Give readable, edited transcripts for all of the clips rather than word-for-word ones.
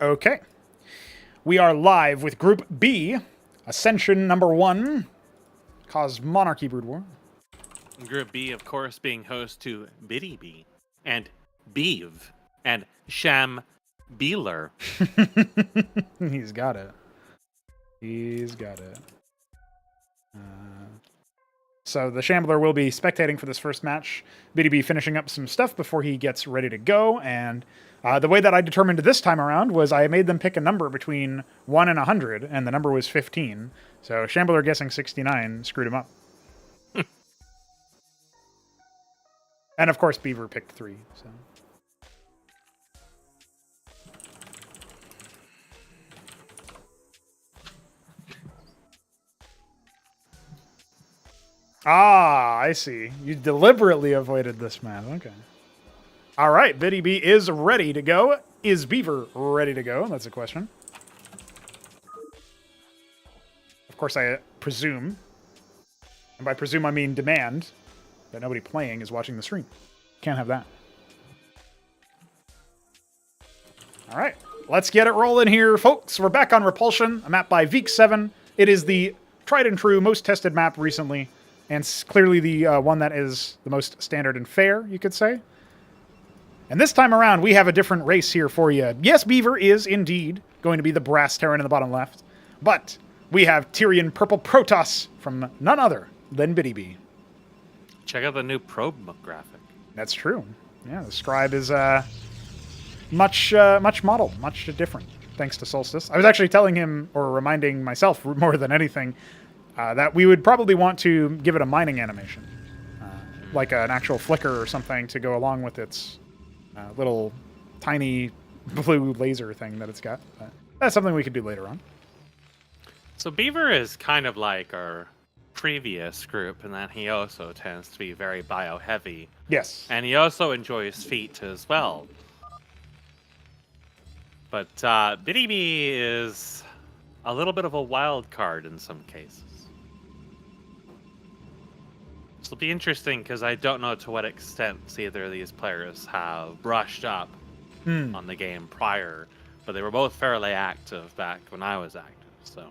Okay. We are live with Group B, Ascension number 1, Cosmonarchy Brood War. Group B, of course, being host to Biddy B and Beeve and Shambler. He's got it. He's got it. So the Shambler will be spectating for this first match. Biddy B finishing up some stuff before he gets ready to go. And the way that I determined this time around was I made them pick a number between 1 and 100, and the number was 15. So Shambler guessing 69 screwed him up. And of course, Beaver picked 3. So. Ah, I see. You deliberately avoided this map. Okay. All right, Biddy B is ready to go. Is Beaver ready to go? That's a question. Of course, I presume, and by presume I mean demand, that nobody playing is watching the stream. Can't have that. All right, let's get it rolling here, folks. We're back on Repulsion, a map by Veek7. It is the tried and true, most tested map recently, and clearly the one that is the most standard and fair, you could say. And this time around, we have a different race here for you. Yes, Beaver is indeed going to be the brass Terran in the bottom left, but we have Tyrian Purple Protoss from none other than Biddy B. Check out the new probe graphic. That's true. Yeah, the scribe is much modeled, much different, thanks to Solstice. I was actually telling him, or reminding myself more than anything, that we would probably want to give it a mining animation, like an actual flicker or something to go along with its little tiny blue laser thing that it's got. That's something we could do later on. So Beaver is kind of like our previous group in that he also tends to be very bio-heavy. Yes. And he also enjoys feet as well. But Biddy B is a little bit of a wild card in some cases. This will be interesting because I don't know to what extent either of these players have brushed up on the game prior, but they were both fairly active back when I was active. So,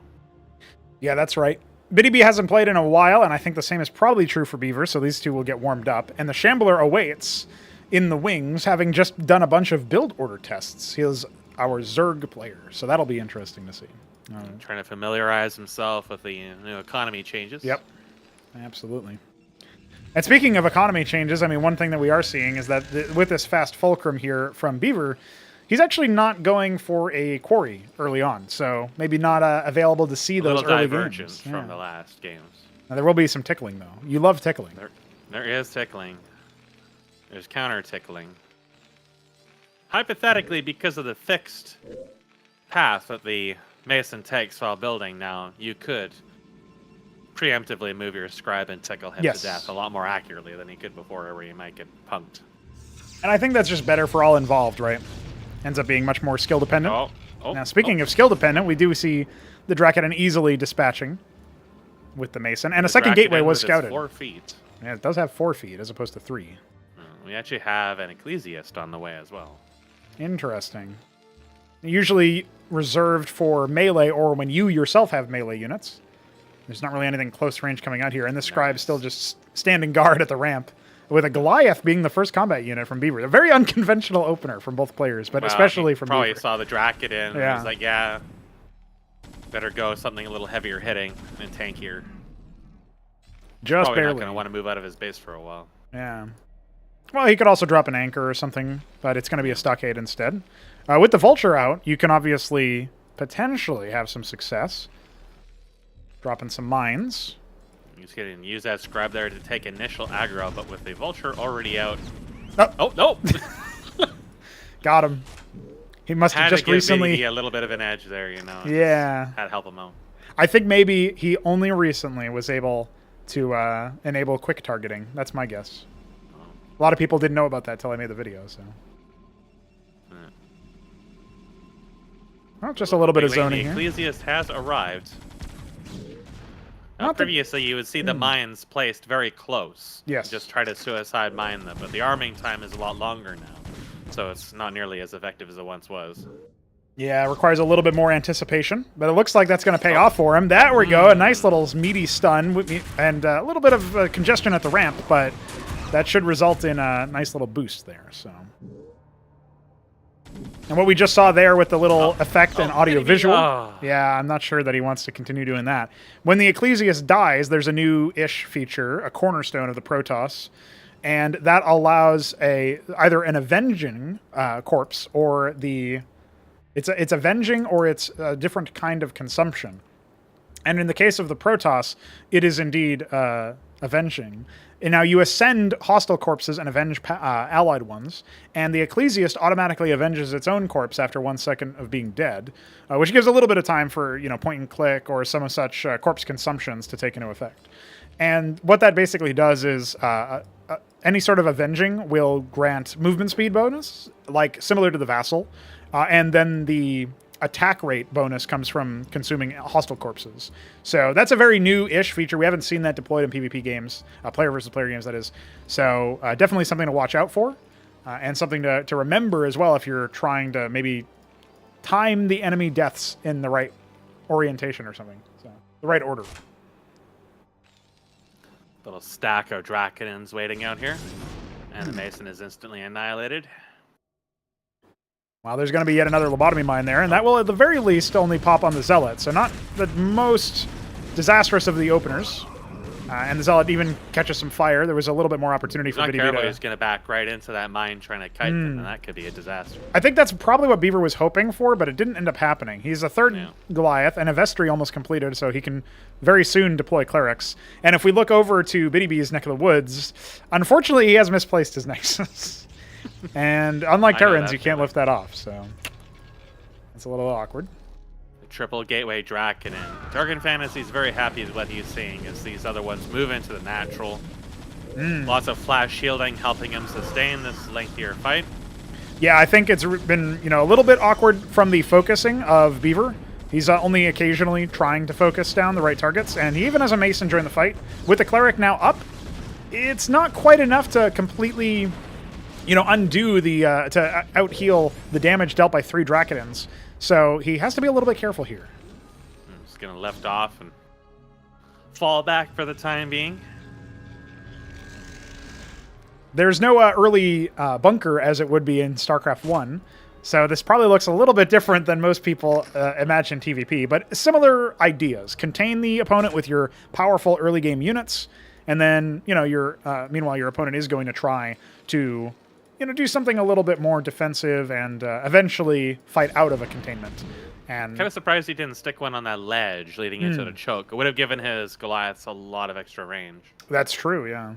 yeah, that's right. Biddy B hasn't played in a while, and I think the same is probably true for Beaver, so these two will get warmed up. And the Shambler awaits in the wings, having just done a bunch of build order tests. He is our Zerg player, so that'll be interesting to see. Trying to familiarize himself with the new economy changes. Yep, absolutely. And speaking of economy changes, I mean, one thing that we are seeing is that with this fast fulcrum here from Beaver, he's actually not going for a quarry early on, so maybe not available to see those early divergence games. From the last games. Now, there will be some tickling, though. You love tickling. There is tickling. There's counter tickling. Hypothetically, because of the fixed path that the Mason takes while building now, you could preemptively move your scribe and tickle him to death a lot more accurately than he could before, where you might get punked. And I think that's just better for all involved, right? Ends up being much more skill dependent. Now, speaking of skill dependent, we do see the Drakadan easily dispatching with the Mason, and a second gateway was scouted. 4 feet. Yeah, it does have 4 feet as opposed to 3. We actually have an Ecclesiast on the way as well. Interesting. Usually reserved for melee or when you yourself have melee units. There's not really anything close range coming out here, and the Scribe's still just standing guard at the ramp, with a Goliath being the first combat unit from Beaver. A very unconventional opener from both players, but especially from Beaver. Probably saw the Drakadan and was like, yeah, better go something a little heavier hitting and tankier. Just probably barely. Not going to want to move out of his base for a while. Yeah. Well, he could also drop an anchor or something, but it's going to be a stockade instead. With the Vulture out, you can obviously potentially have some success. Dropping some mines. He's going to use that Scribe there to take initial aggro, but with the Vulture already out... Oh, no! Got him. He must have just recently... a little bit of an edge there, you know. Yeah. Had to help him out. I think maybe he only recently was able to enable quick targeting. That's my guess. A lot of people didn't know about that till I made the video, so... Well, just a little bit of zoning here. The Ecclesiast has arrived. Now, previously, you would see the mines placed very close. Yes. Just try to suicide mine them, but the arming time is a lot longer now, so it's not nearly as effective as it once was. Yeah, it requires a little bit more anticipation, but it looks like that's going to pay off for him. There we go, a nice little meaty stun and a little bit of congestion at the ramp, but that should result in a nice little boost there. So, and what we just saw there with the little effect and audio-visual, yeah, I'm not sure that he wants to continue doing that. When the Ecclesiast dies, there's a new-ish feature, a cornerstone of the Protoss, and that allows either an avenging corpse or the... It's avenging or it's a different kind of consumption. And in the case of the Protoss, it is indeed avenging. And now you ascend hostile corpses and avenge allied ones, and the Ecclesiast automatically avenges its own corpse after 1 second of being dead, which gives a little bit of time for point and click or some of such corpse consumptions to take into effect. And what that basically does is any sort of avenging will grant movement speed bonus, like similar to the Vassal. And then the attack rate bonus comes from consuming hostile corpses. So that's a very new-ish feature. We haven't seen that deployed in PvP games, player versus player games, that is. So definitely something to watch out for, and something to remember as well if you're trying to maybe time the enemy deaths in the right orientation or something. So the right order. Little stack of Drakenins waiting out here. And the Mason is instantly annihilated. Well, there's going to be yet another lobotomy mine there, and that will at the very least only pop on the Zealot. So not the most disastrous of the openers. And the Zealot even catches some fire. There was a little bit more opportunity for BDB to... He's going to back right into that mine trying to kite them, and that could be a disaster. I think that's probably what Beaver was hoping for, but it didn't end up happening. He's a third Goliath, and a Vestry almost completed, so he can very soon deploy Clerics. And if we look over to BDB's neck of the woods, unfortunately he has misplaced his Nexus. And unlike Terrans, you can't lift that off, so it's a little awkward. The triple gateway Draken, and Darkin Fantasy's very happy with what he's seeing as these other ones move into the natural. Lots of flash shielding helping him sustain this lengthier fight. Yeah, I think it's been a little bit awkward from the focusing of Beaver. He's only occasionally trying to focus down the right targets, and he even has a Mason during the fight. With the Cleric now up, it's not quite enough to completely... undo the, to out-heal the damage dealt by 3 Drakenins. So he has to be a little bit careful here. He's going to lift off and fall back for the time being. There's no early bunker as it would be in StarCraft 1. So this probably looks a little bit different than most people imagine TVP, but similar ideas. Contain the opponent with your powerful early game units, and then, meanwhile your opponent is going to try to... do something a little bit more defensive and eventually fight out of a containment. And kind of surprised he didn't stick one on that ledge leading into the choke. It would have given his Goliaths a lot of extra range. That's true, yeah.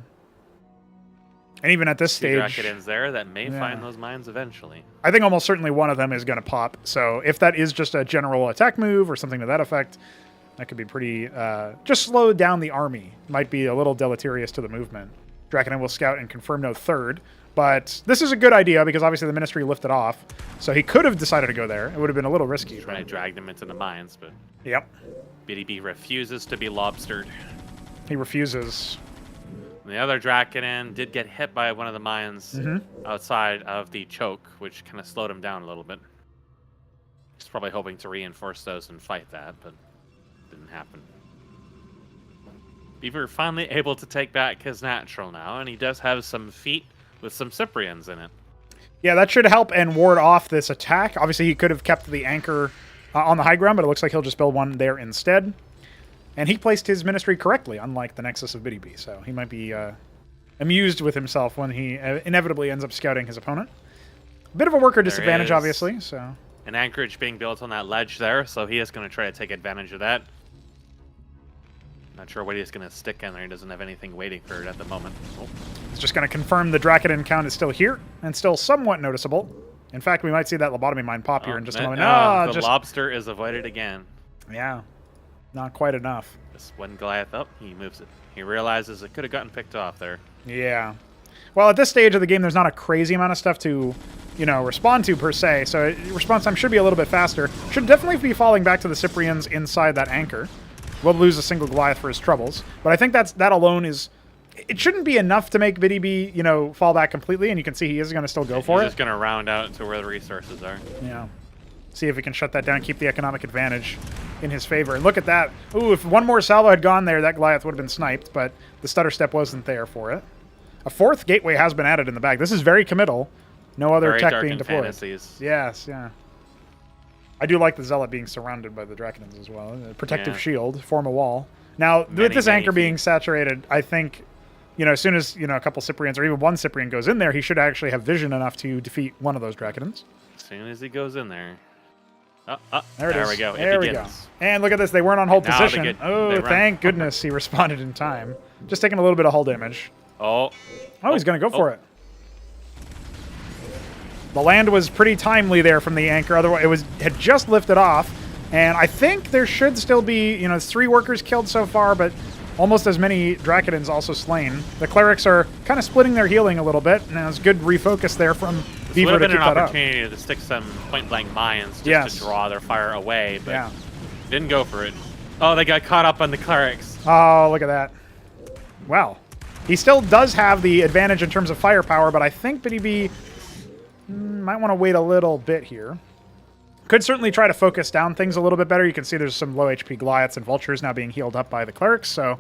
And even at this stage... Drakenins there that may find those mines eventually. I think almost certainly one of them is going to pop. So if that is just a general attack move or something to that effect, that could be pretty... just slow down the army. Might be a little deleterious to the movement. Drakenin will scout and confirm no third. But this is a good idea because obviously the Ministry lifted off. So he could have decided to go there. It would have been a little risky. Trying to drag them into the mines, but... Yep. BDB refuses to be lobstered. He refuses. And the other Drakenin did get hit by one of the mines outside of the choke, which kind of slowed him down a little bit. He's probably hoping to reinforce those and fight that, but didn't happen. Beaver finally able to take back his natural now, and he does have some feet with some Cyprians in it. Yeah, that should help and ward off this attack. Obviously, he could have kept the anchor on the high ground, but it looks like he'll just build one there instead. And he placed his Ministry correctly, unlike the Nexus of BDB, so he might be amused with himself when he inevitably ends up scouting his opponent. A bit of a worker disadvantage, obviously. So an anchorage being built on that ledge there, so he is going to try to take advantage of that. Not sure what he's going to stick in there. He doesn't have anything waiting for it at the moment. Oh. He's just going to confirm the Drakenin count is still here and still somewhat noticeable. In fact, we might see that lobotomy mine pop here in just a moment. The lobster is avoided again. Yeah, not quite enough. Just one Goliath up, he moves it. He realizes it could have gotten picked off there. Yeah. Well, at this stage of the game, there's not a crazy amount of stuff to, respond to per se. So response time should be a little bit faster. Should definitely be falling back to the Cyprians inside that anchor. Will lose a single Goliath for his troubles. But I think that alone is... It shouldn't be enough to make BDB, fall back completely, and you can see he is going to still go for it. He's just going to round out to where the resources are. Yeah. See if we can shut that down, keep the economic advantage in his favor. And look at that. Ooh, if one more salvo had gone there, that Goliath would have been sniped, but the stutter step wasn't there for it. A fourth gateway has been added in the back. This is very committal. No other Very tech dark being in deployed. fantasies. Yes, yeah. I do like the Zealot being surrounded by the Draconins as well. A protective shield, form a wall. Now, with this anchor being saturated, I think, as soon as, a couple Cyprians or even one Cyprian goes in there, he should actually have vision enough to defeat one of those Draconins. As soon as he goes in there. There we go. There we go. And look at this. They weren't on hold position. Oh, thank goodness he responded in time. Just taking a little bit of hull damage. Oh, he's going to go for it. The land was pretty timely there from the anchor. Otherwise, had just lifted off. And I think there should still be, 3 workers killed so far, but almost as many Draconins also slain. The clerics are kind of splitting their healing a little bit. And it was good refocus there from Beaver to keep that up. Would have been an opportunity to stick some point-blank mines just to draw their fire away, but didn't go for it. Oh, they got caught up on the clerics. Oh, look at that. Wow. He still does have the advantage in terms of firepower, but I think BDB might want to wait a little bit here. Could certainly try to focus down things a little bit better. You can see there's some low HP Goliaths and Vultures now being healed up by the clerics, so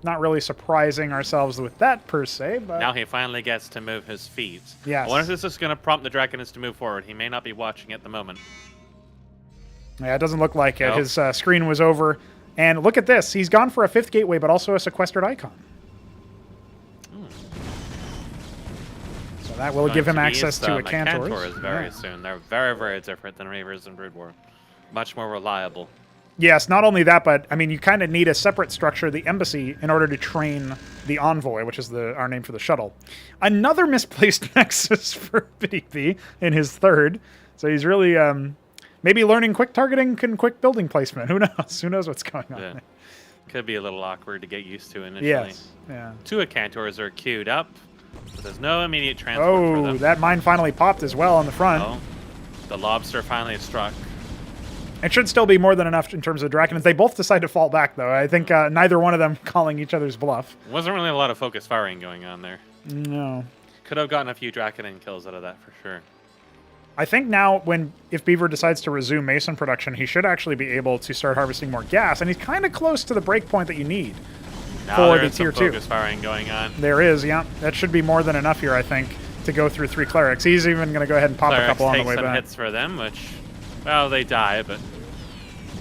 not really surprising ourselves with that per se. But now he finally gets to move his feet. Yes. I wonder if this is going to prompt the Draconins to move forward. He may not be watching at the moment. Yeah, it doesn't look like it. His screen was over. And look at this. He's gone for a 5th gateway, but also a sequestered icon. So that will give him access to a Cantors. Very soon. They're very, very different than Reavers and Brood War. Much more reliable. Yes, not only that, but I mean, you kind of need a separate structure, the embassy, in order to train the Envoy, which is our name for the shuttle. Another misplaced Nexus for BDB in his 3rd. So he's really maybe learning quick targeting and quick building placement. Who knows? Who knows what's going on there? Could be a little awkward to get used to initially. Yes. Yeah. 2 Cantors are queued up, but there's no immediate transport for them. That mine finally popped as well on the front. Oh, the lobster finally struck. It should still be more than enough in terms of Draconins. They both decide to fall back, though. I think neither one of them calling each other's bluff. Wasn't really a lot of focus firing going on there. No. Could have gotten a few Draconin kills out of that for sure. I think now, if Beaver decides to resume Mason production, he should actually be able to start harvesting more gas, and he's kind of close to the break point that you need for the tier 2. Focus firing going on. There is, yeah. That should be more than enough here, I think, to go through 3 clerics. He's even going to go ahead and pop a couple on the way back. Some hits for them, which, well, they die, but...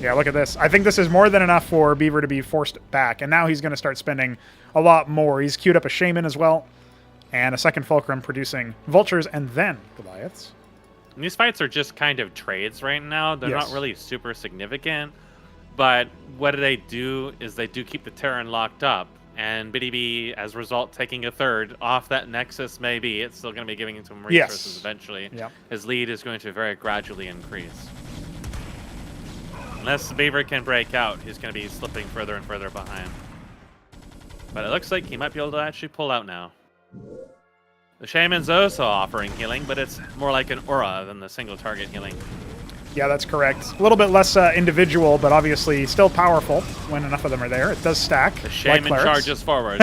Yeah, look at this. I think this is more than enough for Beaver to be forced back, and now he's going to start spending a lot more. He's queued up a Shaman as well, and a 2nd Fulcrum producing Vultures and then Goliaths. And these fights are just kind of trades right now. They're not really super significant, but what they do is they do keep the Terran locked up, and BDB, as a result, taking a 3rd off that Nexus, maybe. It's still going to be giving him some resources eventually. Yep. His lead is going to very gradually increase. Unless Beaver can break out, he's going to be slipping further and further behind. But it looks like he might be able to actually pull out now. The Shaman's also offering healing, but it's more like an aura than the single target healing. Yeah, that's correct. A little bit less individual, but obviously still powerful when enough of them are there. It does stack. The Shaman charges forward.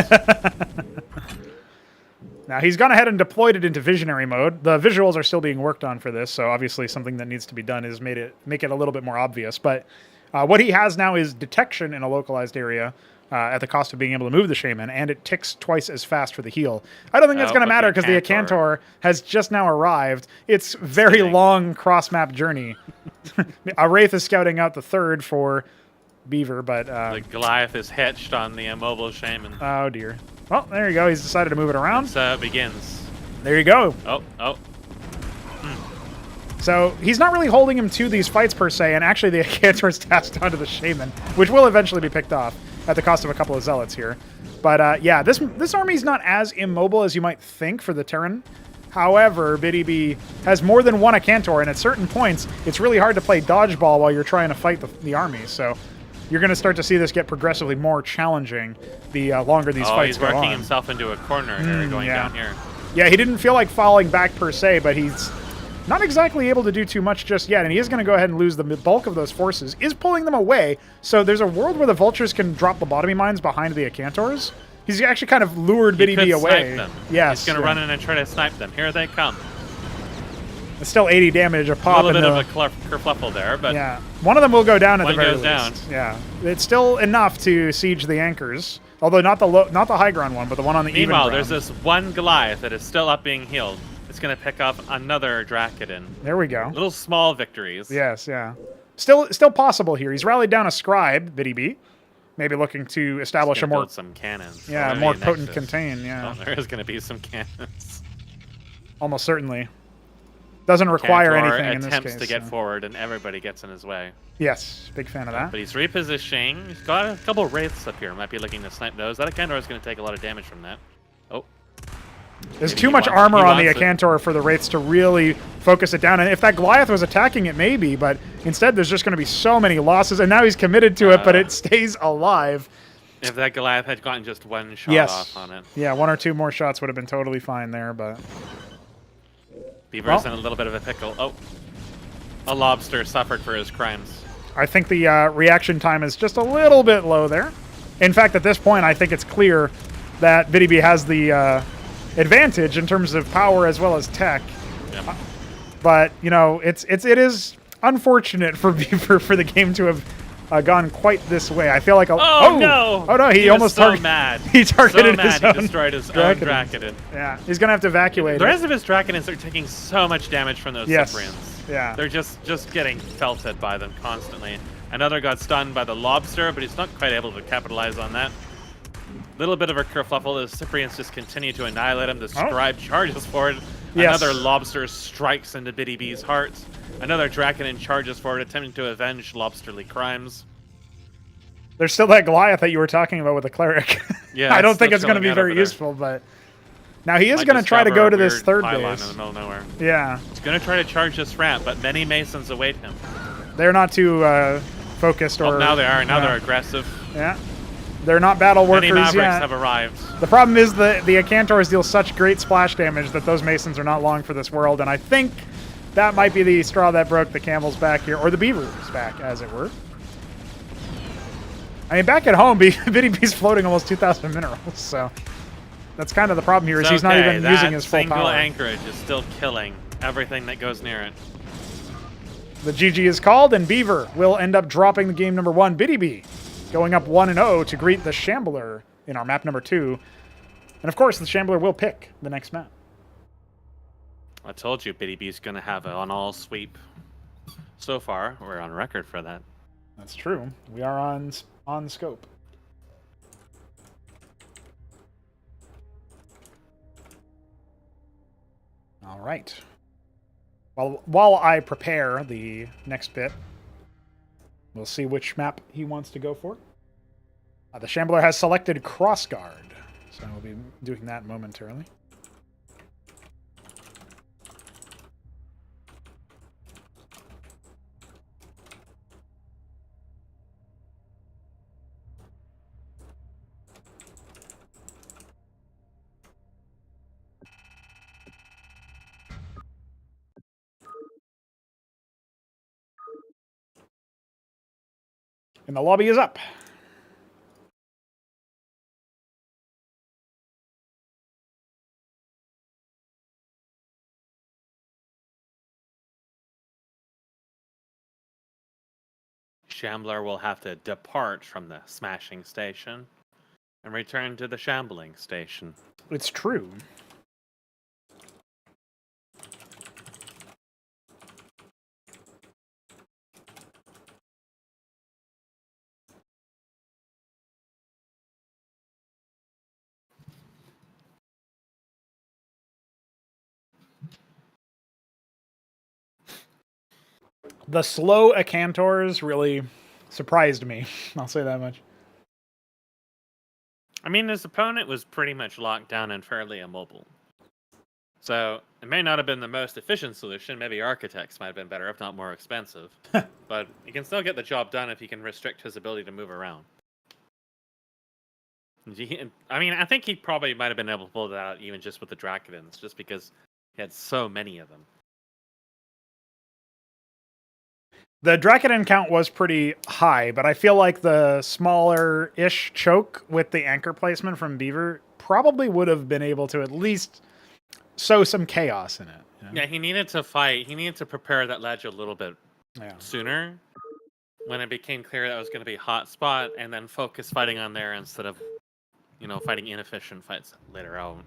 Now, he's gone ahead and deployed it into visionary mode. The visuals are still being worked on for this, so obviously something that needs to be done is make it a little bit more obvious. But what he has now is detection in a localized area at the cost of being able to move the Shaman, and it ticks twice as fast for the heal. I don't think that's going to matter because the Acantor has just now arrived. It's very long cross-map journey. A Wraith is scouting out the 3rd for Beaver, but... the Goliath is hitched on the immobile Shaman. Oh, dear. Well, there you go. He's decided to move it around. So it begins. There you go. Oh. So he's not really holding him to these fights per se, and actually the Acantor is tasked onto the Shaman, which will eventually be picked off at the cost of a couple of Zealots here. But yeah, this army's not as immobile as you might think for the Terran. However, BDB has more than one Acantor, and at certain points, it's really hard to play dodgeball while you're trying to fight the army. So you're going to start to see this get progressively more challenging the longer these fights go on. He's working himself into a corner here, going down here. Yeah, he didn't feel like falling back per se, but he's not exactly able to do too much just yet, and he is going to go ahead and lose the bulk of those forces, is pulling them away, so there's a world where the Vultures can drop lobotomy mines behind the Acantors. He's actually kind of lured BDB away. Them. Yes. He's going to run in and try to snipe them. Here they come. It's still 80 damage a pop. A little bit of a kerfluffle there, but yeah, one of them will go down at the one very goes down. least. Yeah, it's still enough to siege the anchors. Although not the high ground one, but the one on the even meanwhile, ground. there's this one Goliath that is still up being healed. It's going to pick up another Dracodon. There we go. Little small victories. Yes, yeah. Still possible here. He's rallied down a scribe, Biddy B. Maybe looking to establish a more build some cannons. yeah, Or more maybe potent Nexus. contain. Yeah, Oh, there is going to be some cannons. almost certainly. Doesn't require Cantor anything in this attempts case. to get so. forward, and everybody gets in his way. Yes, big fan of that. But he's repositioning. He's got a couple wraiths up here. Might be looking to snipe those. That Cantor is going to take a lot of damage from that. Oh. There's Maybe too he much wants- armor he on the wants it. Acantor for the Wraiths to really focus it down. And if that Goliath was attacking it, maybe, but instead there's just going to be so many losses. And now he's committed to it, but it stays alive. If that Goliath had gotten just one shot Yes. off on it. Yeah, one or two more shots would have been totally fine there, but... Beaver's in a little bit of a pickle. Oh. A lobster suffered for his crimes. I think the reaction time is just a little bit low there. In fact, at this point, I think it's clear that Biddy B has the advantage in terms of power as well as tech. Yep. But, you know, it is unfortunate for Beaver for the game to have gone quite this way. I feel like no! Oh no, he was almost so mad. He targeted so his mad own he destroyed his own Dracodon. Dracodon. Yeah, he's gonna have to evacuate. The it. rest of his Dracodons are taking so much damage from those Yes. Cyprians. Yeah. They're just getting felted by them constantly. Another got stunned by the lobster, but he's not quite able to capitalize on that. Little bit of a kerfluffle. The Cyprians just continue to annihilate him. The scribe charges forward. Yes. Another lobster strikes into Biddy B's heart. Another Dracodon charges forward, attempting to avenge lobsterly crimes. There's still that Goliath that you were talking about with the cleric. Yeah, I don't it's think still it's going to be chilling out very over there. ustul, but now he is Might going to try to discover go a to this weird third pylon base. in the middle of nowhere. Yeah, He's going to try to charge this ramp, but many Masons await him. they're not too focused or. Oh, now they are. Now yeah. they're aggressive. Yeah, they're not battle Many workers Mavericks yet. have arrived. The problem is the Acantors deal such great splash damage that those Masons are not long for this world, and I think that might be the straw that broke the camel's back here, or the beaver's back, as it were. I mean, back at home, Biddy B's floating almost 2,000 minerals, so that's kind of the problem here. Is he's not even using his full single power. anchorage is still killing everything that goes near it. The GG is called, and Beaver will end up dropping the game number 1. Biddy B going up 1-0 to greet the Shambler in our map number 2. And of course, the Shambler will pick the next map. I told you Biddy B's going to have an all sweep. So far, we're on record for that. That's true. We are on scope. All right. While I prepare the next bit, we'll see which map he wants to go for. The Shambler has selected Crossguard, so we'll be doing that momentarily. And the lobby is up. Shambler will have to depart from the smashing station and return to the shambling station. It's true. The slow Acantors really surprised me. I'll say that much. I mean, his opponent was pretty much locked down and fairly immobile. So, it may not have been the most efficient solution. Maybe Architects might have been better, if not more expensive. But he can still get the job done if he can restrict his ability to move around. I mean, I think he probably might have been able to pull that out even just with the Dracodons, just because he had so many of them. The Dracodon count was pretty high, but I feel like the smaller-ish choke with the anchor placement from Beaver probably would have been able to at least sow some chaos in it. Yeah, he needed to fight. He needed to prepare that ledge a little bit Yeah. sooner when it became clear that was going to be a hot spot, and then focus fighting on there instead of, fighting inefficient fights later on.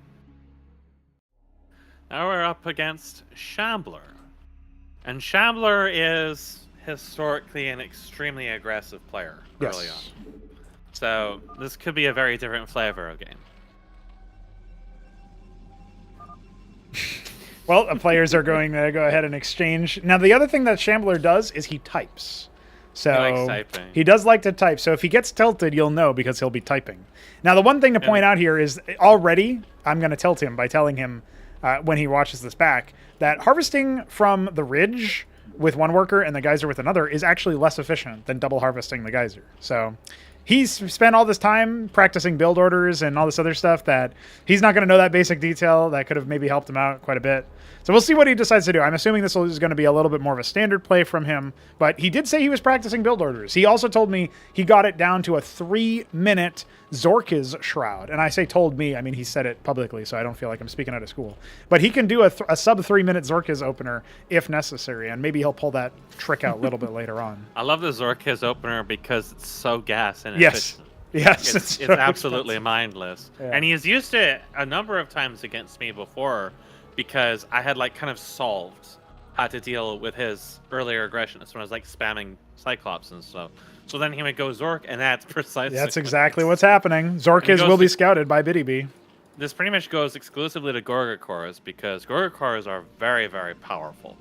Now we're up against Shambler. And Shambler is historically an extremely aggressive player early on. So this could be a very different flavor of game. Well, the players are going to go ahead and exchange. Now, the other thing that Shambler does is he types. So He likes typing. he does like to type. So if he gets tilted, you'll know because he'll be typing. Now, the one thing to point out here is already I'm going to tilt him by telling him when he watches this back that harvesting from the ridge with one worker and the geyser with another is actually less efficient than double harvesting the geyser. So he's spent all this time practicing build orders and all this other stuff that he's not going to know that basic detail that could have maybe helped him out quite a bit. So we'll see what he decides to do. I'm assuming this is going to be a little bit more of a standard play from him, but he did say he was practicing build orders. He also told me he got it down to a 3-minute Zorka's Shroud. And I say told me, I mean he said it publicly, so I don't feel like I'm speaking out of school. But he can do a sub 3-minute Zorka's opener if necessary, and maybe he'll pull that trick out a little bit later on. I love the Zorka's opener because it's so gas and efficient. Yes, It's so absolutely expensive. mindless. Yeah. And he's used it a number of times against me before because I had kind of solved how to deal with his earlier aggression. That's when I was spamming Cyclops and stuff. So then he would go Zork, and that's precisely That's exactly what's happening. Zorkas will be scouted by Biddy B. This pretty much goes exclusively to Gorgakors because Gorgakors are very, very powerful.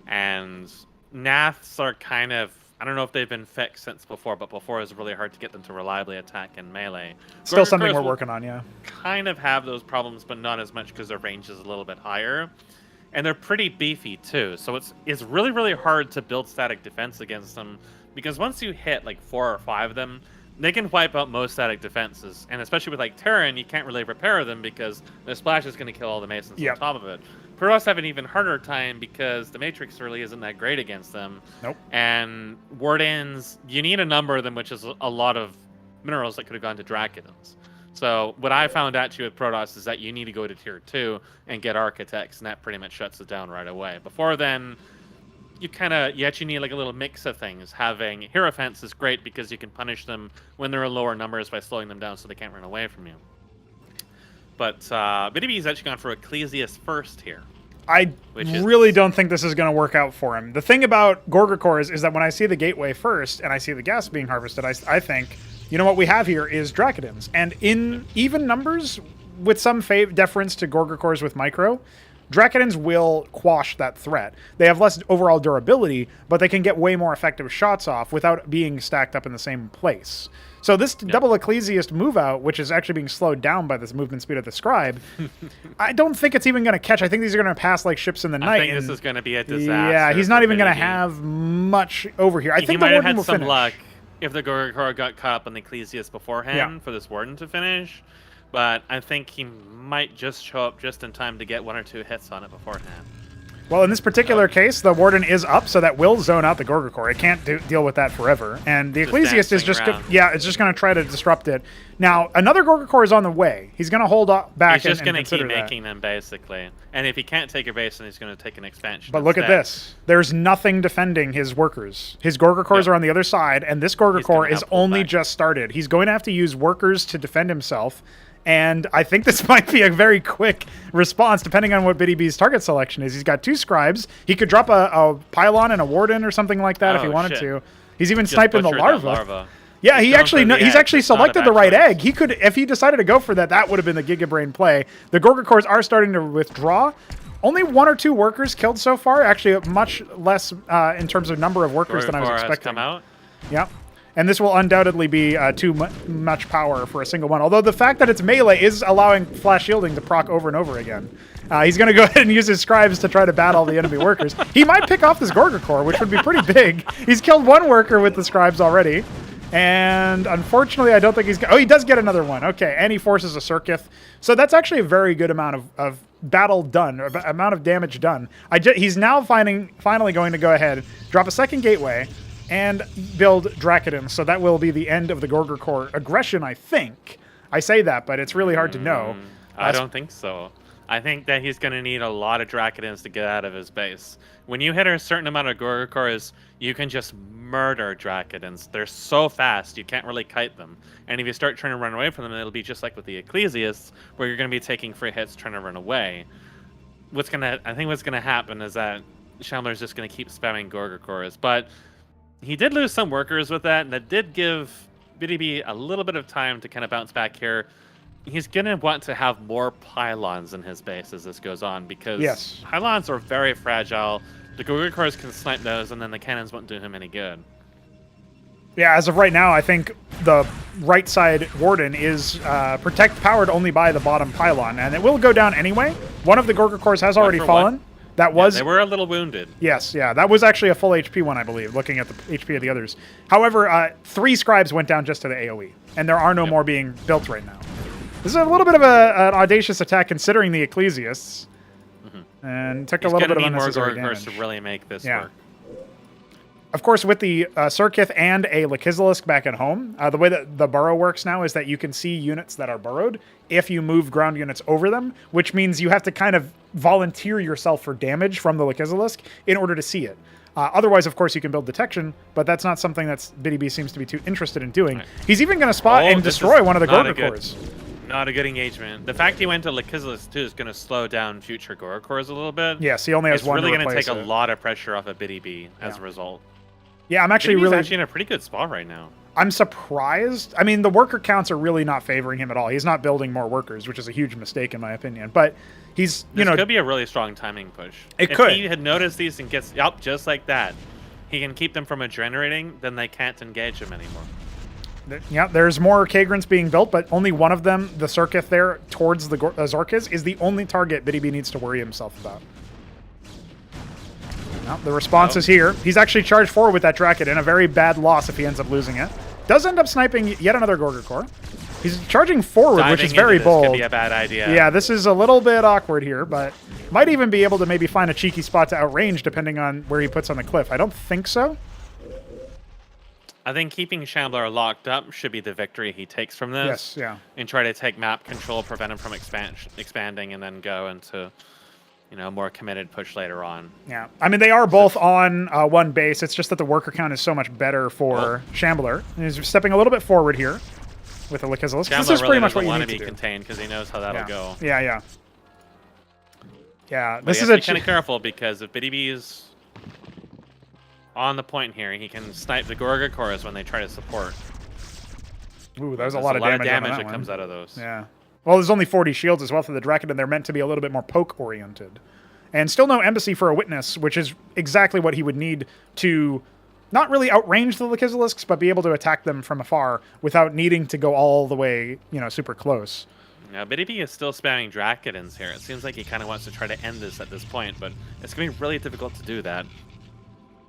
And Naths are kind of, I don't know if they've been fixed since before, but before it was really hard to get them to reliably attack in melee. Still something Gorgakors we're will working on, yeah. kind of have those problems, but not as much because their range is a little bit higher. And they're pretty beefy too, so it's really, really hard to build static defense against them because once you hit 4 or 5 of them, they can wipe out most static defenses. And especially with Terran, you can't really repair them because the splash is going to kill all the Masons on top of it. Protoss have an even harder time because the Matrix really isn't that great against them. Nope. And Wardens, you need a number of them, which is a lot of minerals that could have gone to Dracodons. So what I found out with Protoss is that you need to go to tier 2 and get Architects, and that pretty much shuts it down right away. Before then, you actually need a little mix of things. Having Hierophants is great because you can punish them when they're in lower numbers by slowing them down so they can't run away from you. But Biddy's actually gone for Ecclesiast first here. I really don't think this is going to work out for him. The thing about Gorgakors is that when I see the gateway first and I see the gas being harvested, I think, you know what we have here is Dracodons. And in even numbers, with some deference to Gorgakors with micro, Dracodons will quash that threat. They have less overall durability, but they can get way more effective shots off without being stacked up in the same place. So this double Ecclesiast move out, which is actually being slowed down by this movement speed of the Scribe, I don't think it's even going to catch. I think these are going to pass like ships in the night. I think this is going to be a disaster. Yeah, he's not even going to have much over here. I think might the have Warden had will some finish. luck if the Gorgakor got caught up on the Ecclesiast beforehand for this Warden to finish. But I think he might just show up just in time to get 1 or 2 hits on it beforehand. Well, in this particular case, the Warden is up, so that will zone out the Gorgakor. It can't deal with that forever. And the Ecclesiast is just it's just going to try to disrupt it. Now, another Gorgakor is on the way. He's going to hold back. He's just going to keep making them, basically. And if he can't take a base, then he's going to take an expansion. But look at this. There's nothing defending his workers. His Gorgakors are on the other side, and this Gorgakor is only just started. He's going to have to use workers to defend himself. And I think this might be a very quick response, depending on what Biddy B's target selection is. He's got 2 Scribes. He could drop a Pylon and a Warden or something like that if he wanted to. He's even sniping the larva. Yeah, he's actually selected the right egg. He could, if he decided to go for that, that would have been the Gigabrain play. The Gorgakors are starting to withdraw. Only 1 or 2 workers killed so far. Actually, much less in terms of number of workers than I was expecting. Come out. Yeah. And this will undoubtedly be too much power for a single one. Although the fact that it's melee is allowing flash shielding to proc over and over again. He's going to go ahead and use his Scribes to try to battle the enemy workers. He might pick off this Gorgakor, which would be pretty big. He's killed 1 worker with the Scribes already. And unfortunately, I don't think he's... Oh, he does get another one. Okay, and he forces a Circuith. So that's actually a very good amount of battle done, or amount of damage done. He's now finally going to go ahead, drop a second gateway, and build Dracodon. So that will be the end of the Gorgakor aggression, I think. I say that, but it's really hard to know. I don't think so. I think that he's going to need a lot of Dracodins to get out of his base. When you hit a certain amount of Gorgakors, you can just murder Dracodins. They're so fast, you can't really kite them. And if you start trying to run away from them, it'll be just like with the Ecclesiasts, where you're going to be taking free hits trying to run away. I think what's going to happen is that Shambler's just going to keep spamming Gorgakors. But he did lose some workers with that, and that did give BDB a little bit of time to kind of bounce back here. He's going to want to have more pylons in his base as this goes on, because pylons are very fragile. The Gorgakors can snipe those, and then the cannons won't do him any good. Yeah, as of right now, I think the right side Warden is powered only by the bottom pylon, and it will go down anyway. One of the Gorgakors has already fallen. That was they were a little wounded. Yes, yeah, that was actually a full HP one, I believe, looking at the HP of the others. However, 3 scribes went down just to the AoE, and there are no more being built right now. This is a little bit of an audacious attack considering the Ecclesiasts, and took a little bit of unnecessary damage. To really make this work. Of course, with the Circuith and a Lekizalisk back at home, the way that the burrow works now is that you can see units that are burrowed if you move ground units over them, which means you have to kind of volunteer yourself for damage from the Lekizalisk in order to see it. Otherwise, of course, you can build detection, but that's not something that BDB seems to be too interested in doing. Right. He's even going to spot and destroy one of the Gorgakors. Not a good engagement. The fact he went to Lekizalisk too is going to slow down future Gorgakors a little bit. Yes, he only has one. It's really going to take a lot of pressure off of BDB as a result. Yeah, I'm actually really in a pretty good spot right now. I'm surprised. I mean, the worker counts are really not favoring him at all. He's not building more workers, which is a huge mistake in my opinion. But he's, this could be a really strong timing push. If he had noticed these and gets up just like that, he can keep them from generating. Then they can't engage him anymore. Yeah, there's more Kagrins being built, but only one of them, the Circuith there towards the Zorkis, is the only target BDB needs to worry himself about. Well, the response is here. He's actually charged forward with that Dracodin, a very bad loss if he ends up losing it. Does end up sniping yet another Gorgakor. He's charging forward, which is very bold. Could be a bad idea. Yeah, this is a little bit awkward here, but might even be able to maybe find a cheeky spot to outrange depending on where he puts on the cliff. I don't think so. I think keeping Shambler locked up should be the victory he takes from this. Yes, yeah. And try to take map control, prevent him from expanding, and then go into, more committed push later on. Yeah, I mean, they are both on one base. It's just that the worker count is so much better for Shambler. And he's stepping a little bit forward here with the Lekizalisk. This is pretty much what you need to do. Contained because he knows how that'll go. Yeah. This is kind of careful because if BDB is on the point here, he can snipe the Gorgakors when they try to support. Ooh, that was a lot of damage that comes out of those. Yeah. Well, there's only 40 shields as well for the Dracodin. They're meant to be a little bit more poke-oriented. And still no embassy for a witness, which is exactly what he would need to not really outrange the Lekizalisks, but be able to attack them from afar without needing to go all the way, super close. Now, BDB is still spamming Dracodins here. It seems like he kind of wants to try to end this at this point, but it's going to be really difficult to do that.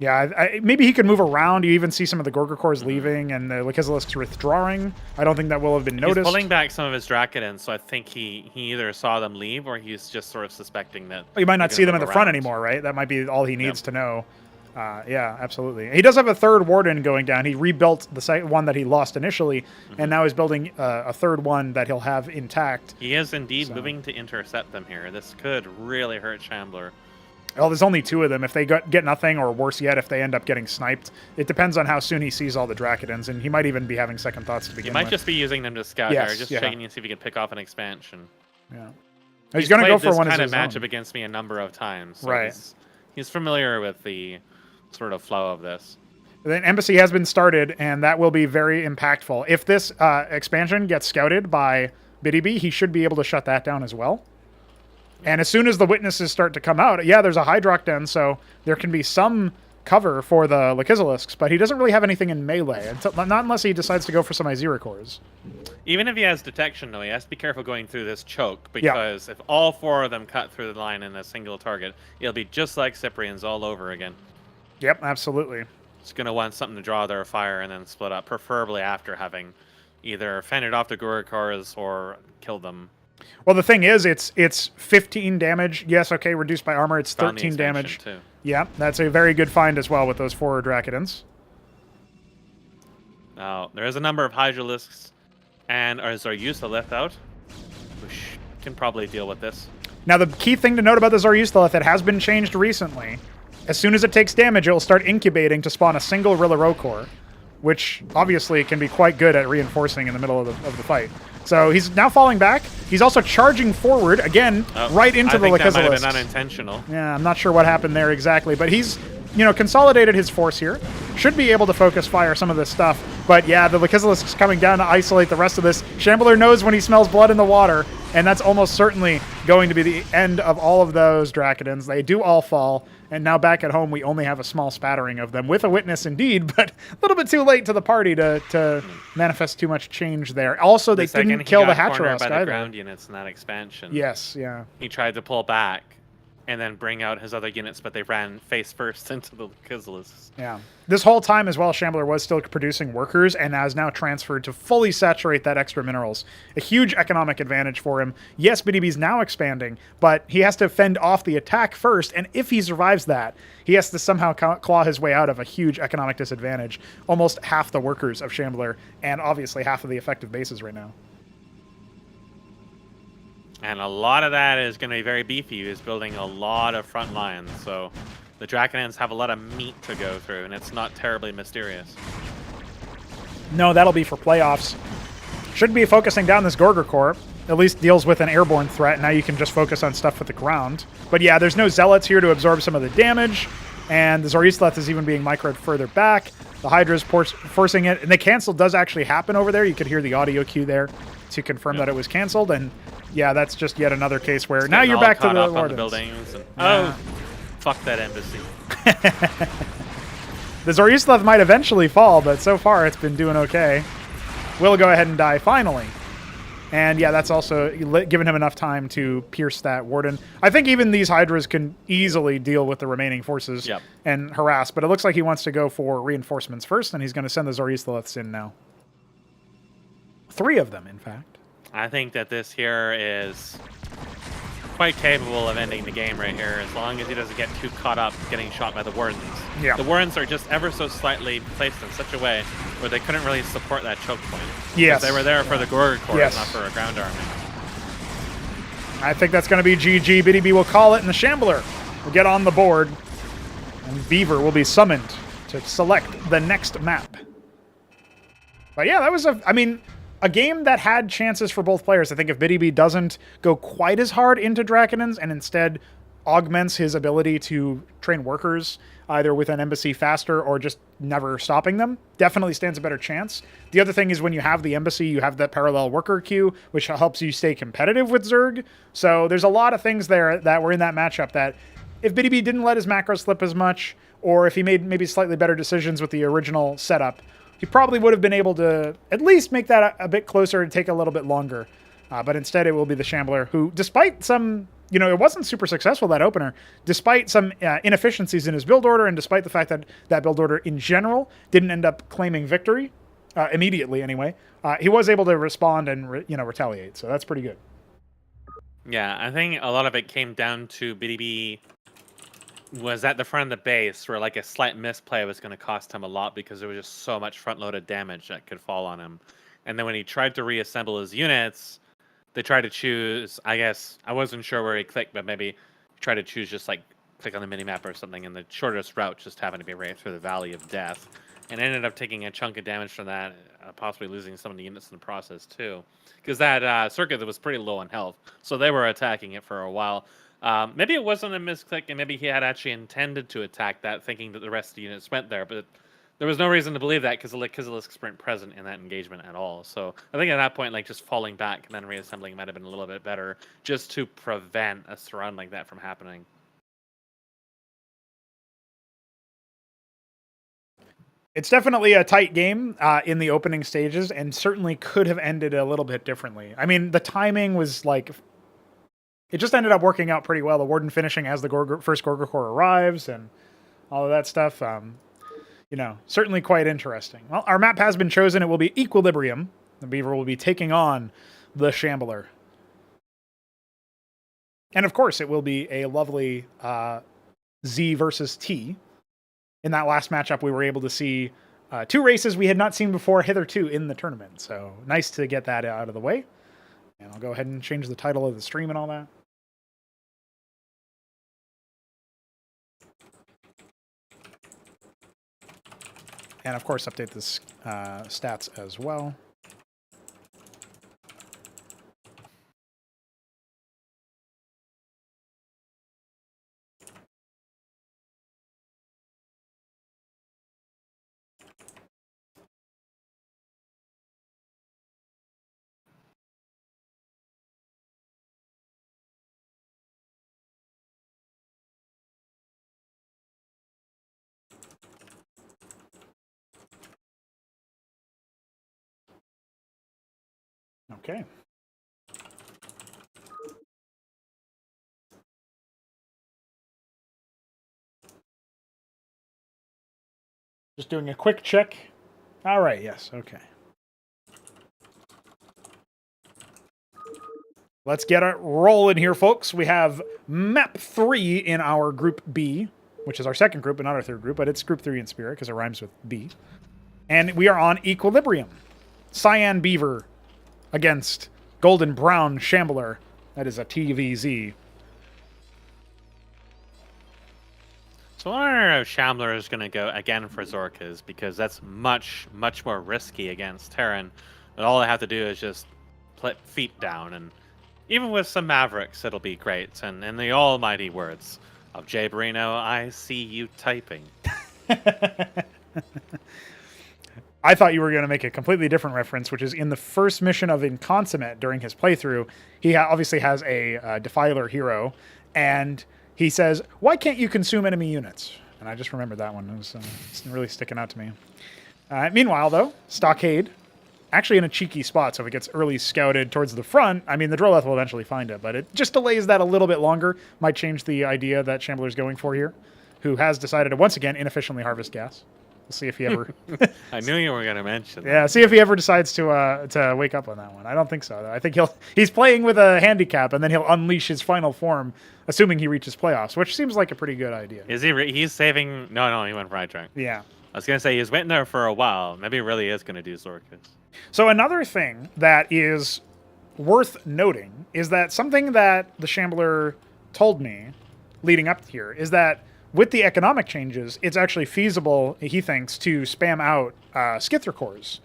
Yeah, maybe he could move around. You even see some of the Gorgakors leaving and the Lekizalisks withdrawing. I don't think that will have been noticed. He's pulling back some of his Dracodins, so I think he either saw them leave or he's just sort of suspecting that... Well, you might not see them at the front anymore, right? That might be all he needs to know. Yeah, absolutely. He does have a third Warden going down. He rebuilt the one that he lost initially, and now is building a third one that he'll have intact. He is indeed moving to intercept them here. This could really hurt Shambler. Well, there's only 2 of them. If they get nothing, or worse yet, if they end up getting sniped, it depends on how soon he sees all the Dracodins, and he might even be having second thoughts to begin with. He might just be using them to scout there, just checking to see if he can pick off an expansion. Yeah, he's going to go for one of his kind of matchup against me a number of times. So right. He's familiar with the sort of flow of this. Then embassy has been started, and that will be very impactful. If this expansion gets scouted by BDB, he should be able to shut that down as well. And as soon as the witnesses start to come out, there's a Hydrock Den, so there can be some cover for the Lekizalisks, but he doesn't really have anything in melee, not unless he decides to go for some Iziricors. Even if he has detection, though, he has to be careful going through this choke, because if all 4 of them cut through the line in a single target, it'll be just like Cyprian's all over again. Yep, absolutely. It's going to want something to draw their fire and then split up, preferably after having either fended off the Gorgakors or killed them. Well, the thing is, it's 15 damage. Yes, okay, reduced by armor. It's 13 damage. Too. Yeah, that's a very good find as well with those 4 Dracodins. Now, there is a number of Hydralisks, and is our use of lift out? We can probably deal with this. Now, the key thing to note about the Zoroastriath that has been changed recently, as soon as it takes damage, it will start incubating to spawn a single Rilaro core, which obviously can be quite good at reinforcing in the middle of the fight. So he's now falling back. He's also charging forward, again, right into the Lachesis. I think that might have been unintentional. Yeah, I'm not sure what happened there exactly, but he's, consolidated his force here. Should be able to focus fire some of this stuff. But yeah, the Lachesis is coming down to isolate the rest of this. Shambler knows when he smells blood in the water, and that's almost certainly going to be the end of all of those Dracodons. They do all fall, and now back at home we only have a small spattering of them, with a witness indeed, but a little bit too late to the party to manifest too much change there. Also, they didn't kill the Hatcheros by the either. Ground units in that expansion. Yes, yeah. He tried to pull back and then bring out his other units, but they ran face first into the Lachesis. Yeah. This whole time as well, Shambler was still producing workers and has now transferred to fully saturate that extra minerals. A huge economic advantage for him. Yes, BDB's now expanding, but he has to fend off the attack first, and if he survives that, he has to somehow claw his way out of a huge economic disadvantage. Almost half the workers of Shambler, and obviously half of the effective bases right now. And a lot of that is going to be very beefy. He's building a lot of front lines, so the Draconians have a lot of meat to go through, and it's not terribly mysterious. No, that'll be for playoffs. Should be focusing down this Gorger Corps. At least deals with an airborne threat. Now you can just focus on stuff with the ground. But yeah, there's no Zealots here to absorb some of the damage, and the Zoroastriath is even being microed further back. The Hydra's forcing it, and the cancel does actually happen over there. You could hear the audio cue there to confirm that it was canceled, and yeah, that's just yet another case where now you're back to the Wardens. Buildings and, oh, fuck that embassy. The Zoroastriath might eventually fall, but so far it's been doing okay. Will go ahead and die finally. And yeah, that's also given him enough time to pierce that Warden. I think even these Hydras can easily deal with the remaining forces and harass, but it looks like he wants to go for reinforcements first, and he's going to send the Zoroastriaths in now. 3 of them, in fact. I think that this here is quite capable of ending the game right here, as long as he doesn't get too caught up getting shot by the Wardens. Yeah. The Wardens are just ever so slightly placed in such a way where they couldn't really support that choke point. Yes. They were there for the Gorger Corps, not for a ground army. I think that's going to be GG. BDB will call it, and the Shambler will get on the board. And Beaver will be summoned to select the next map. But yeah, that was a game that had chances for both players. I think if BDB doesn't go quite as hard into Draconians and instead augments his ability to train workers either with an embassy faster or just never stopping them, definitely stands a better chance. The other thing is when you have the embassy, you have that parallel worker queue, which helps you stay competitive with Zerg. So there's a lot of things there that were in that matchup that if BDB didn't let his macros slip as much, or if he made maybe slightly better decisions with the original setup, he probably would have been able to at least make that a bit closer and take a little bit longer. But instead it will be the Shambler, who, despite some, it wasn't super successful, that opener, despite some inefficiencies in his build order, and despite the fact that that build order in general didn't end up claiming victory, immediately anyway, he was able to respond and, retaliate. So that's pretty good. Yeah, I think a lot of it came down to BDB was at the front of the base where like a slight misplay was going to cost him a lot because there was just so much front-loaded damage that could fall on him. And then when he tried to reassemble his units, they tried to choose, I guess, I wasn't sure where he clicked, but maybe try to choose just like click on the minimap or something, and the shortest route just happened to be right through the Valley of Death. And ended up taking a chunk of damage from that, possibly losing some of the units in the process too. Because that circuit was pretty low on health, so they were attacking it for a while. Maybe it wasn't a misclick, and maybe he had actually intended to attack that, thinking that the rest of the units went there, but there was no reason to believe that because the Lachesis weren't present in that engagement at all. So I think at that point, like, just falling back and then reassembling might have been a little bit better, just to prevent a surround like that from happening. It's definitely a tight game in the opening stages, and certainly could have ended a little bit differently. I mean, the timing was like... It just ended up working out pretty well. The Warden finishing as the first Gorger Corps arrives and all of that stuff. Certainly quite interesting. Well, our map has been chosen. It will be Equilibrium. The Beaver will be taking on the Shambler. And of course, it will be a lovely Z versus T. In that last matchup, we were able to see 2 races we had not seen before hitherto in the tournament. So nice to get that out of the way. And I'll go ahead and change the title of the stream and all that. And of course, update the stats as well. Okay. Just doing a quick check. All right, yes, okay. Let's get it rolling here, folks. We have map 3 in our group B, which is our second group, but not our third group, but it's group 3 in spirit because it rhymes with B. And we are on Equilibrium. Cyan Beaver against Golden Brown Shambler. That is a TVZ. So I wonder if Shambler is going to go again for Zorkas, because that's much, much more risky against Terran. But all I have to do is just put feet down, and even with some Mavericks, it'll be great. And in the almighty words of Jay Barino, I see you typing. I thought you were going to make a completely different reference, which is in the first mission of Inconsummate during his playthrough, he obviously has a Defiler hero, and he says, "Why can't you consume enemy units?" And I just remembered that one. It was it's really sticking out to me. Meanwhile, though, Stockade, actually in a cheeky spot, so if it gets early scouted towards the front, I mean, the Drilleth will eventually find it, but it just delays that a little bit longer. Might change the idea that Shambler's going for here, who has decided to once again inefficiently harvest gas. We'll see if he ever... I knew you were going to mention that. Yeah, see if he ever decides to wake up on that one. I don't think so, though. I think he's playing with a handicap, and then he'll unleash his final form, assuming he reaches playoffs, which seems like a pretty good idea. Is he? He's saving... No, he went for right track. Yeah. I was going to say, he's waiting there for a while. Maybe he really is going to do Zorkas. So another thing that is worth noting is that something that the Shambler told me leading up here is that with the economic changes, it's actually feasible, he thinks, to spam out Skithra cores.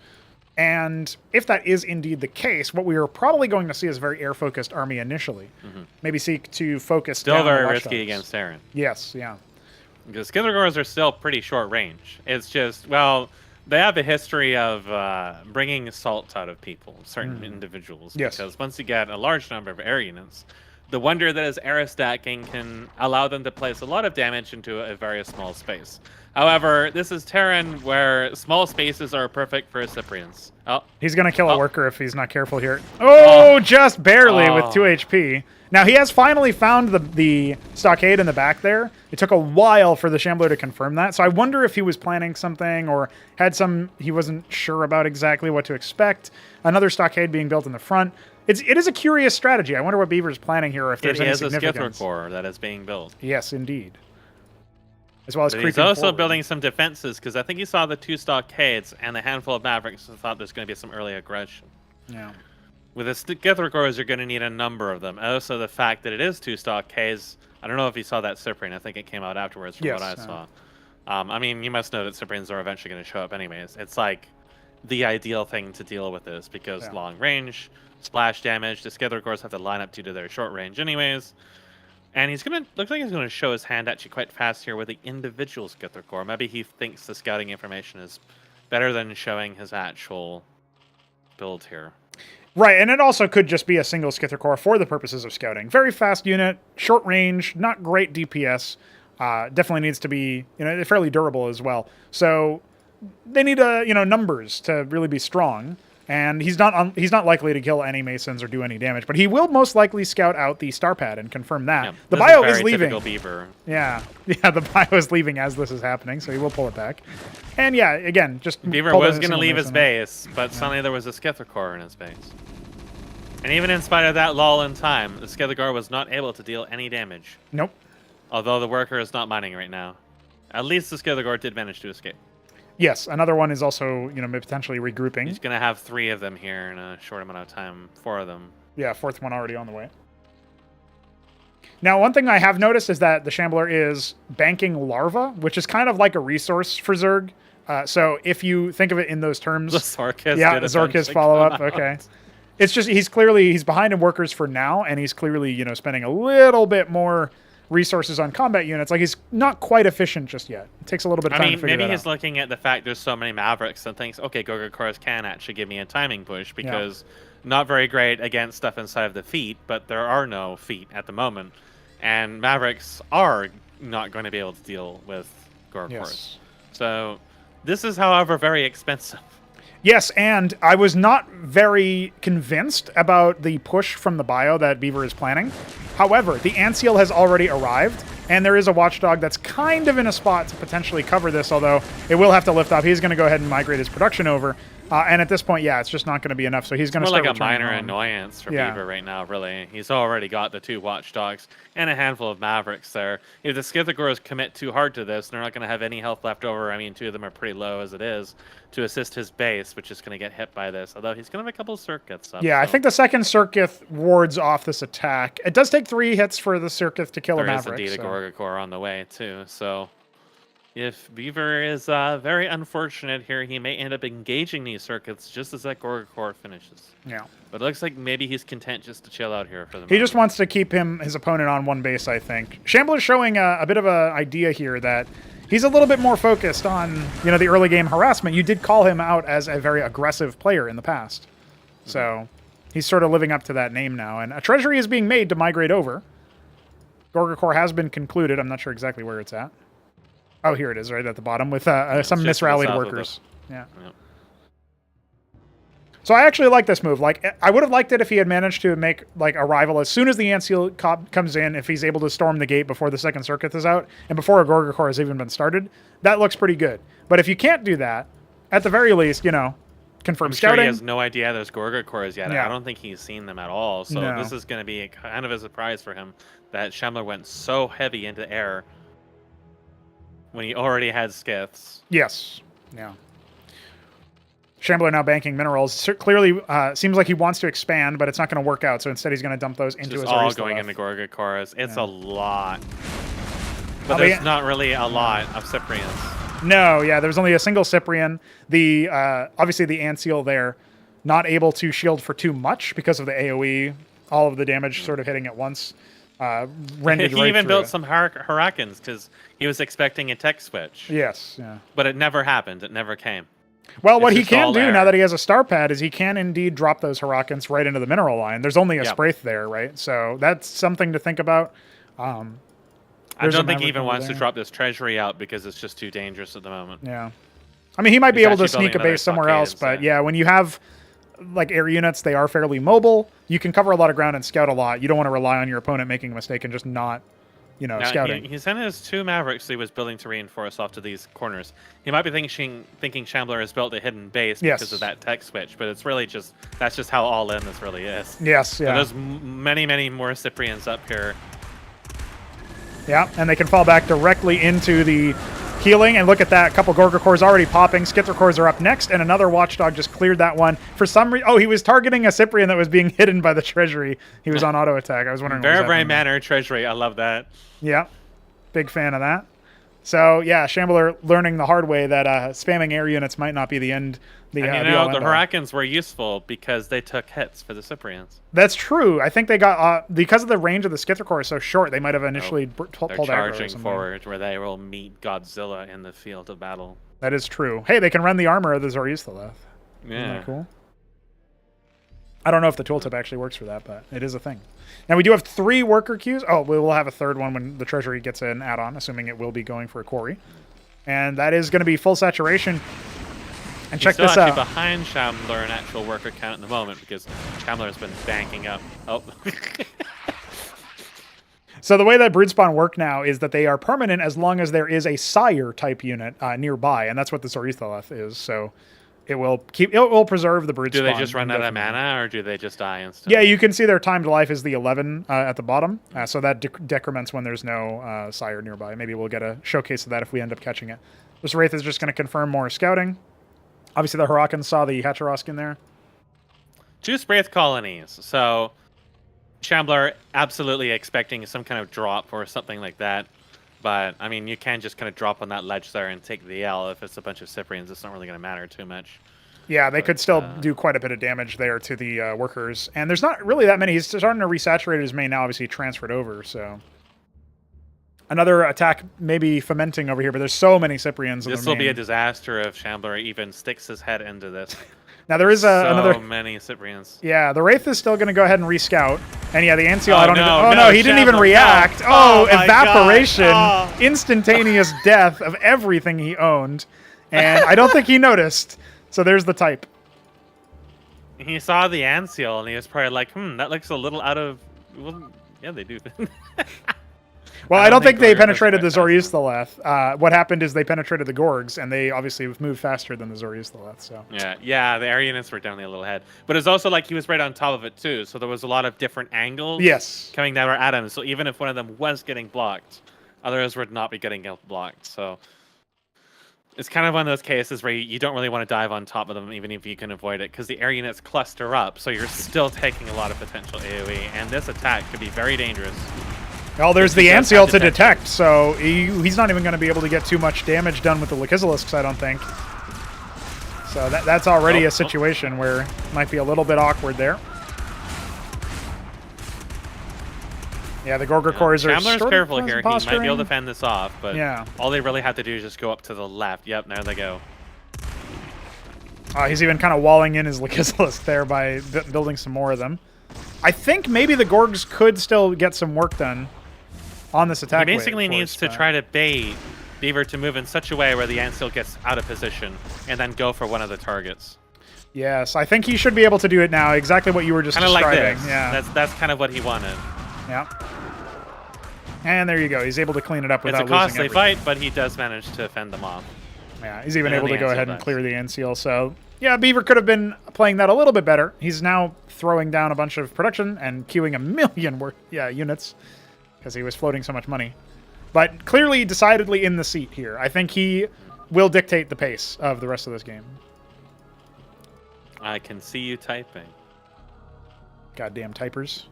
And if that is indeed the case, what we are probably going to see is a very air-focused army initially. Mm-hmm. Maybe seek to focus still down very on risky Watchdogs. Against Terran. Yes, yeah. Because Skithra cores are still pretty short range. It's just, well, they have a history of bringing assault out of people, certain individuals. Yes. Because once you get a large number of air units, the wonder that is air stacking can allow them to place a lot of damage into a very small space. However, this is Terran where small spaces are perfect for Cyprians. Oh, he's going to kill a worker if he's not careful here. Oh, just barely with 2 HP. Now, he has finally found the stockade in the back there. It took a while for the Shambler to confirm that. So I wonder if he was planning something or had he wasn't sure about exactly what to expect. Another stockade being built in the front. It is a curious strategy. I wonder what Beaver's planning here, or if there's any significance. It is a Skithra core that is being built. Yes, indeed. As well as he's also building some defenses, because I think he saw the 2 stockades and a handful of Mavericks and thought there's going to be some early aggression. Yeah. With the Skithra cores, you're going to need a number of them. Also, the fact that it is 2 stockades, I don't know if you saw that Cyprian. I think it came out afterwards from what I saw. I mean, you must know that Cyprians are eventually going to show up anyways. It's like the ideal thing to deal with this, because long range, splash damage, the Skithra cores have to line up due to their short range anyways. And looks like he's going to show his hand actually quite fast here with the individual Skithra core. Maybe he thinks the scouting information is better than showing his actual build here. Right, and it also could just be a single Skithra core for the purposes of scouting. Very fast unit, short range, not great DPS. Definitely needs to be, fairly durable as well. So they need numbers to really be strong. And he's not likely to kill any Masons or do any damage, but he will most likely scout out the star pad and confirm that. Yeah, the bio is leaving. Typical Beaver. Yeah, the bio is leaving as this is happening, so he will pull it back. And yeah, again, just Beaver was going to leave his base, but suddenly there was a Skithra core in his base. And even in spite of that lull in time, the Skithra core was not able to deal any damage. Nope. Although the worker is not mining right now. At least the Skithra core did manage to escape. Yes, another one is also, potentially regrouping. He's going to have 3 of them here in a short amount of time. 4 of them. Yeah, 4th one already on the way. Now, one thing I have noticed is that the Shambler is banking larva, which is kind of like a resource for Zerg. So if you think of it in those terms, The Zorkis. yeah, did Zorkis eventually follow come up. out. Okay, it's just he's behind in workers for now, and he's clearly spending a little bit more resources on combat units. Like he's not quite efficient just yet. It takes a little bit of time to figure maybe that he's out. looking at the fact there's so many Mavericks and thinks, okay, Gorgakors can actually give me a timing push because not very great against stuff inside of the feet, but there are no feet at the moment, and Mavericks are not going to be able to deal with Gorgakors. Yes. So this is, however, very expensive. Yes, and I was not very convinced about the push from the bio that Beaver is planning. However, the Antseal has already arrived, and there is a Watchdog that's kind of in a spot to potentially cover this, although it will have to lift off. He's going to go ahead and migrate his production over. And at this point, yeah, it's just not going to be enough, so he's going to More start like a returning minor home. annoyance for Yeah. Beaver right now, really. He's already got the 2 Watchdogs and a handful of Mavericks there. If the Skithagors commit too hard to this, they're not going to have any health left over. I mean, 2 of them are pretty low as it is to assist his base, which is going to get hit by this. Although he's going to have a couple of circuits up. Yeah, I so think the second Circuit wards off this attack. It does take 3 hits for the Circuit to kill a there is Maverick. indeed a so- Gorgakor on the way, too. So if Beaver is very unfortunate here, he may end up engaging these circuits just as that Gorgakor finishes. Yeah. But it looks like maybe he's content just to chill out here for the moment. He just wants to keep his opponent on one base, I think. Shambler's showing a bit of an idea here that he's a little bit more focused on, the early game harassment. You did call him out as a very aggressive player in the past. So he's sort of living up to that name now. And a treasury is being made to migrate over. Gorgakor has been concluded. I'm not sure exactly where it's at. Oh, here it is, right at the bottom with some just to the misrallied south of workers. Yeah. Yep. So I actually like this move. Like, I would have liked it if he had managed to make like a rival as soon as the Antseal comes in, if he's able to storm the gate before the second circuit is out and before a Gorgakor has even been started. That looks pretty good. But if you can't do that, at the very least, confirm I'm sure scouting. he has no idea there's Gorgakors yet. Yeah. I don't think he's seen them at all. So No. this is going to be kind of a surprise for him that Shambler went so heavy into air when he already had Skiths. Yes. Yeah. Shambler now banking minerals. Clearly seems like he wants to expand, but it's not going to work out. So instead, he's going to dump those into Just his all Aristaleth. going into Gorgakors. It's Yeah. a lot. But I'll there's be- not really a lot of Cyprians. No, yeah, there's only a single Cyprian. The obviously the Antseal there, not able to shield for too much because of the AoE. All of the damage sort of hitting at once. Rendered He right even through built it. some Hurricanes because he was expecting a tech switch. Yes, yeah. But it never happened. It never came. Well, what It's he just can all do air. now that he has a star pad is he can indeed drop those Hurricanes right into the mineral line. There's only a Yep. Spraith there, right? So that's something to think about. I There's a don't think he Maverick even over wants to there. drop this treasury out because it's just too dangerous at the moment. Yeah. I mean, he might be He's able to actually sneak a building base somewhere another else, stockade but yeah, when you have like air units, they are fairly mobile. You can cover a lot of ground and scout a lot. You don't want to rely on your opponent making a mistake and just not, Now, scouting. he sent his 2 Mavericks he was building to reinforce off to these corners. He might be thinking Shambler has built a hidden base Yes. because of that tech switch, but it's really that's just how all in this really is. Yes, But yeah. there's many, many more Cyprians up here. Yeah, and they can fall back directly into the healing. And look at that. A couple Gorgakors already popping. Skithrakors are up next, and another Watchdog just cleared that one. For some reason, he was targeting a Cyprian that was being hidden by the treasury. He was on auto attack. I was wondering what was Very, very happening there. manner treasury. I love that. Yeah, big fan of that. So yeah, Shambler learning the hard way that spamming air units might not be the end. And the Hurricanes were useful because they took hits for the Cyprians. That's true. I think they got because of the range of the Skithrakor is so short. They might have initially They're pulled aggro or charging something. forward where they will meet Godzilla in the field of battle. That is true. Hey, they can run the armor of the Zoriustaleth. Isn't Yeah. that cool? I don't know if the tooltip actually works for that, but it is a thing. Now we do have 3 worker queues. Oh, we will have a third one when the treasury gets an add-on, assuming it will be going for a quarry. And that is going to be full saturation. And check He's this still out. actually behind Shambler in actual worker count at the moment because Shambler has been banking up. Oh. So the way that Broodspawn work now is that they are permanent as long as there is a sire type unit nearby, and that's what the Zoriustaleth is. So it will preserve the Broodspawn. Do they just run out of indefinitely. mana or do they just die instantly? Yeah, you can see their time to life is the 11 at the bottom, so that decrements when there's no sire nearby. Maybe we'll get a showcase of that if we end up catching it. This Wraith is just going to confirm more scouting. Obviously, the Huracan saw the Hatcherosk in there. 2 Spraith colonies. So Shambler absolutely expecting some kind of drop or something like that. But, I mean, you can just kind of drop on that ledge there and take the L. If it's a bunch of Cyprians, it's not really going to matter too much. Yeah, they could still do quite a bit of damage there to the workers. And there's not really that many. He's starting to resaturate his main now, obviously transferred over, so... Another attack maybe fomenting over here, but there's so many Cyprians. This will be a disaster if Shambler even sticks his head into this. Now there is another... So many Cyprians. Yeah, the Wraith is still going to go ahead and rescout. And yeah, the Anseal, Oh, I don't no, even... Oh no, he didn't even Shambler, react. no. Oh, Oh, my evaporation. God. Oh. Instantaneous death of everything he owned. And I don't think he noticed. So there's the type. He saw the Anseal and he was probably like, that looks a little out of... Well, yeah, they do. Well, I don't think they Gorg penetrated the doesn't affect Zoroastrialeth. What happened is they penetrated the Gorgs, and they obviously moved faster than the Zoroastrialeth. So Yeah, the area units were definitely a little ahead. But it's also like he was right on top of it, too. So there was a lot of different angles coming down at him. So even if one of them was getting blocked, others would not be getting blocked. So it's kind of one of those cases where you don't really want to dive on top of them, even if you can avoid it, because the area units cluster up. So you're still taking a lot of potential AoE. And this attack could be very dangerous. Well, there's the Anseal to detect, so he's not even going to be able to get too much damage done with the Lachesis, I don't think. So that's already a situation where it might be a little bit awkward there. Yeah, the Gorgorcores are Shambler's careful here. He might be able to posturing. fend this off, but all they really have to do is just go up to the left. Yep, there they go. He's even kind of walling in his Lachesis there by building some more of them. I think maybe the Gorgs could still get some work done on this attack. He basically needs to try to bait Beaver to move in such a way where the Anseal gets out of position and then go for one of the targets. Yes, I think he should be able to do it now. Exactly what you were just describing. Kind of like this. Yeah, that's kind of what he wanted. Yeah. And there you go. He's able to clean it up without losing. It's a costly fight, but he does manage to fend them off. Yeah, he's even able to go ahead and clear the Anseal. So yeah, Beaver could have been playing that a little bit better. He's now throwing down a bunch of production and queuing a million units because he was floating so much money. But clearly, decidedly in the seat here. I think he will dictate the pace of the rest of this game. I can see you typing. Goddamn typers.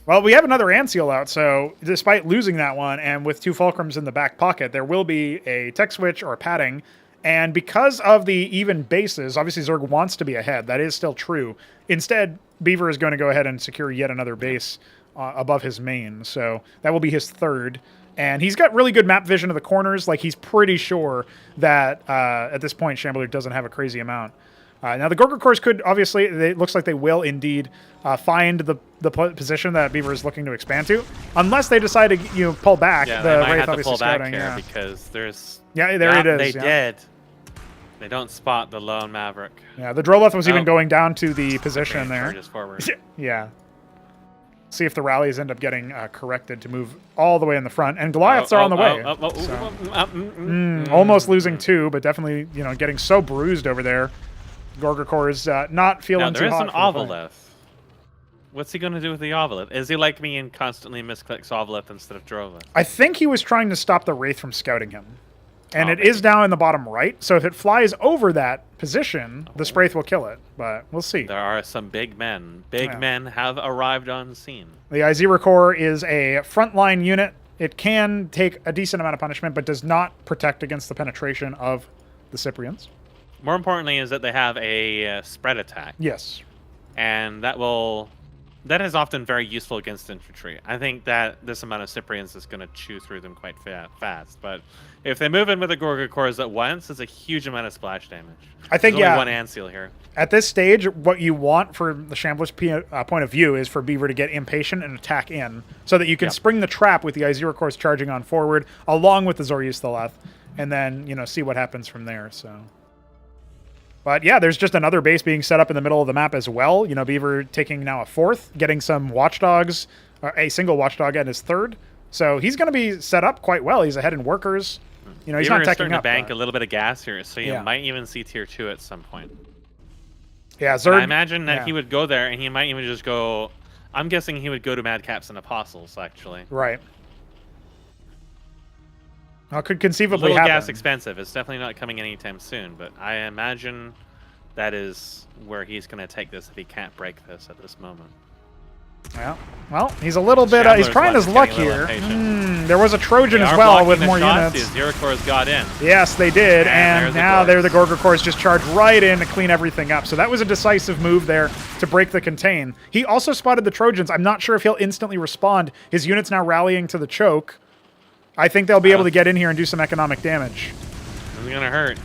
Well, we have another Anseal out, so despite losing that one, and with 2 Fulcrums in the back pocket, there will be a tech switch or padding. And because of the even bases, obviously Zerg wants to be ahead. That is still true. Instead, Beaver is going to go ahead and secure yet another base above his main. So that will be his 3rd. And he's got really good map vision of the corners. Like, he's pretty sure that at this point, Shambler doesn't have a crazy amount. Now, the Gorgorcores could, obviously, it looks like they will indeed find the position that Beaver is looking to expand to. Unless they decide to pull back. Yeah, the they might Wraith have to pull back scouting, here because there's... Yeah, there it is. They did. They don't spot the lone Maverick. Yeah, the Droleth was even going down to the position there. Just forward. Yeah. See if the rallies end up getting corrected to move all the way in the front. And Goliaths are on the way. Almost losing 2, but definitely getting so bruised over there. Gorgorcores not feeling too hot. There is an Ovilith. What's he going to do with the Ovilith? Is he like me and constantly misclicks Ovilith instead of Droleth? I think he was trying to stop the Wraith from scouting him. And it is down in the bottom right, so if it flies over that position, the Spraith will kill it. But we'll see. There are some big men. Big men have arrived on scene. The Izira Core is a frontline unit. It can take a decent amount of punishment, but does not protect against the penetration of the Cyprians. More importantly is that they have a spread attack. Yes. And that is often very useful against infantry. I think that this amount of Cyprians is going to chew through them quite fast. But if they move in with the Gorgorcores at once, it's a huge amount of splash damage. I think, There's only one Anseal here. At this stage, what you want for the Shambler's point of view is for Beaver to get impatient and attack in, so that you can spring the trap with the Izira Cores charging on forward, along with the Zoroastrialeth, and then see what happens from there. So. But yeah, there's just another base being set up in the middle of the map as well. Beaver taking now a 4th, getting some watchdogs, a single watchdog at his 3rd. So he's going to be set up quite well. He's ahead in workers. He's not teching up. To bank a little bit of gas here, so you might even see tier 2 at some point. Yeah, Zerg. I imagine that he would go there, and he might even just go. I'm guessing he would go to Madcaps and Apostles, actually. Right. Well, it could conceivably happen. Gas expensive. It's definitely not coming anytime soon, but I imagine that is where he's going to take this if he can't break this at this moment. Yeah. Well, he's a little bit. He's Shambler's trying his getting luck a little here. impatient. There was a Trojan They as are well blocking with the more shots. units. The Zerocores got in. Yes, they did, and there's the now there the Gorgs. Gorgor just charged right in to clean everything up. So that was a decisive move there to break the contain. He also spotted the Trojans. I'm not sure if he'll instantly respond. His unit's now rallying to the choke. I think they'll be able to get in here and do some economic damage. It's gonna hurt.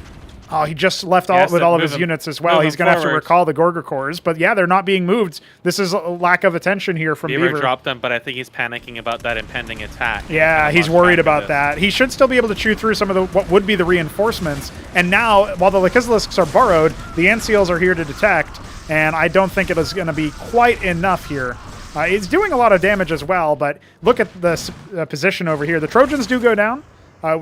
Oh, he just left He has with to all of move his him- units as well. move He's him going to have to forward. recall the Gorgor cores. But yeah, they're not being moved. This is a lack of attention here from Beaver Beaver. dropped them, but I think he's panicking about that impending attack. Yeah, Kinda he's lost worried track of about this. that. He should still be able to chew through some of the what would be the reinforcements. And now, while the Lachesis are burrowed, the Ant-Seals are here to detect. And I don't think it is going to be quite enough here. It's doing a lot of damage as well, but look at the position over here. The Trojans do go down.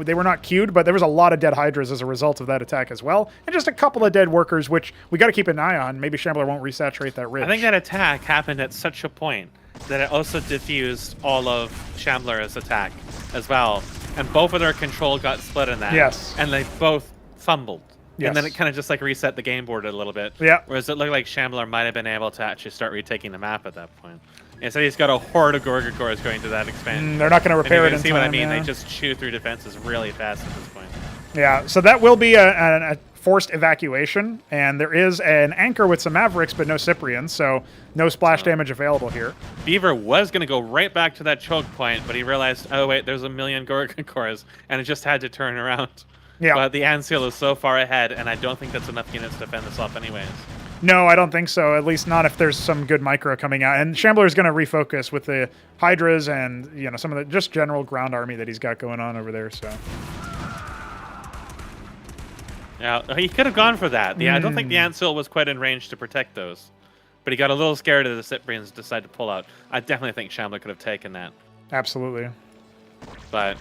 They were not queued, but there was a lot of dead Hydras as a result of that attack as well. And just a couple of dead workers, which we got to keep an eye on. Maybe Shambler won't resaturate that ridge. I think that attack happened at such a point that it also diffused all of Shambler's attack as well. And both of their control got split in that. Yes. And they both fumbled. Yes. And then it kind of just like reset the game board a little bit. Yeah. Whereas it looked like Shambler might have been able to actually start retaking the map at that point. Instead, he's got a horde of Gorgor cores going to that expansion. They're not going to repair it and you in can see time. what I mean? Yeah. They just chew through defenses really fast at this point. Yeah, so that will be a forced evacuation, and there is an anchor with some Mavericks, but no Cyprians, so no splash damage available here. Beaver was going to go right back to that choke point, but he realized, oh wait, there's a million Gorgon cores, and it just had to turn around. Yeah. But the Ant-Seal is so far ahead, and I don't think that's enough units to fend this off anyways. No, I don't think so, at least not if there's some good micro coming out. And Shambler is going to refocus with the Hydras and some of the just general ground army that he's got going on over there, so... Yeah, he could have gone for that. I don't think the Ant-Seal was quite in range to protect those. But he got a little scared of the Cyprians and decided to pull out. I definitely think Shambler could have taken that. Absolutely. But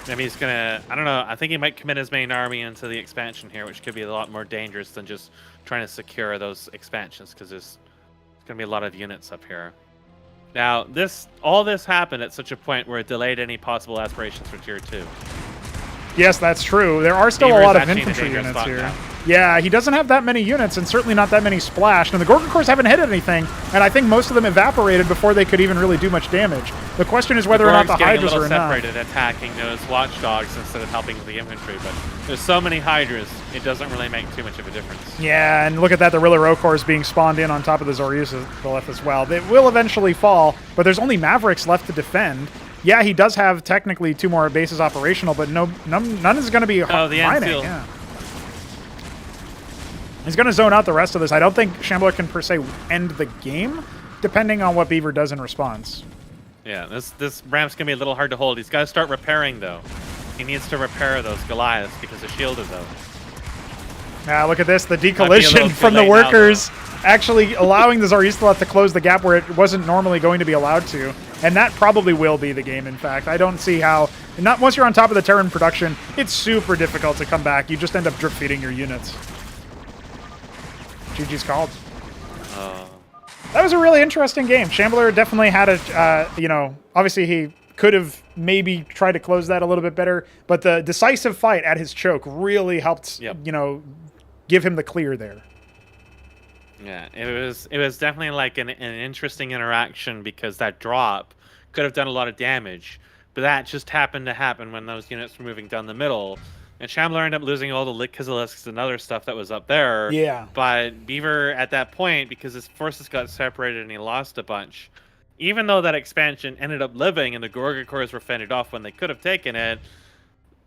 maybe he's going to... I don't know. I think he might commit his main army into the expansion here, which could be a lot more dangerous than just trying to secure those expansions, because there's going to be a lot of units up here. Now, all this happened at such a point where it delayed any possible aspirations for Tier 2. Yes, that's true. There are still Beaver a is lot of actually in a infantry dangerous units spot here. now. Yeah, he doesn't have that many units, and certainly not that many splashed. And the Gorgon cores haven't hit anything, and I think most of them evaporated before they could even really do much damage. The question is whether or not the Hydras are enough. Separated, attacking those watchdogs instead of helping with the infantry. But there's so many Hydras, it doesn't really make too much of a difference. Yeah, and look at that, the Rilla cores being spawned in on top of the Zorius as well. They will eventually fall, but there's only Mavericks left to defend. Yeah, he does have technically 2 more bases operational, but none is going to be mining. Yeah. He's going to zone out the rest of this. I don't think Shambler can per se end the game, depending on what Beaver does in response. Yeah, this ramp's going to be a little hard to hold. He's got to start repairing, though. He needs to repair those Goliaths because the shield is out. Now look at this, the Might be a decollision little too from the late now, workers, actually allowing the Zorius to close the gap where it wasn't normally going to be allowed to. And that probably will be the game, in fact. I don't see how... Not once you're on top of the Terran production, it's super difficult to come back. You just end up drip feeding your units. GG's called. That was a really interesting game. Shambler definitely had a, obviously he could have maybe tried to close that a little bit better, but the decisive fight at his choke really helped, give him the clear there. Yeah, it was definitely like an interesting interaction because that drop could have done a lot of damage, but that just happened to happen when those units were moving down the middle. And Shambler ended up losing all the Kizilisks and other stuff that was up there. Yeah. But Beaver, at that point, because his forces got separated and he lost a bunch, even though that expansion ended up living and the Gorgon cores were fended off when they could have taken it,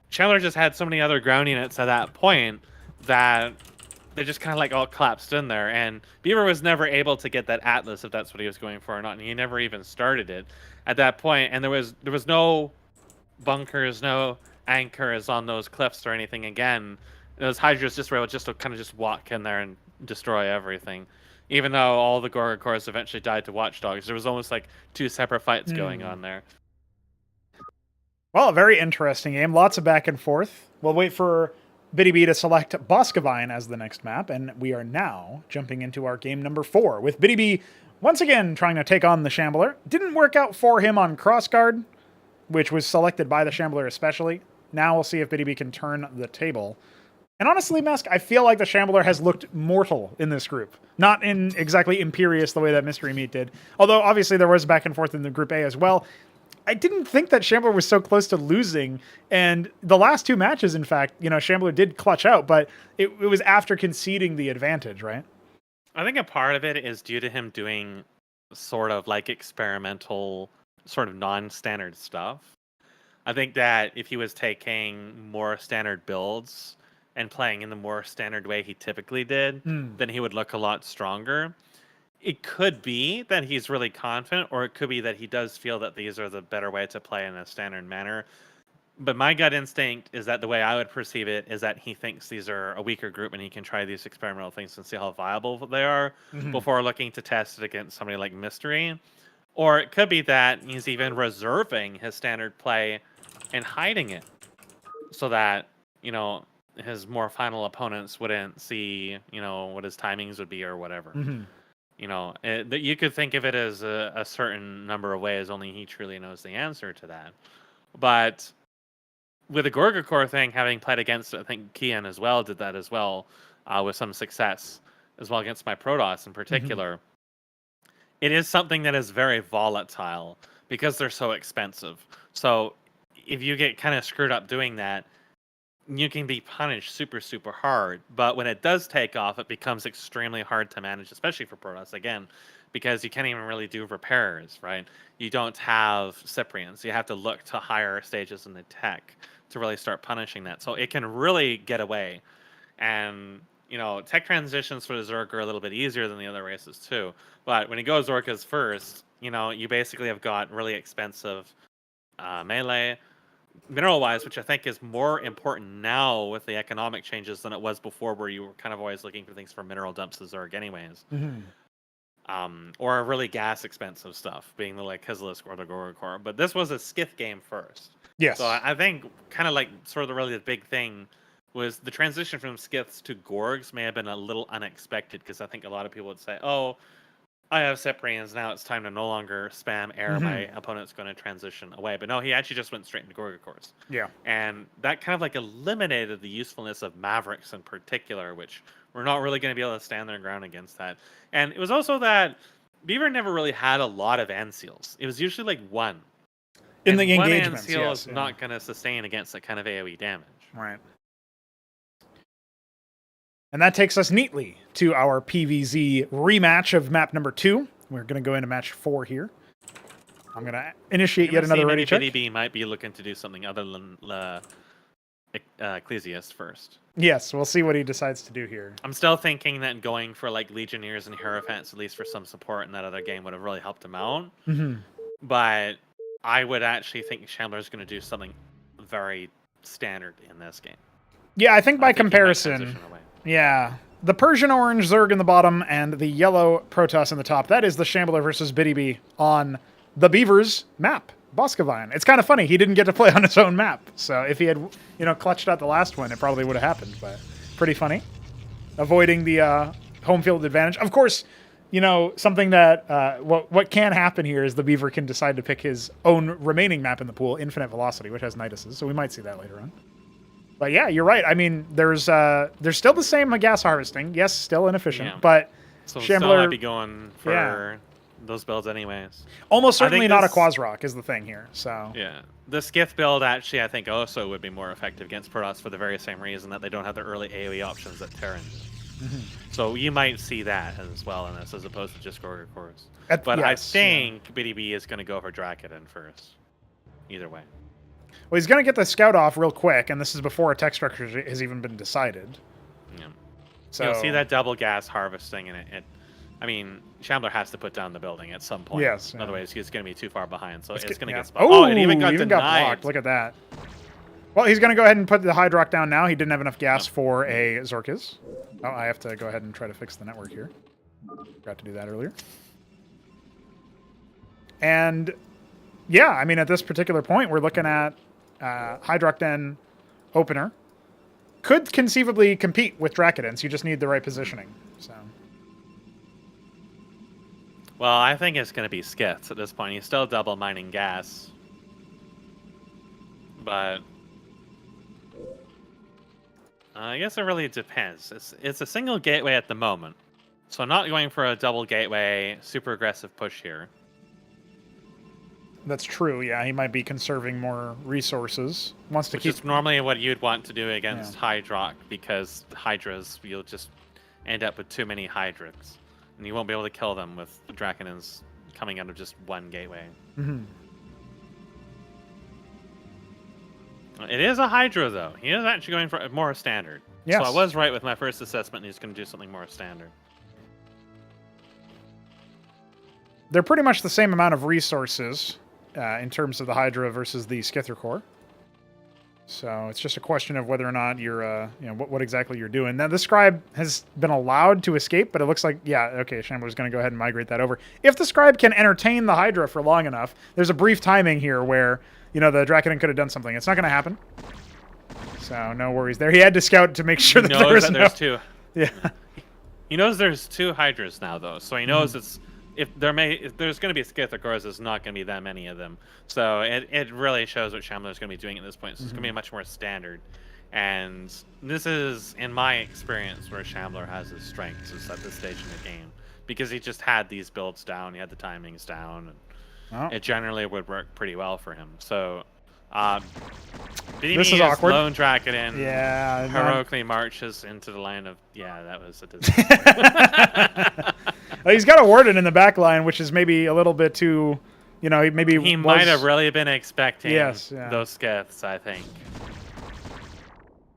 Shambler just had so many other ground units at that point that they just kind of like all collapsed in there. And Beaver was never able to get that Atlas, if that's what he was going for or not. And he never even started it at that point. And there was no bunkers, no anchors on those cliffs or anything again. Those Hydras just were able to kind of just walk in there and destroy everything. Even though all the Gorgon cores eventually died to watchdogs, there was almost like 2 separate fights going on there. Well, a very interesting game. Lots of back and forth. We'll wait for Biddy B to select Boskevine as the next map, and we are now jumping into our game number 4, with Biddy B once again trying to take on the Shambler. Didn't work out for him on Crossguard, which was selected by the Shambler especially. Now we'll see if Biddy B can turn the table. And honestly, Mask, I feel like the Shambler has looked mortal in this group. Not in exactly imperious the way that Mystery Meat did. Although, obviously, there was back and forth in the Group A as well. I didn't think that Shambler was so close to losing. And the last two matches, in fact, Shambler did clutch out, but it was after conceding the advantage, right? I think a part of it is due to him doing sort of like experimental, sort of non-standard stuff. I think that if he was taking more standard builds and playing in the more standard way he typically did, then he would look a lot stronger. It could be that he's really confident, or it could be that he does feel that these are the better way to play in a standard manner. But my gut instinct is that the way I would perceive it is that he thinks these are a weaker group and he can try these experimental things and see how viable they are before looking to test it against somebody like Mystery. Or it could be that he's even reserving his standard play and hiding it so that, his more final opponents wouldn't see, what his timings would be or whatever. You could think of it as a certain number of ways. Only he truly knows the answer to that. But with the Gorgacore thing, having played against it, I think Kian as well did that as well with some success as well against my Protoss in particular. It is something that is very volatile because they're so expensive. So if you get kind of screwed up doing that, you can be punished super, super hard. But when it does take off, it becomes extremely hard to manage, especially for Protoss, again, because you can't even really do repairs, right? You don't have Cyprians. You have to look to higher stages in the tech to really start punishing that. So it can really get away. And, tech transitions for the Zerg are a little bit easier than the other races too. But when he goes Orcas first, you basically have got really expensive melee, mineral-wise, which I think is more important now with the economic changes than it was before, where you were kind of always looking for things for mineral dumps as Zerg anyways. Or really gas-expensive stuff, being the Kislesk or the Gorgacore. But this was a Skith game first. Yes. So I think kind of really the big thing was the transition from Skiths to Gorgs may have been a little unexpected, because I think a lot of people would say, oh, I have Cyprians, now it's time to no longer spam air. My opponent's going to transition away. But no, he actually just went straight into Gorgacores. Yeah. And that kind of eliminated the usefulness of Mavericks in particular, which we're not really going to be able to stand their ground against that. And it was also that Beaver never really had a lot of Anseals. It was usually one. In and the one engagements, Anseal yes, is not going to sustain against that kind of AoE damage. Right. And that takes us neatly to our PVZ rematch of map number 2. We're going to go into match 4 here. I'm going to initiate yet another ready check. BDB might be looking to do something other than Ecclesiast first. Yes, we'll see what he decides to do here. I'm still thinking that going for Legionnaires and Hierophants, at least for some support in that other game, would have really helped him out. But I would actually think Shambler is going to do something very standard in this game. Yeah, I think by comparison... Yeah, the Persian orange Zerg in the bottom and the yellow Protoss in the top. That is the Shambler versus Biddy on the Beavers map, Boskevine. It's kind of funny. He didn't get to play on his own map. So if he had, clutched out the last one, it probably would have happened. But pretty funny. Avoiding the home field advantage. Of course, something that what can happen here is the Beaver can decide to pick his own remaining map in the pool, Infinite Velocity, which has Nidus's. So we might see that later on. But yeah, you're right. I mean, there's still the same gas harvesting. Yes, still inefficient, but so Shambler still might be going for those builds anyways. Almost certainly not a Quasrock is the thing here. So yeah, the Skith build actually I think also would be more effective against Protoss for the very same reason that they don't have the early AoE options that Terran do. So you might see that as well in this, as opposed to just Gorgacores. But I think BDB is going to go for Dracodon first. Either way. Well, he's going to get the scout off real quick, and this is before a tech structure has even been decided. Yeah. So you'll see that double gas harvesting, and I mean, Shambler has to put down the building at some point. Yes. Otherwise, he's going to be too far behind. So it's going to get spot. Oh, it even got denied. blocked. Look at that. Well, he's going to go ahead and put the Hydrock down now. He didn't have enough gas for a Zorkis. Oh, I have to go ahead and try to fix the network here. Forgot to do that earlier. And yeah, I mean, at this particular point, we're looking at Hydrock Den opener. Could conceivably compete with Dracodons. You just need the right positioning. So. Well, I think it's going to be Skiths at this point. He's still double mining gas. But I guess it really depends. It's a single gateway at the moment, so I'm not going for a double gateway, super aggressive push here. That's true. Yeah, he might be conserving more resources. Wants to Which keep. is normally what you'd want to do against Hydrock, because Hydras, you'll just end up with too many Hydras, and you won't be able to kill them with Draconins coming out of just one gateway. Mm-hmm. It is a Hydra, though. He is actually going for more standard. Yes. So I was right with my first assessment. He's going to do something more standard. They're pretty much the same amount of resources in terms of the Hydra versus the Skither Core. So it's just a question of whether or not you're, what exactly you're doing. Now, the Scribe has been allowed to escape, but it looks like, Shambler's going to go ahead and migrate that over. If the Scribe can entertain the Hydra for long enough, there's a brief timing here where, the Draconin could have done something. It's not going to happen. So no worries there. He had to scout to make sure that there's two. Yeah. He knows there's two Hydras now, though, so he knows if there's going to be Skither Cores, there's not going to be that many of them. So it really shows what Shambler's going to be doing at this point. So it's going to be much more standard. And this is, in my experience, where Shambler has his strengths is at this stage in the game. Because he just had these builds down, he had the timings down, and it generally would work pretty well for him. So, this is awkward. Lone Draconin heroically marches into the line of, that was a disaster. He's got a Warden in the back line, which is maybe a little bit too, maybe he might have really been expecting those Skiths, I think.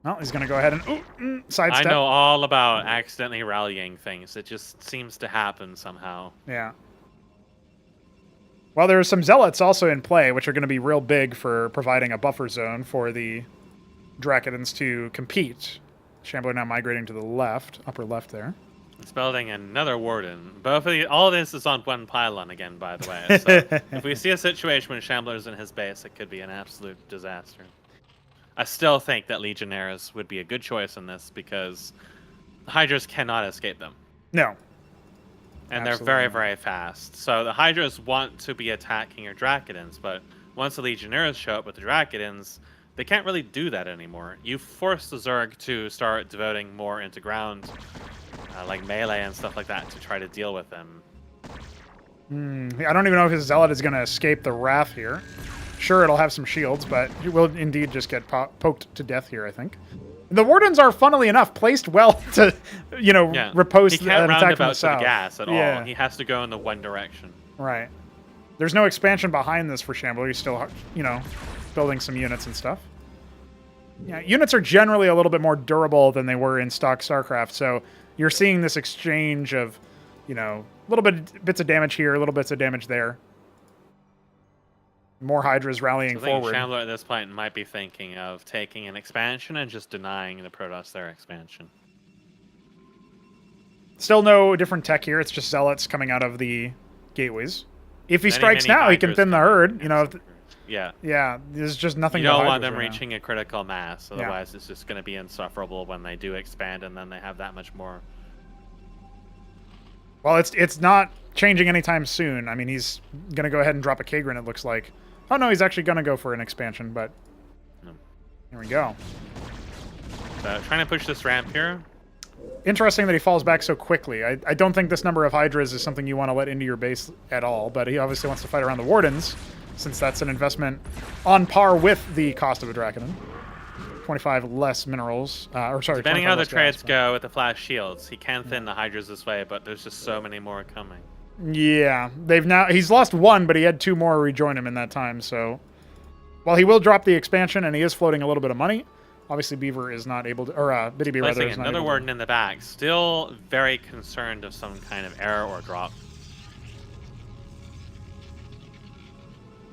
Well, he's going to go ahead and sidestep. I know all about accidentally rallying things. It just seems to happen somehow. Yeah. Well, there are some Zealots also in play, which are going to be real big for providing a buffer zone for the Draconins to compete. Shambler now migrating to the left, upper left there. It's building another Warden. All of this is on one pylon again, by the way. So if we see a situation when Shambler's in his base, it could be an absolute disaster. I still think that Legionnaires would be a good choice in this because Hydras cannot escape them. No. And they're very, very fast. So the Hydras want to be attacking your Draconins, but once the Legionnaires show up with the Draconins, they can't really do that anymore. You force the Zerg to start devoting more into ground, like melee and stuff like that, to try to deal with them. I don't even know if his Zealot is going to escape the Wrath here. Sure, it'll have some shields, but it will indeed just get poked to death here, I think. The Wardens are, funnily enough, placed well to, riposte he can't an round attack from about the to south. the gas at all. He has to go in the one direction. Right. There's no expansion behind this for Shambler. He's still, building some units and stuff. Yeah, units are generally a little bit more durable than they were in stock StarCraft, so you're seeing this exchange of, bits of damage here, little bits of damage there. More Hydras rallying forward. Shambler at this point might be thinking of taking an expansion and just denying the Protoss their expansion. Still no different tech here. It's just Zealots coming out of the gateways. If he strikes now, he can thin the herd. Yeah, there's just nothing. You don't want them reaching a critical mass, otherwise it's just going to be insufferable when they do expand, and then they have that much more. Well, it's not changing anytime soon. I mean, he's going to go ahead and drop a Kagrin, it looks like. Oh, no, he's actually going to go for an expansion, but here we go. Trying to push this ramp here. Interesting that he falls back so quickly. I don't think this number of Hydras is something you want to let into your base at all, but he obviously wants to fight around the Wardens, since that's an investment on par with the cost of a Draconin. 25 less minerals, depending how the trades go with the flash shields, he can thin the Hydras this way, but there's just so many more coming. Yeah, he's lost one, but he had two more rejoin him in that time, so while he will drop the expansion and he is floating a little bit of money, obviously Beaver is not able to, or Bitty Bee rather is not another able Warden in the back, still very concerned of some kind of error or drop.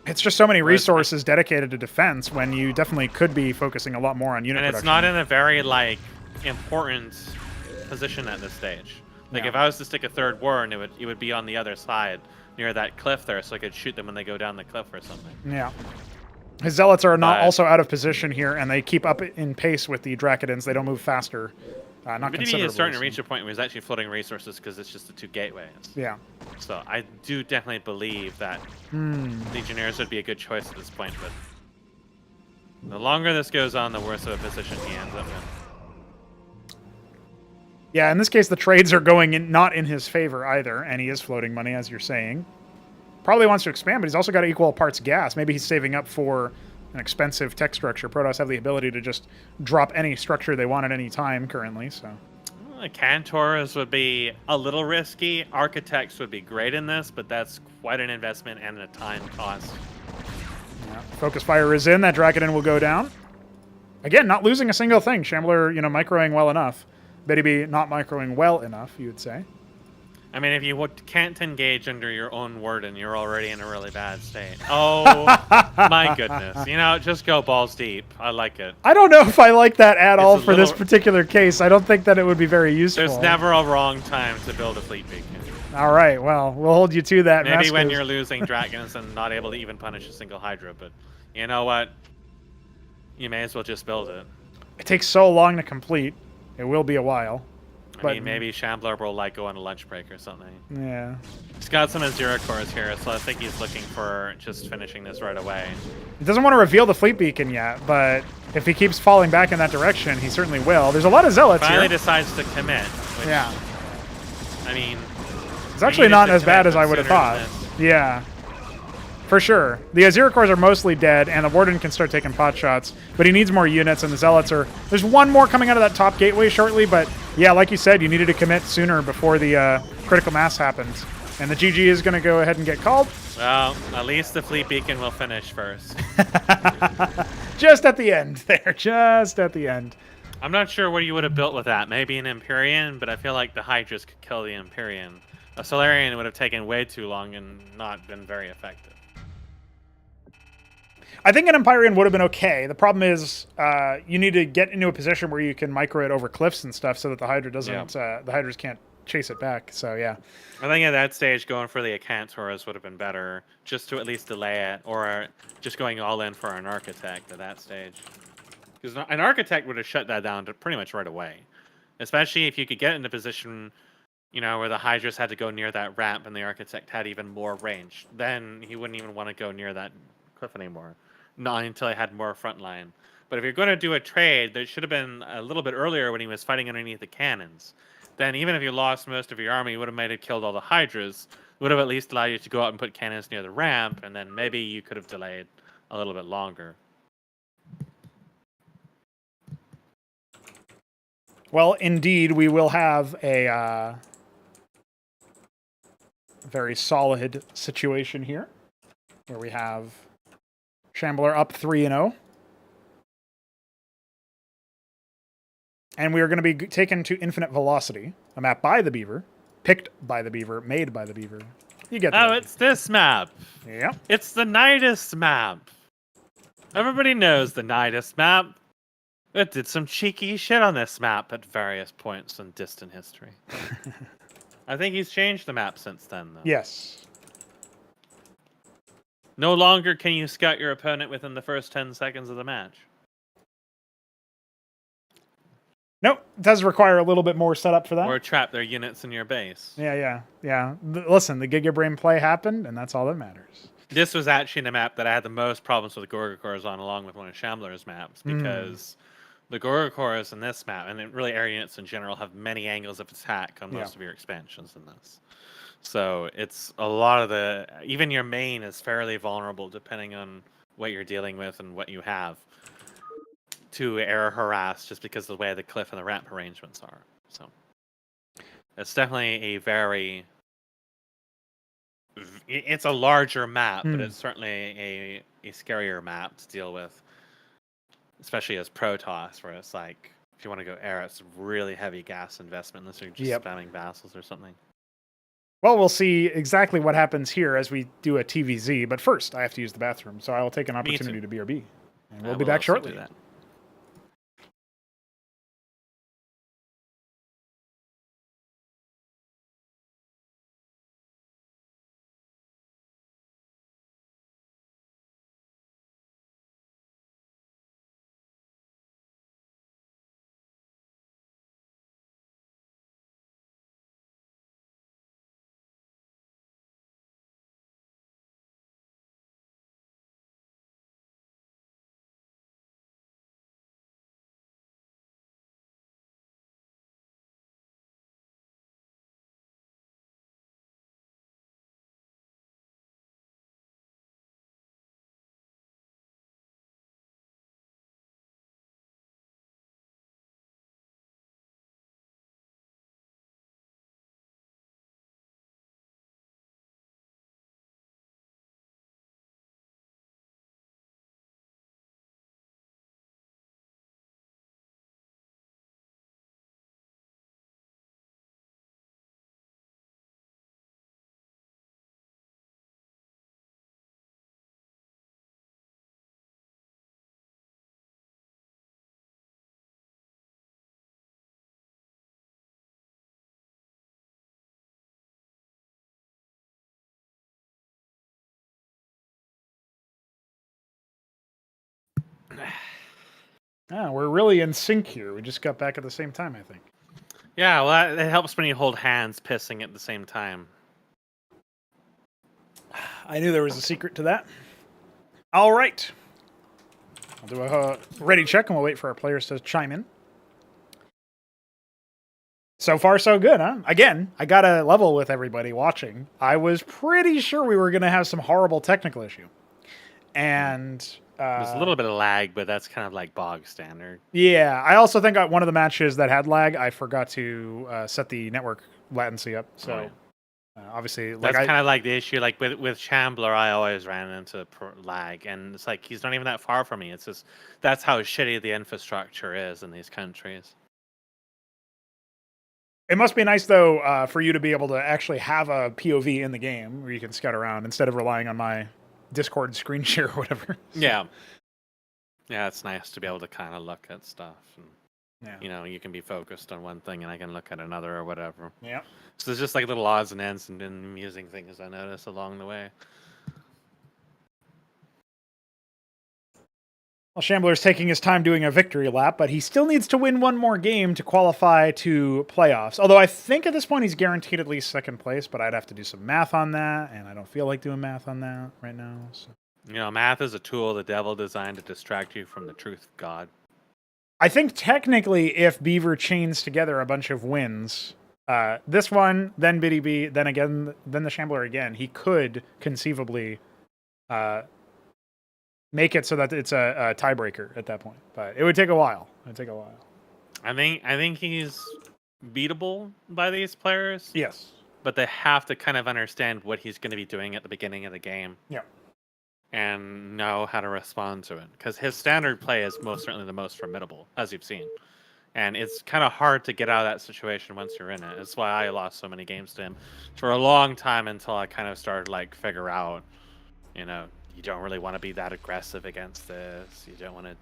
It's just so many resources dedicated to defense when you definitely could be focusing a lot more on unit production. And it's not in a very, important position at this stage. If I was to stick a third Warden, it would be on the other side, near that cliff there, so I could shoot them when they go down the cliff or something. Yeah. His Zealots are not also out of position here, and they keep up in pace with the Draconins. They don't move faster. Not considerably. Is starting to reach a point where he's actually floating resources because it's just the two gateways. Yeah. So I do definitely believe that Legionnaires would be a good choice at this point, but the longer this goes on, the worse of a position he ends up in. Yeah, in this case, the trades are going in, not in his favor either, and he is floating money, as you're saying. Probably wants to expand, but he's also got equal parts gas. Maybe he's saving up for an expensive tech structure. Protoss have the ability to just drop any structure they want at any time currently, so... Cantors would be a little risky. Architects would be great in this, but that's quite an investment and a time cost. Yeah. Focus fire is in. That Dracodon will go down. Again, not losing a single thing. Shambler, microing well enough. Betty B not microing well enough, you would say. I mean, if you can't engage under your own warden, you're already in a really bad state. Oh, my goodness. Just go balls deep. I like it. I don't know if I like that at all for this particular case. I don't think that it would be very useful. There's never a wrong time to build a fleet beacon. All right, well, we'll hold you to that. Maybe when you're losing dragons and not able to even punish a single Hydra, but you know what? You may as well just build it. It takes so long to complete. It will be a while. I mean, maybe Shambler will go on a lunch break or something. Yeah. He's got some Azura cores here, so I think he's looking for just finishing this right away. He doesn't want to reveal the fleet beacon yet, but if he keeps falling back in that direction, he certainly will. There's a lot of zealots here. Finally decides to commit. Which, yeah. I mean... It's actually not as bad as I would have thought. Yeah. For sure. The Azura cores are mostly dead, and the Warden can start taking pot shots, but he needs more units, and the Zealots are... There's one more coming out of that top gateway shortly, but yeah, like you said, you needed to commit sooner before the critical mass happens. And the GG is going to go ahead and get called. Well, at least the fleet beacon will finish first. Just at the end there. Just at the end. I'm not sure what you would have built with that. Maybe an Empyrean, but I feel like the Hydras could kill the Empyrean. A Solarian would have taken way too long and not been very effective. I think an Empyrean would have been okay. The problem is you need to get into a position where you can micro it over cliffs and stuff so that the Hydra doesn't, the Hydras can't chase it back. So, yeah. I think at that stage, going for the Acantors would have been better, just to at least delay it, or just going all in for an Architect at that stage. Because an Architect would have shut that down pretty much right away. Especially if you could get in a position, where the Hydras had to go near that ramp and the Architect had even more range. Then he wouldn't even want to go near that cliff anymore. Not until he had more front line. But if you're going to do a trade, there should have been a little bit earlier when he was fighting underneath the cannons. Then even if you lost most of your army, you would have made it killed all the Hydras. It would have at least allowed you to go out and put cannons near the ramp, and then maybe you could have delayed a little bit longer. Well, indeed, we will have a very solid situation here, where we have Shambler up 3-0. And we are going to be taken to Infinite Velocity, a map by the Beaver, picked by the Beaver, made by the Beaver. You get that. Oh, it's this map. Yeah. It's the Nidus map. Everybody knows the Nidus map. It did some cheeky shit on this map at various points in distant history. I think he's changed the map since then, though. Yes. No longer can you scout your opponent within the first 10 seconds of the match. Nope, it does require a little bit more setup for that. Or trap their units in your base. Yeah. Listen, the Gigabrain play happened, and that's all that matters. This was actually the map that I had the most problems with the Gorgakors on, along with one of Shambler's maps, because the Gorgakors in this map, and really area units in general, have many angles of attack on most of your expansions in this. So it's a lot of even your main is fairly vulnerable depending on what you're dealing with and what you have to air harass just because of the way the cliff and the ramp arrangements are. So it's definitely it's a larger map, but it's certainly a scarier map to deal with, especially as Protoss, where it's like, if you want to go air, it's really heavy gas investment unless you're just spamming vassals or something. Well, we'll see exactly what happens here as we do a TVZ, but first I have to use the bathroom, so I will take an opportunity to BRB. And we'll be back shortly. Ah, we're really in sync here. We just got back at the same time, I think. Yeah, well, it helps when you hold hands pissing at the same time. I knew there was a secret to that. All right. I'll do a ready check, and we'll wait for our players to chime in. So far, so good, huh? Again, I got to level with everybody watching. I was pretty sure we were going to have some horrible technical issue. And... there's a little bit of lag, but that's kind of like bog standard. Yeah, I also think one of the matches that had lag, I forgot to set the network latency up. So, obviously... That's kind of like the issue. Like with Shambler, I always ran into lag. And it's like, he's not even that far from me. It's just, that's how shitty the infrastructure is in these countries. It must be nice, though, for you to be able to actually have a POV in the game where you can scout around instead of relying on my Discord screen share or whatever. Yeah. Yeah, it's nice to be able to kind of look at stuff. And, yeah. you know, you can be focused on one thing and I can look at another or whatever. Yeah. So there's just like little odds and ends and amusing things I notice along the way. Well, Shambler's taking his time doing a victory lap, but he still needs to win one more game to qualify to playoffs. Although I think at this point he's guaranteed at least second place, but I'd have to do some math on that, and I don't feel like doing math on that right now. So. You know, math is a tool the devil designed to distract you from the truth of God. I think technically if Beaver chains together a bunch of wins, this one, then Biddy B, then again, then the Shambler again, he could conceivably... make it so that it's a tiebreaker at that point, but it would take a while. I think he's beatable by these players. Yes, but they have to kind of understand what he's going to be doing at the beginning of the game. Yeah, and know how to respond to it, because his standard play is most certainly the most formidable, as you've seen, and it's kind of hard to get out of that situation once you're in it. That's why I lost so many games to him for a long time until I kind of started like figure out, you know. You don't really want to be that aggressive against this. You don't want to,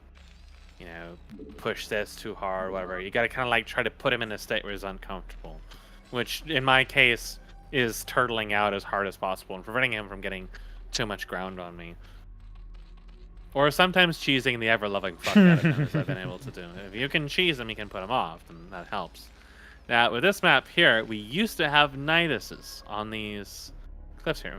you know, push this too hard, whatever. You got to kind of like try to put him in a state where he's uncomfortable, which in my case is turtling out as hard as possible and preventing him from getting too much ground on me. Or sometimes cheesing the ever-loving fuck out of him, as I've been able to do. If you can cheese him, you can put him off, and that helps. Now, with this map here, we used to have Niduses on these... cliffs here.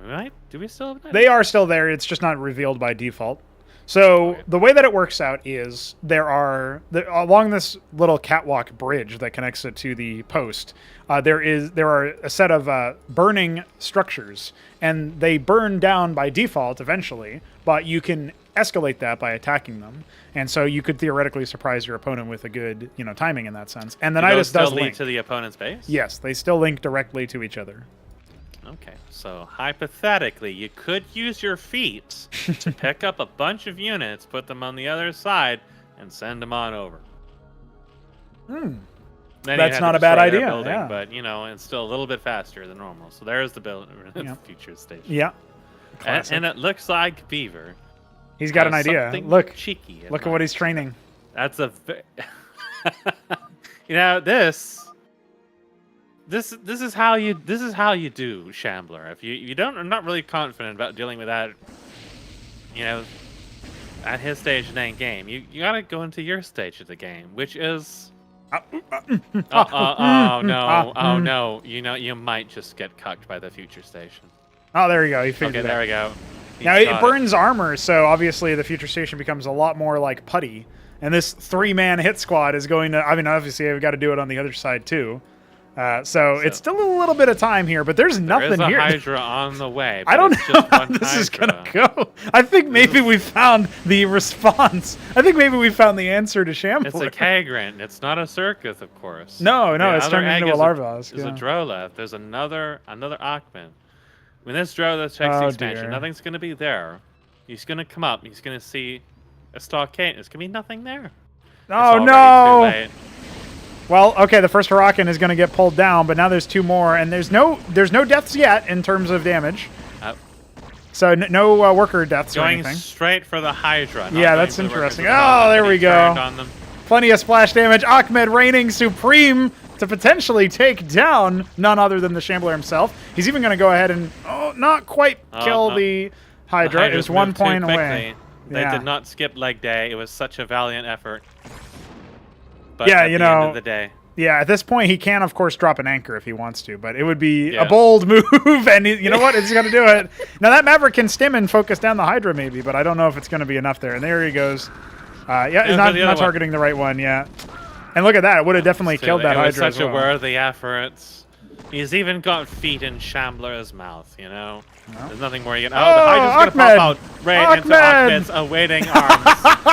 Do we still have that? They are still there. It's just not revealed by default. So the way that it works out is there are along this little catwalk bridge that connects it to the post. There are a set of burning structures, and they burn down by default eventually. But you can escalate that by attacking them, and so you could theoretically surprise your opponent with a good, timing in that sense. And the Nidus does lead link to the opponent's base. Yes, they still link directly to each other. Okay, so hypothetically, you could use your feet to pick up a bunch of units, put them on the other side, and send them on over. Then That's not a bad idea. Building, yeah. But, it's still a little bit faster than normal. So there's the future station. Yeah. And it looks like Beaver. He's got an idea. Look, cheeky. Look at what he's training. That's a... This is how you do Shambler. If you are not really confident about dealing with that, at his stage in the game, you gotta go into your stage of the game, which is oh no, you might just get cucked by the future station. Oh, there you go. He figured there we go. Now it burns armor, so obviously the future station becomes a lot more like putty, and this 3-man hit squad is going to. I mean, obviously we've got to do it on the other side too. So it's still a little bit of time here, but there's nothing here. There's a Hydra on the way. I don't know how this is going to go. I think maybe we found the response. I think maybe we found the answer to Shambler. It's a Kagrant. It's not a Circus, of course. No, it's turned into a Larvos. There's a Droleth. There's another Achman. When this Droleth checks the expansion, nothing's going to be there. He's going to come up. He's going to see a stockade. There's going to be nothing there. Oh, no! Too late. Well, okay, the first Huracan is going to get pulled down, but now there's 2 more, and there's no deaths yet in terms of damage. So no worker deaths or anything. Going straight for the Hydra. Yeah, that's interesting. Oh, there we go. Plenty of splash damage. Ahmed reigning supreme to potentially take down none other than the Shambler himself. He's even going to go ahead and not quite kill the Hydra. It was 1 point away. They Yeah. did not skip leg day. It was such a valiant effort. But Yeah, at you the know, end of the day, yeah, at this point, he can, of course, drop an anchor if he wants to, but it would be Yeah. a bold move, and you know what? It's going to do it. Now, that Maverick can stim and focus down the Hydra, maybe, but I don't know if it's going to be enough there. And there he goes. Yeah, he's not targeting the right one, yeah. And look at that. It would have definitely killed that Hydra. It was Hydra such as a well. worthy effort. He's even got feet in Shambler's mouth, you know? No. There's nothing more you can... Oh, the Hydra's going to pop out right into Ahmed's awaiting arms.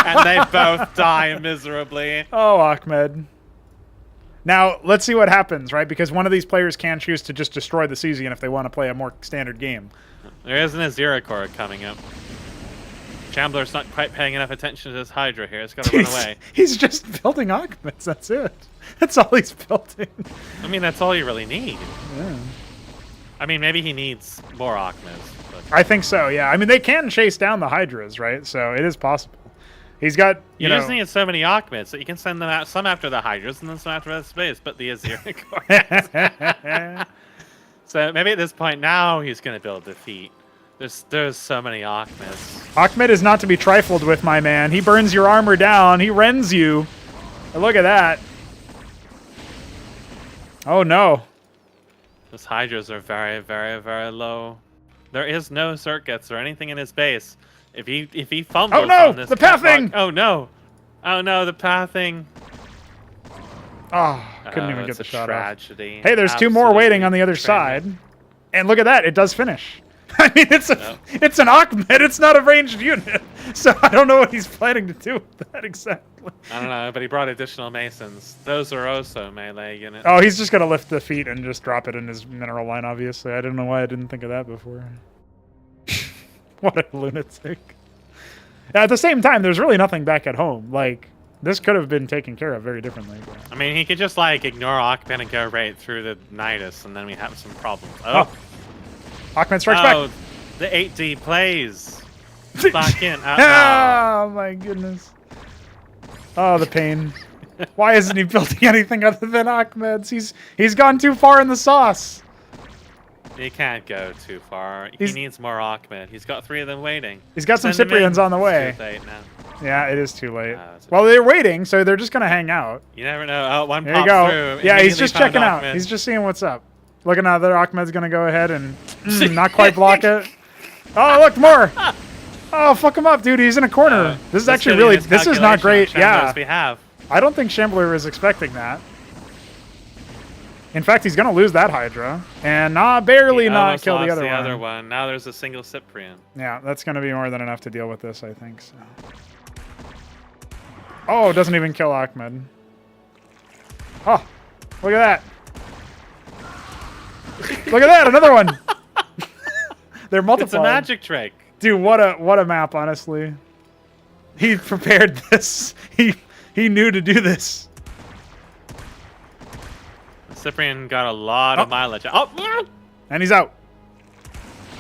And they both die miserably. Oh, Ahmed. Now, let's see what happens, right? Because one of these players can choose to just destroy the Cesian if they want to play a more standard game. There is an Azira core coming up. Shambler's not quite paying enough attention to this Hydra here. It's got to run away. He's just building Ahmeds. That's it. That's all he's building. I mean, that's all you really need. Yeah. I mean, maybe he needs more Ahmeds. But... I think so, yeah. I mean, they can chase down the Hydras, right? So it is possible. He's got, you just need so many Ahmeds that you can send them out, some after the Hydras and then some after the space, but the Azira core. So maybe at this point now he's going to build defeat. There's so many Ahmeds. Ahmed is not to be trifled with, my man. He burns your armor down. He rends you. Look at that. Oh, no. Those Hydras are very, very, very low. There is no circuits or anything in his base. If he fumbles on this the pathing! Oh, no. Oh, no, the pathing. Oh, couldn't even get the shot off. Tragedy. Hey, there's two more waiting on the other side. And look at that. It does finish. I mean, it's an Ahmed. It's not a ranged unit. So I don't know what he's planning to do with that exactly. I don't know, but he brought additional Masons. Those are also melee units. Oh, he's just going to lift the feet and just drop it in his mineral line, obviously. I don't know why I didn't think of that before. What a lunatic. At the same time, there's really nothing back at home. Like, this could have been taken care of very differently. But... I mean, he could just, like, ignore Ahmed and go right through the Nidus, and then we have some problems. Oh. Ahmed strikes back. The 8D plays. Back in. Oh, my goodness. Oh, the pain. Why isn't he building anything other than Ahmed's? He's gone too far in the sauce. He can't go too far. He needs more Ahmed. He's got 3 of them waiting. He's got some Cyprians on the way. It's too late now. Yeah, it is too late. Well, they're waiting, so they're just going to hang out. You never know. Oh, one there you pops go. through. Yeah, he's just checking Ahmed. out. He's just seeing what's up. Look at another Ahmed's going to go ahead and not quite block it. Oh, look, more. Oh, fuck him up, dude. He's in a corner. This is actually really... This is not great. Yeah. I don't think Shambler is expecting that. In fact, he's going to lose that Hydra. And barely not kill the other one. Now there's a single Cyprian. Yeah, that's going to be more than enough to deal with this, I think. So. Oh, it doesn't even kill Ahmed. Oh, look at that. Look at that, another one. They're multiplying. It's a magic trick. Dude, what a map, honestly. He prepared this. He knew to do this. Cyprian got a lot of mileage. Oh, and he's out.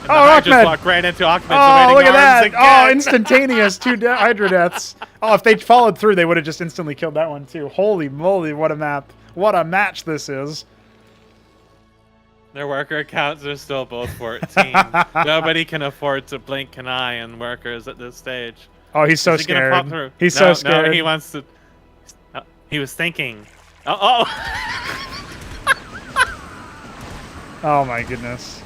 And I just walked right into Ahmed's oh, look at that. Again. Oh, instantaneous 2 Hydra deaths. Oh, if they followed through, they would have just instantly killed that one too. Holy moly, what a map. What a match this is. Their worker counts are still both 14. Nobody can afford to blink an eye on workers at this stage. Oh, he's so scared. He's so scared. No, he wants to... he was thinking. Oh! Oh my goodness.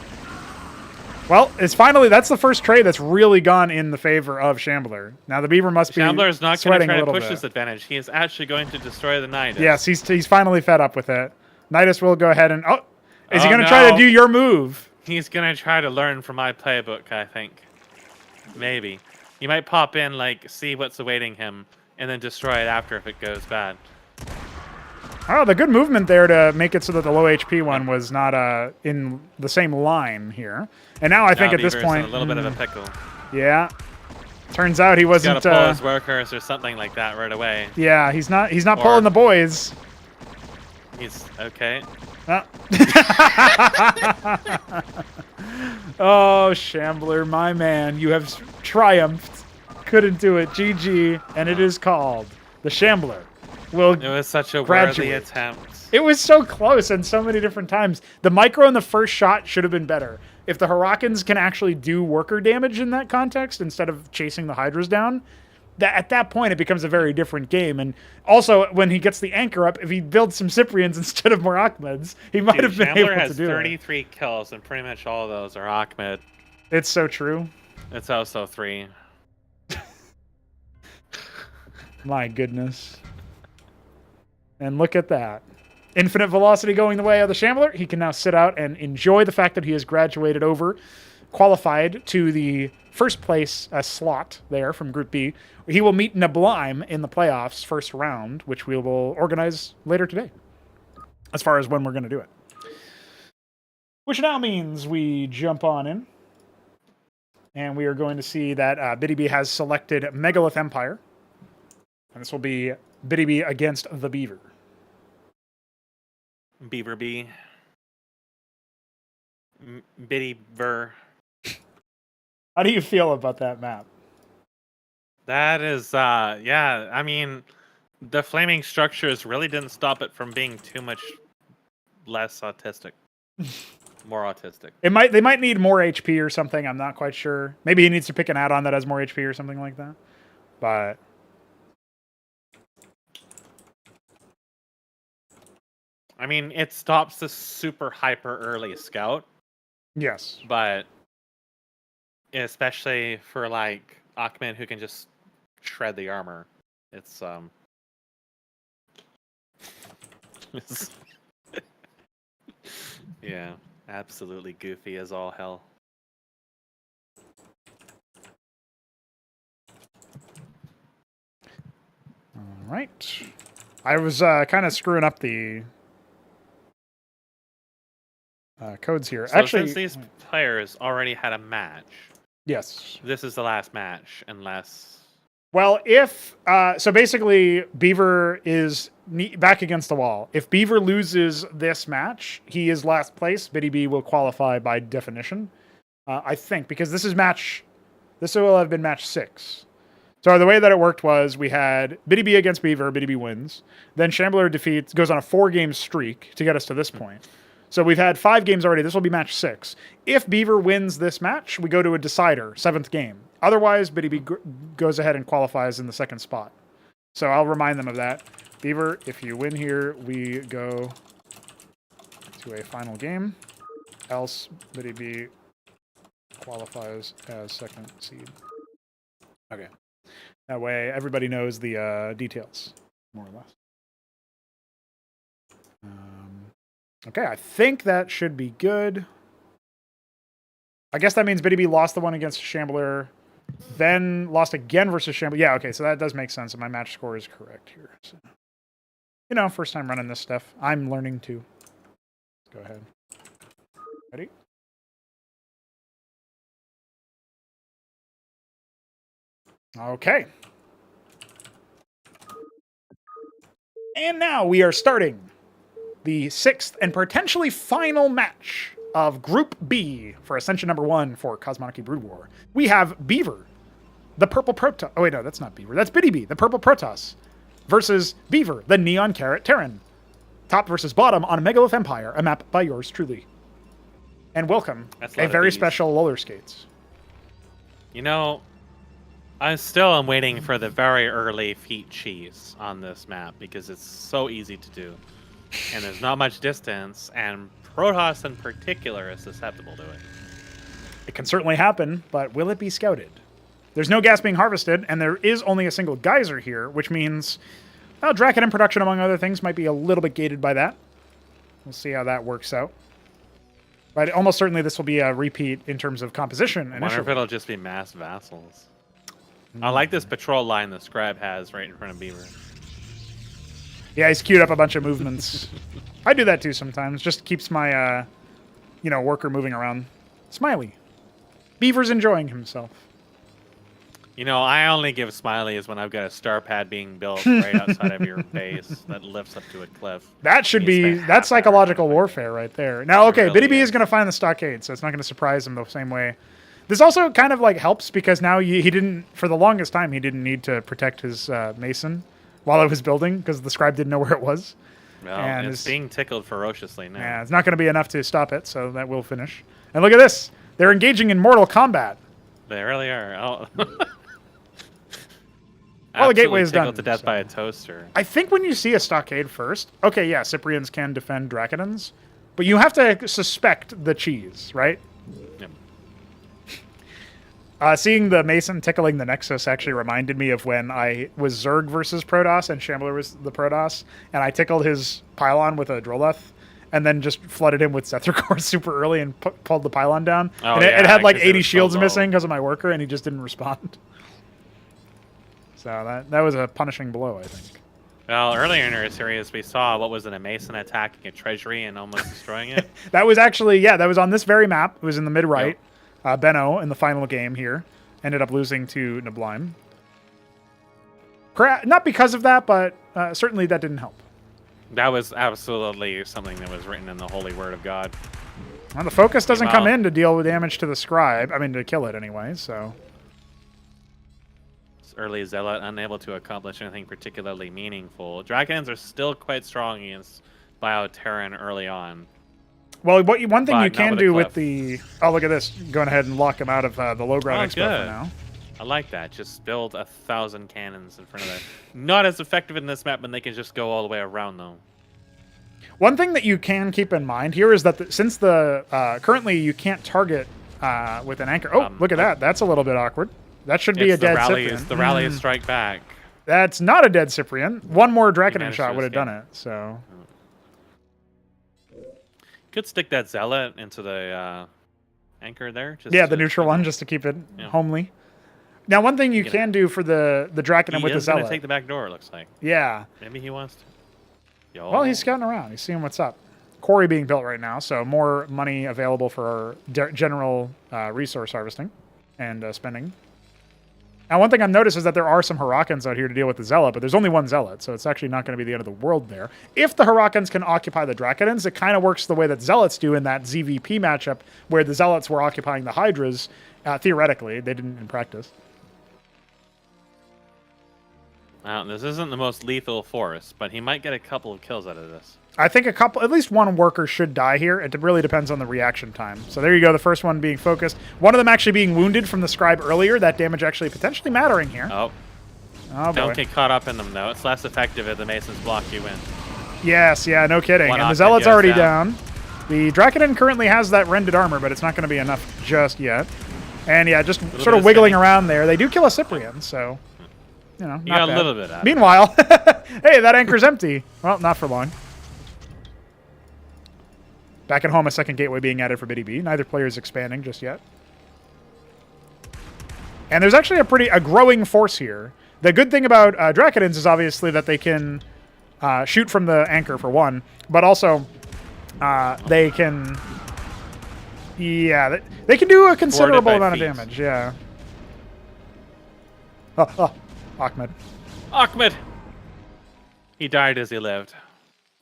Well, it's finally, that's the first trade that's really gone in the favor of Shambler. Now the Beaver must be Shambler is not going to try to push bit. this advantage. He is actually going to destroy the Nidus. Yes, he's finally fed up with it. Nidus will go ahead and... Oh, is he going to try to do your move? He's going to try to learn from my playbook, I think. Maybe. He might pop in, like, see what's awaiting him, and then destroy it after if it goes bad. Oh, the good movement there to make it so that the low HP one was not in the same line here. And now I think at this point... in a little bit of a pickle. Yeah. Turns out he wasn't... He's got to pull his workers or something like that right away. Yeah, he's not pulling the boys. He's... Okay. Oh. Oh, Shambler, my man. You have triumphed. Couldn't do it. GG. And it is called the Shambler will It was such a graduate. worthy attempt. It was so close and so many different times. The micro in the first shot should have been better. If the Hurricanes can actually do worker damage in that context instead of chasing the Hydras down, at that point it becomes a very different game. And also, when he gets the anchor up, if he builds some Cyprians instead of more Ahmeds, he might have been Shambler able has to do it. 33 kills, and pretty much all of those are Ahmed. It's so true. It's also 3. My goodness. And look at that. Infinite velocity going the way of the Shambler. He can now sit out and enjoy the fact that he has graduated over, qualified to the first place slot there from Group B. He will meet Nablime in the playoffs first round, which we will organize later today, as far as when we're going to do it. Which now means we jump on in, and we are going to see that Biddy B has selected Megalith Empire, and this will be Biddy B against the Beaver. Beaver B. Biddy Ver. How do you feel about that map? That is, yeah, I mean, the flaming structures really didn't stop it from being too much less autistic. More autistic. They might need more HP or something. I'm not quite sure. Maybe he needs to pick an add-on that has more HP or something like that. But I mean, it stops the super hyper early scout, yes. but especially for like Ahmed, who can just shred the armor, it's yeah, absolutely goofy as all hell. All right. I was kind of screwing up the codes here. So Actually, since these players already had a match, yes. this is the last match, unless... Well, if so, basically, Beaver is back against the wall. If Beaver loses this match, he is last place. Biddy B will qualify by definition, I think, because this will have been match 6. So the way that it worked was we had Biddy B against Beaver. Biddy B wins. Then Shambler goes on a 4-game streak to get us to this point. So we've had 5 games already. This will be match 6. If Beaver wins this match, we go to a decider, 7th game. Otherwise, Biddy B goes ahead and qualifies in the 2nd spot. So I'll remind them of that. Beaver, if you win here, we go to a final game. Else, Biddy B qualifies as 2nd seed. Okay. That way, everybody knows the details, more or less. Okay, I think that should be good. I guess that means Biddy B lost the one against Shambler, then lost again versus Shambler. Yeah, okay, so that does make sense, and my match score is correct here. So, you know, first time running this stuff. I'm learning too. Let's go ahead. Ready? Okay. And now we are starting the 6th and potentially final match of Group B for Ascension number 1 for Cosmonarchy Brood War. We have Beaver, the purple Protoss. Oh wait, no, that's not Beaver. That's Biddy B, the purple Protoss, versus Beaver, the neon carrot Terran. Top versus bottom on Megalith Empire, a map by yours truly. And welcome, a very special roller skates. You know, I still am waiting for the very early feet cheese on this map because it's so easy to do. And there's not much distance, and Protoss in particular is susceptible to it. It can certainly happen, but will it be scouted? There's no gas being harvested, and there is only a single geyser here, which means, well, Draken in production, among other things, might be a little bit gated by that. We'll see how that works out. But almost certainly this will be a repeat in terms of composition. I wonder if it'll just be mass vassals. I like this patrol line the scribe has right in front of Beaver. Yeah, he's queued up a bunch of movements. I do that too sometimes. Just keeps my, worker moving around. Smiley. Beaver's enjoying himself. You know, I only give smileys when I've got a star pad being built right outside of your base that lifts up to a cliff. That should be, that's psychological warfare right there. Now, okay, Biddy B is going to find the stockade, so it's not going to surprise him the same way. This also kind of like helps because now he didn't, for the longest time, he didn't need to protect his Mason while I was building because the scribe didn't know where it was. Well, and it's being tickled ferociously now. Yeah, it's not going to be enough to stop it, so that will finish. And look at this. They're engaging in mortal combat. They really are. Oh. Well, the gateway is done. Tickled to death by a toaster. I think when you see a stockade first, okay, yeah, Cyprians can defend Dracodons, but you have to suspect the cheese, right? Yep. Seeing the Mason tickling the Nexus actually reminded me of when I was Zerg versus Protoss and Shambler was the Protoss, and I tickled his pylon with a Droleth, and then just flooded him with Zethar super early and pulled the pylon down. Oh, and yeah, it had like 'cause 80 was so shields low. missing because of my worker, and he just didn't respond. So that was a punishing blow, I think. Well, earlier in our series, we saw what was it, a Mason attacking a treasury and almost destroying it. That was actually, yeah, that was on this very map. It was in the mid-right. Yep. Benno, in the final game here, ended up losing to Nablime. Not because of that, but certainly that didn't help. That was absolutely something that was written in the holy word of God. Well, the focus doesn't come in to deal with damage to the scribe. I mean, to kill it anyway, so... Early Zealot, unable to accomplish anything particularly meaningful. Dragons are still quite strong against Bioterran early on. Well, one thing you can do with cliff. the... Oh, look at this. Going ahead and lock him out of the low ground expo for now. I like that. Just build 1,000 cannons in front of that. Not as effective in this map, but they can just go all the way around, though. One thing that you can keep in mind here is that since currently you can't target with an anchor... Oh, look at that. That's a little bit awkward. That should be a dead Cyprian. The rally is strike back. That's not a dead Cyprian. One more Dracodon shot would have done it, so... Could stick that Zealot into the anchor there. Yeah, the neutral one, just to keep it homely. Now, one thing you can do for the Dracodon with the Zealot... He's going to take the back door, it looks like. Yeah. Maybe he wants to. Yo. Well, he's scouting around. He's seeing what's up. Quarry being built right now, so more money available for general resource harvesting and spending. Now, one thing I've noticed is that there are some Hurricans out here to deal with the Zealot, but there's only one Zealot, so it's actually not going to be the end of the world there. If the Hurricans can occupy the Dracodons, it kind of works the way that Zealots do in that ZVP matchup, where the Zealots were occupying the Hydras, theoretically. They didn't in practice. This isn't the most lethal force, but he might get a couple of kills out of this. I think at least one worker should die here. It really depends on the reaction time. So there you go, the first one being focused. One of them actually being wounded from the scribe earlier. That damage actually potentially mattering here. Oh boy. Don't get caught up in them, though. It's less effective if the Masons block you in. Yes, yeah, no kidding. And the Zealot's already down. The Dracodon currently has that rended armor, but it's not going to be enough just yet. And yeah, just sort of wiggling around there. They do kill a Cyprian, so, you know, you got a little bit out of it. Meanwhile, hey, that anchor's empty. Well, not for long. Back at home, a second gateway being added for Biddy B. Neither player is expanding just yet. And there's actually a growing force here. The good thing about Dracodons is obviously that they can shoot from the anchor for one, but also they can... Yeah, they can do a considerable amount of damage, yeah. Ahmed. Ahmed! He died as he lived.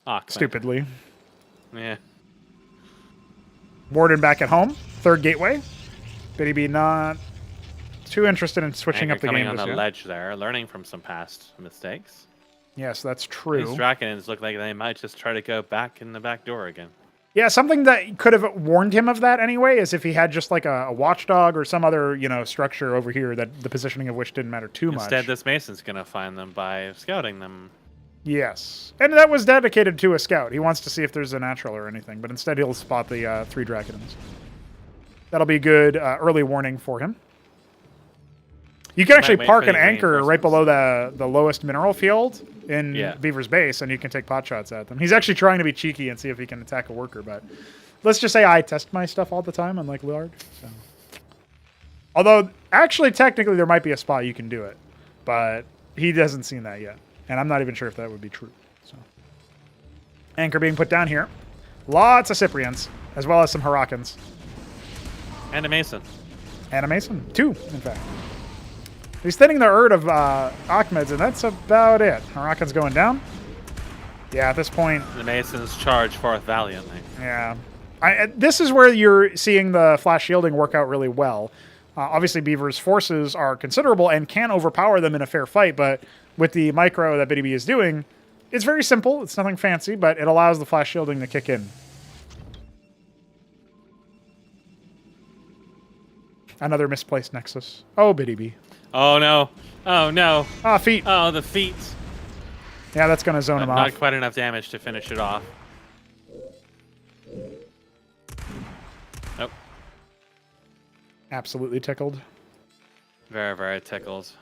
Ahmed. Stupidly. Yeah. Warden back at home. Third gateway. Biddy B not too interested in switching up the game. Coming on the ledge there, learning from some past mistakes. Yes, that's true. These Dracodons look like they might just try to go back in the back door again. Yeah, something that could have warned him of that anyway is if he had just like a watchdog or some other, structure over here that the positioning of which didn't matter too much. Instead, this Mason's going to find them by scouting them. Yes. And that was dedicated to a scout. He wants to see if there's a natural or anything, but instead he'll spot the 3 Dracodons. That'll be good early warning for him. You can actually park an anchor right below the lowest mineral field in Beaver's base, and you can take pot shots at them. He's actually trying to be cheeky and see if he can attack a worker, but let's just say I test my stuff all the time, unlike Lillard. So. Although, actually, technically, there might be a spot you can do it, but he hasn't seen that yet, and I'm not even sure if that would be true. So, anchor being put down here. Lots of Cyprians, as well as some Hurricans. And a Mason. And a Mason. 2, in fact. He's thinning the Erd of Ahmed's, and that's about it. Hurricane's going down. Yeah, at this point... The Masons charge forth valiantly. Yeah. This is where you're seeing the flash shielding work out really well. Obviously, Beaver's forces are considerable and can overpower them in a fair fight, but with the micro that BDB is doing, it's very simple. It's nothing fancy, but it allows the flash shielding to kick in. Another misplaced Nexus. Oh, BDB. Oh, no. Oh, no. Ah, feet. Oh, the feet. Yeah, that's going to zone him Not off. quite enough damage to finish it off. Nope. Absolutely tickled. Very, very tickled.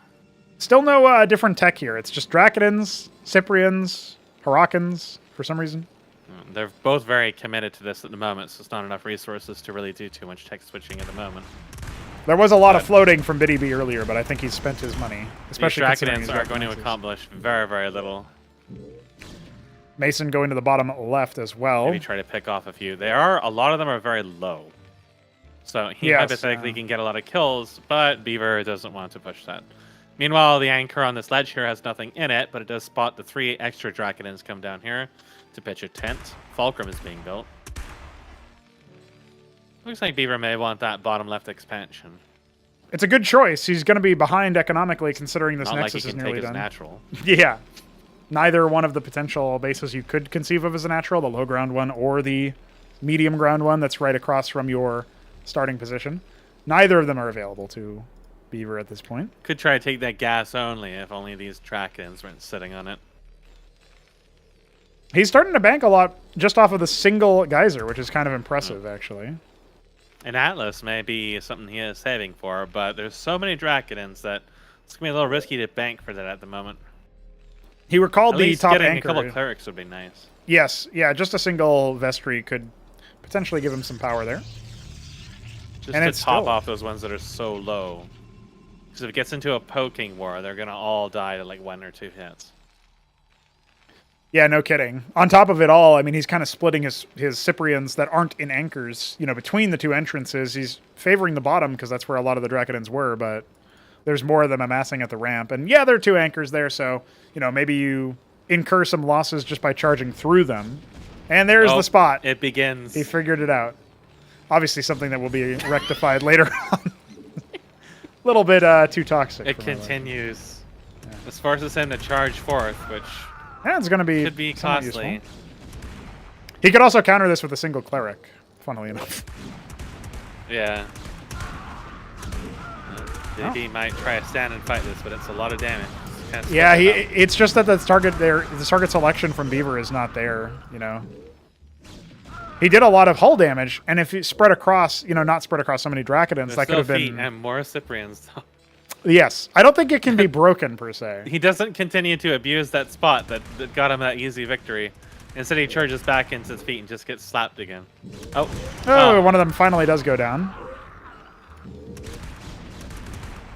Still no different tech here. It's just Dracodons, Cyprians, Hurricans for some reason. They're both very committed to this at the moment, so it's not enough resources to really do too much tech switching at the moment. There was a lot of floating from BDB earlier, but I think he's spent his money. Especially These considering Dracodons he's are got going to Nexus. accomplish very, very little. Mason going to the bottom left as well. Maybe try to pick off a few. A lot of them are very low. So he Yes, hypothetically can get a lot of kills, but Beaver doesn't want to push that. Meanwhile, the anchor on this ledge here has nothing in it, but it does spot the 3 extra Dracodons come down here to pitch a tent. Fulcrum is being built. Looks like Beaver may want that bottom left expansion. It's a good choice. He's going to be behind economically considering this Not like Nexus he is can nearly take his done. natural. Yeah. Neither one of the potential bases you could conceive of as a natural, the low ground one or the medium ground one that's right across from your starting position. Neither of them are available to Beaver at this point. Could try to take that gas only if only these Dracodons weren't sitting on it. He's starting to bank a lot just off of the single geyser, which is kind of impressive, actually. An Atlas may be something he is saving for, but there's so many Dracodons that it's going to be a little risky to bank for that at the moment. He recalled At the least top getting anchor. a couple clerics would be nice. Yes, yeah, just a single vestry could potentially give him some power there. Just And to it's top still- off those ones that are so low. Because if it gets into a poking war, they're going to all die to like 1 or 2 hits. Yeah, no kidding. On top of it all, I mean, he's kind of splitting his Cyprians that aren't in anchors, between the 2 entrances. He's favoring the bottom because that's where a lot of the Dracodons were, but there's more of them amassing at the ramp. And yeah, there are 2 anchors there, so, maybe you incur some losses just by charging through them. And there's the spot. It begins. He figured it out. Obviously something that will be rectified later on. A little bit too toxic. It for my liking. continues. This forces him to charge forth, which Yeah, it's going to be could be somewhat costly. useful. He could also counter this with a single cleric, funnily enough. Yeah. Maybe he might try to stand and fight this, but it's a lot of damage. Kind of Yeah, split it up. it's just that the target selection from Beaver is not there, He did a lot of hull damage, and if he spread across, not spread across so many Dracodons, There's that could have still feet been... and more Cyprians. Yes. I don't think it can be broken, per se. He doesn't continue to abuse that spot that got him that easy victory. Instead, he charges back into his feet and just gets slapped again. Oh. Oh, one of them finally does go down.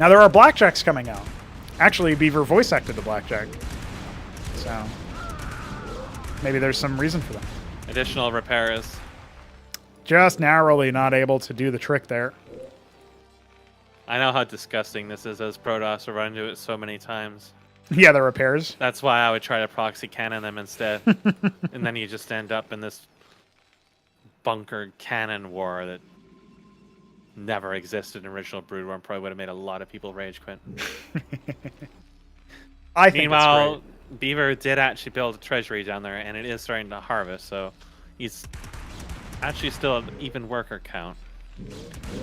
Now, there are Blackjacks coming out. Actually, Beaver voice acted the Blackjack. So, maybe there's some reason for that. Additional repairs. Just narrowly not able to do the trick there. I know how disgusting this is as Protoss have run into it so many times. Yeah, the repairs. That's why I would try to proxy cannon them instead. And then you just end up in this bunker cannon war that never existed in original Brood War and probably would have made a lot of people rage quit. I think Meanwhile, it's great. Beaver did actually build a treasury down there, and it is starting to harvest, so he's actually still an even worker count.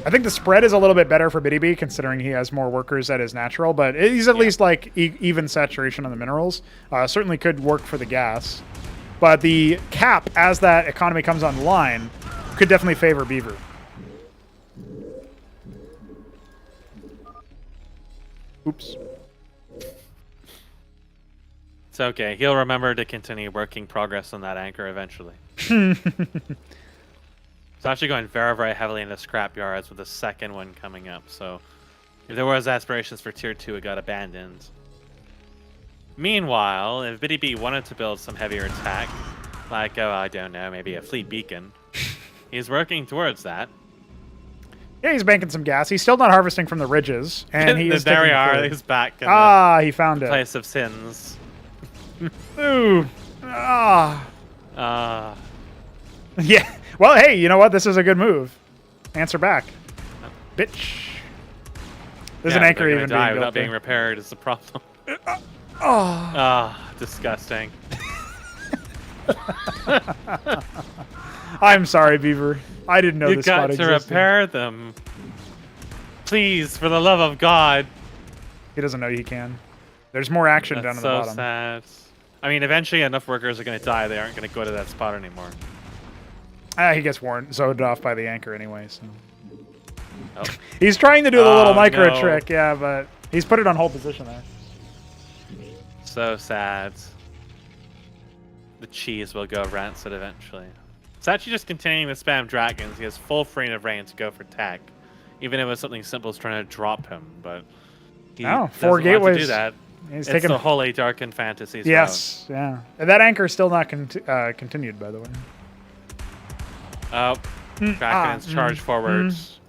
I think the spread is a little bit better for BDB, considering he has more workers at his natural, but he's at least like even saturation on the minerals. Certainly could work for the gas. But the cap, as that economy comes online, could definitely favor Beaver. Oops. It's okay. He'll remember to continue working progress on that anchor eventually. It's actually going very, very heavily into scrap yards with the second one coming up. So if there was aspirations for tier 2, it got abandoned. Meanwhile, if BDB wanted to build some heavier attack, like, I don't know, maybe a fleet beacon, he's working towards that. Yeah, he's banking some gas. He's still not harvesting from the ridges, and he is there we taking are. food. He's back in He found the it. place of sins. Ooh. Ah. Uh, Yeah. Well, hey, you know what? This is a good move. Answer back. Bitch. There's an anchor they're gonna even die being without built being repaired is the problem. Oh. Ah, disgusting. I'm sorry, Beaver. I didn't know You this got spot to existed. repair them. Please, for the love of God. He doesn't know he can. There's more action down That's at the so bottom. sad. I mean, eventually enough workers are going to die. They aren't going to go to that spot anymore. He gets zoned off by the anchor anyway. So. Oh. He's trying to do the little micro no. trick, yeah, but he's put it on hold position there. So sad. The cheese will go rancid eventually. It's actually just continuing to spam dragons. He has full freedom of reign to go for tech. Even if it was something simple as trying to drop him, but he Oh, doesn't 4 want gateways. to do that. He's It's taking the holy darkened fantasies. Yes, yeah. And that anchor is still not continued, by the way. Oh, Kraken's charged forwards.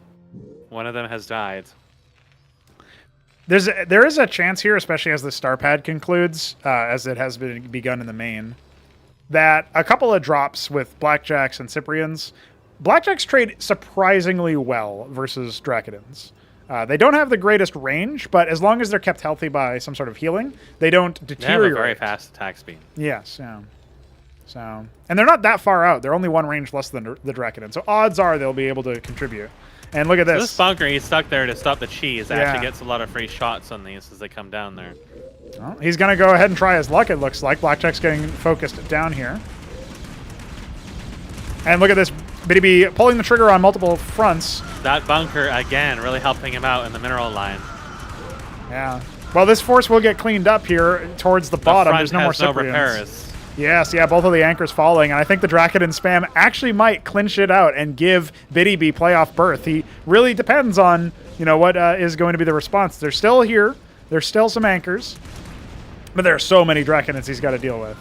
One of them has died. There is a chance here, especially as the star pad concludes, as it has begun in the main, that a couple of drops with Blackjacks and Cyprians. Blackjacks trade surprisingly well versus Dracodons. They don't have the greatest range, but as long as they're kept healthy by some sort of healing, they don't deteriorate. They have a very fast attack speed. Yes, yeah. So, and they're not that far out. They're only one range less than the Dracodon. So odds are they'll be able to contribute. And look at So this. this bunker, he's stuck there to stop the cheese. Yeah. Actually gets a lot of free shots on these as they come down there. Well, he's going to go ahead and try his luck, it looks like. Blackjack's getting focused down here. And look at this. Bitty B pulling the trigger on multiple fronts. That bunker, again, really helping him out in the mineral line. Yeah. Well, this force will get cleaned up here towards the bottom. Front There's no more has no Cyprians. repairs. Yes, yeah, both of the anchors falling, and I think the Dracodon spam actually might clinch it out and give Bitty B playoff berth. He really depends on, what is going to be the response. They're still here. There's still some anchors, but there are so many Dracodons he's got to deal with.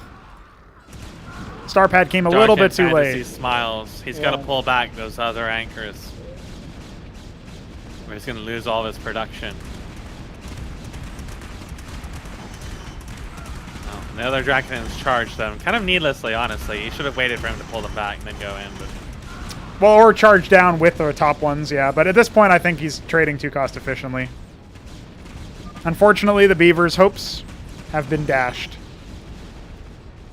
Starpad came a little bit too late. Smiles. He's got to pull back those other anchors. Or he's going to lose all of his production. Oh, the other Dracodons charged them. Kind of needlessly, honestly. He should have waited for him to pull them back and then go in. But well, or charge down with the top ones, yeah. But at this point, I think he's trading too cost efficiently. Unfortunately, the Beaver's hopes have been dashed.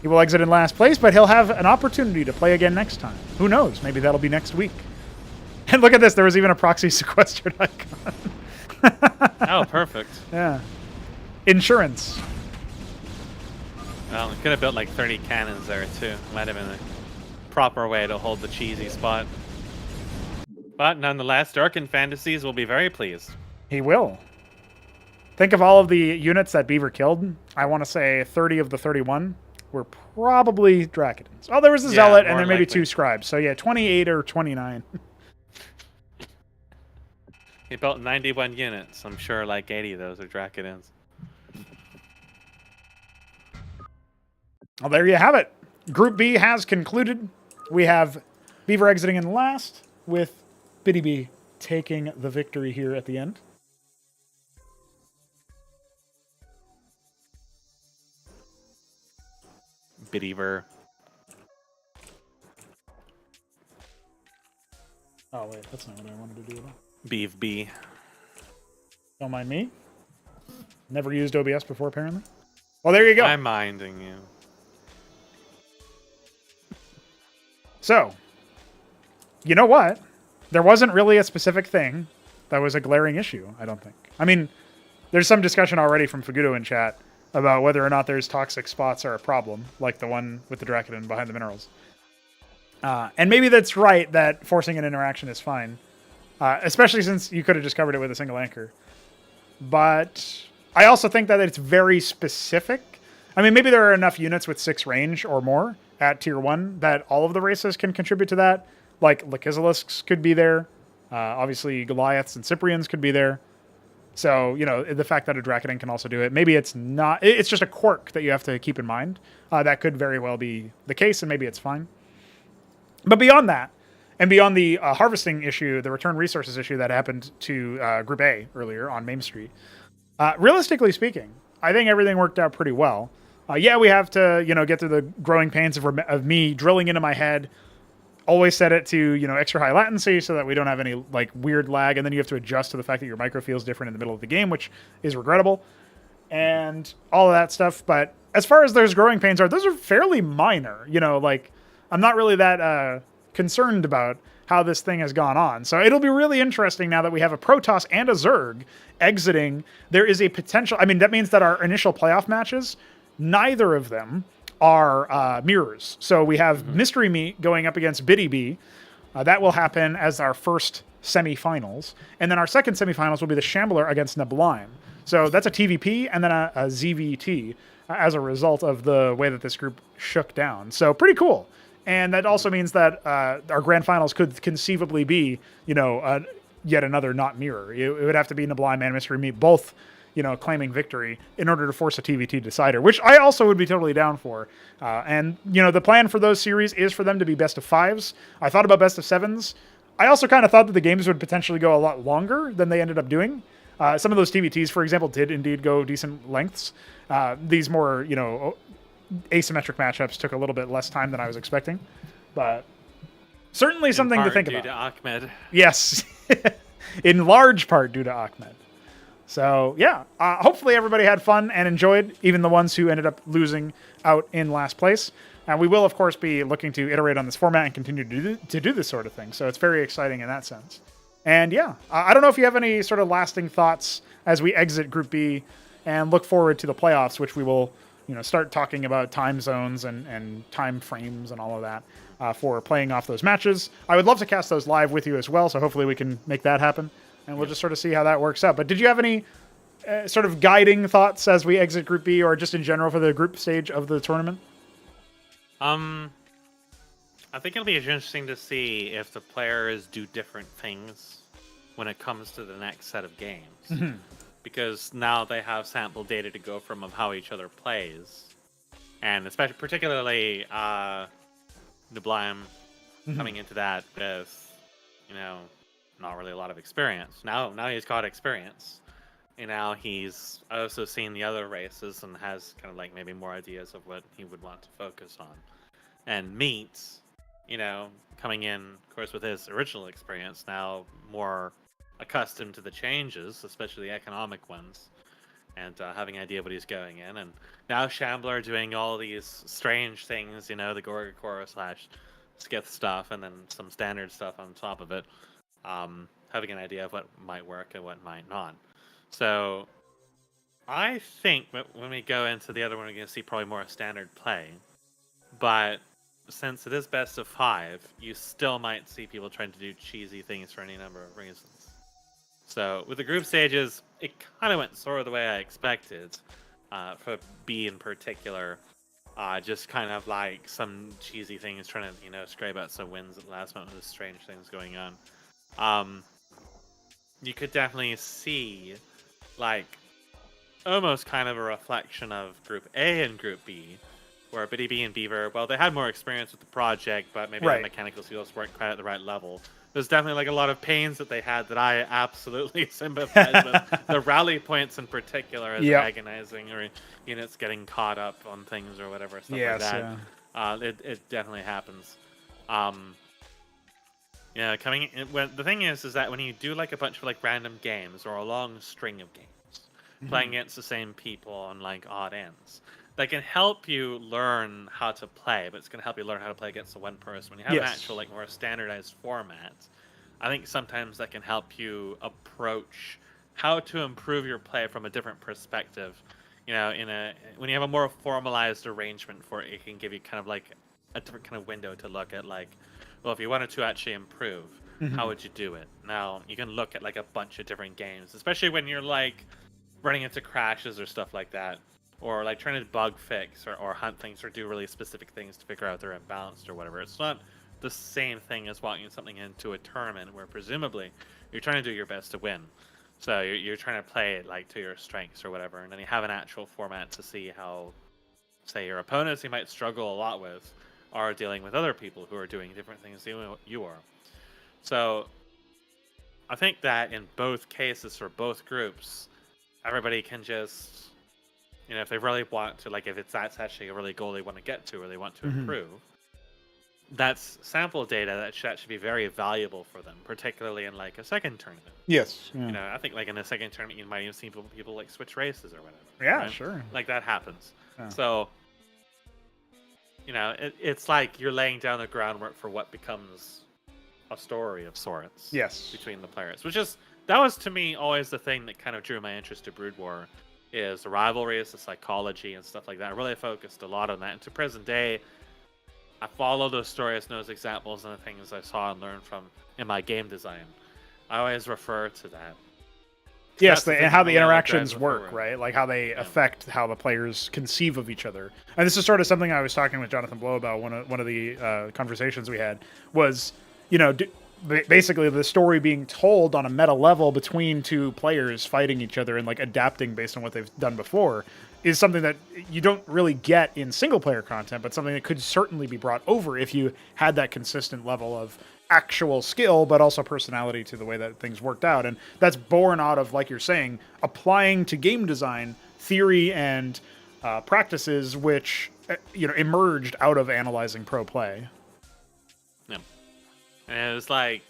He will exit in last place, but he'll have an opportunity to play again next time. Who knows? Maybe that'll be next week. And look at this. There was even a proxy sequestered icon. oh, perfect. Yeah. Insurance. Well, he could have built like 30 cannons there, too. Might have been a proper way to hold the cheesy spot. But nonetheless, Darkened Fantasies will be very pleased. He will. Think of all of the units that Beaver killed. I want to say 30 of the 31 were probably Dracodons. Oh, there was a Zealot, and there may be 2 Scribes. So yeah, 28 or 29. He built 91 units. I'm sure like 80 of those are Dracodons. Well, there you have it. Group B has concluded. We have Beaver exiting in last, with Bitty B taking the victory here at the end. Bittyver. Oh, wait, that's not what I wanted to do at all. Beef B. Don't mind me. Never used OBS before, apparently. Well, there you go. I'm minding you. So, you know what? There wasn't really a specific thing that was a glaring issue, I don't think. I mean, there's some discussion already from Fagudo in chat about whether or not there's toxic spots are a problem, like the one with the Dracodon behind the minerals. And maybe that's right, that forcing an interaction is fine. Especially since you could have just covered it with a single anchor. But I also think that it's very specific. I mean, maybe there are enough units with 6 range or more at tier 1 that all of the races can contribute to that. Like Lechizalisks could be there. Obviously, Goliaths and Cyprians could be there. So, the fact that a Dracodon can also do it, maybe it's not... It's just a quirk that you have to keep in mind. That could very well be the case, and maybe it's fine. But beyond that, and beyond the harvesting issue, the return resources issue that happened to Group A earlier on Main Street, realistically speaking, I think everything worked out pretty well. Yeah, we have to, get through the growing pains of me drilling into my head. Always set it to, extra high latency so that we don't have any weird lag, and then you have to adjust to the fact that your micro feels different in the middle of the game, which is regrettable. and all of that stuff. But as far as those growing pains are, those are fairly minor. You know, like I'm not really that concerned about how this thing has gone on. So it'll be really interesting now that we have a Protoss and a Zerg exiting. There is a potential. I mean, that means that our initial playoff matches, neither of them are mirrors. So we have Mystery Meat going up against Biddy Bee. That will happen as our first semifinals. And then our second semifinals will be the Shambler against Neblime. So that's a TVP and then a ZVT as a result of the way that this group shook down. So pretty cool. And that also means that our grand finals could conceivably be, you know, yet another not mirror. It would have to be Neblime and Mystery Meat both, you know, claiming victory in order to force a TVT decider, which I also would be totally down for. And, you know, the plan for those series is for them to be best of 5s. I thought about best of 7s. I also kind of thought that the games would potentially go a lot longer than they ended up doing. Some of those TVTs, for example, did indeed go decent lengths. These more, you know, asymmetric matchups took a little bit less time than I was expecting, but certainly something to think about. Due to Ahmed. Yes, in large part due to Ahmed. So yeah, hopefully everybody had fun and enjoyed, even the ones who ended up losing out in last place. And we will, of course, be looking to iterate on this format and continue to do this sort of thing. So it's very exciting in that sense. And yeah, I don't know if you have any sort of lasting thoughts as we exit Group B and look forward to the playoffs, which we will, you know, start talking about time zones and time frames and all of that for playing off those matches. I would love to cast those live with you as well, so hopefully we can make that happen. And we'll just sort of see how that works out. But did you have any sort of guiding thoughts as we exit Group B or just in general for the group stage of the tournament? I think it'll be interesting to see if the players do different things when it comes to the next set of games. Mm-hmm. Because now they have sample data to go from of how each other plays. And especially, particularly, Neblime coming into that with, you know, not really a lot of experience. Now he's got experience. And now he's also seen the other races and has kind of like maybe more ideas of what he would want to focus on. And Meat, you know, coming in, of course, with his original experience, now more accustomed to the changes, especially the economic ones, and having an idea of what he's going in. And now Shambler doing all these strange things, you know, the Gorgakora / Skith stuff, and then some standard stuff on top of it. Having an idea of what might work and what might not. So I think when we go into the other one, we're going to see probably more standard play. But since it is best of 5, you still might see people trying to do cheesy things for any number of reasons. So with the group stages, it kind of went sort of the way I expected. For B in particular, just kind of like some cheesy things trying to, you know, scrape out some wins at the last moment with strange things going on. You could definitely see like almost kind of a reflection of Group A and Group B, where Biddy B and Beaver, well, they had more experience with the project, but maybe the mechanical skills weren't quite at the right level. There's definitely like a lot of pains that they had that I absolutely sympathize with. The rally points in particular is agonizing, or units getting caught up on things or whatever, stuff like that. Yeah. It definitely happens. Yeah, coming in, the thing is that when you do like a bunch of like random games or a long string of games, playing against the same people on like odd ends, that can help you learn how to play, but it's going to help you learn how to play against the one person. When you have an actual like more standardized format, I think sometimes that can help you approach how to improve your play from a different perspective. You know, when you have a more formalized arrangement for it, it can give you kind of like a different kind of window to look at, like, well, if you wanted to actually improve, how would you do it? Now, you can look at like a bunch of different games, especially when you're like running into crashes or stuff like that, or like trying to bug fix or hunt things or do really specific things to figure out they're imbalanced or whatever. It's not the same thing as walking something into a tournament where presumably you're trying to do your best to win. So you're trying to play it like to your strengths or whatever, and then you have an actual format to see how, say, your opponents you might struggle a lot with are dealing with other people who are doing different things than you are. So I think that in both cases for both groups, everybody can just, you know, if they really want to, like if that's actually a really goal they want to get to or they want to improve, that's sample data that should actually be very valuable for them, particularly in like a second tournament. Yes. You know, I think like in a second tournament, you might even see people like switch races or whatever. Yeah, right? sure. Like that happens. Yeah. So, you know, it's like you're laying down the groundwork for what becomes a story of sorts. Yes. Between the players, that was to me always the thing that kind of drew my interest to Brood War, is the rivalries, the psychology, and stuff like that. I really focused a lot on that. And to present day, I follow those stories and those examples and the things I saw and learned from in my game design. I always refer to that. Yes, and how the interactions work, right? Like how they affect how the players conceive of each other. And this is sort of something I was talking with Jonathan Blow about. One of the conversations we had was, you know, basically the story being told on a meta level between two players fighting each other and like adapting based on what they've done before is something that you don't really get in single player content, but something that could certainly be brought over if you had that consistent level of actual skill, but also personality to the way that things worked out. And that's born out of, like you're saying, applying to game design theory and practices which, you know, emerged out of analyzing pro play. Yeah. And it was like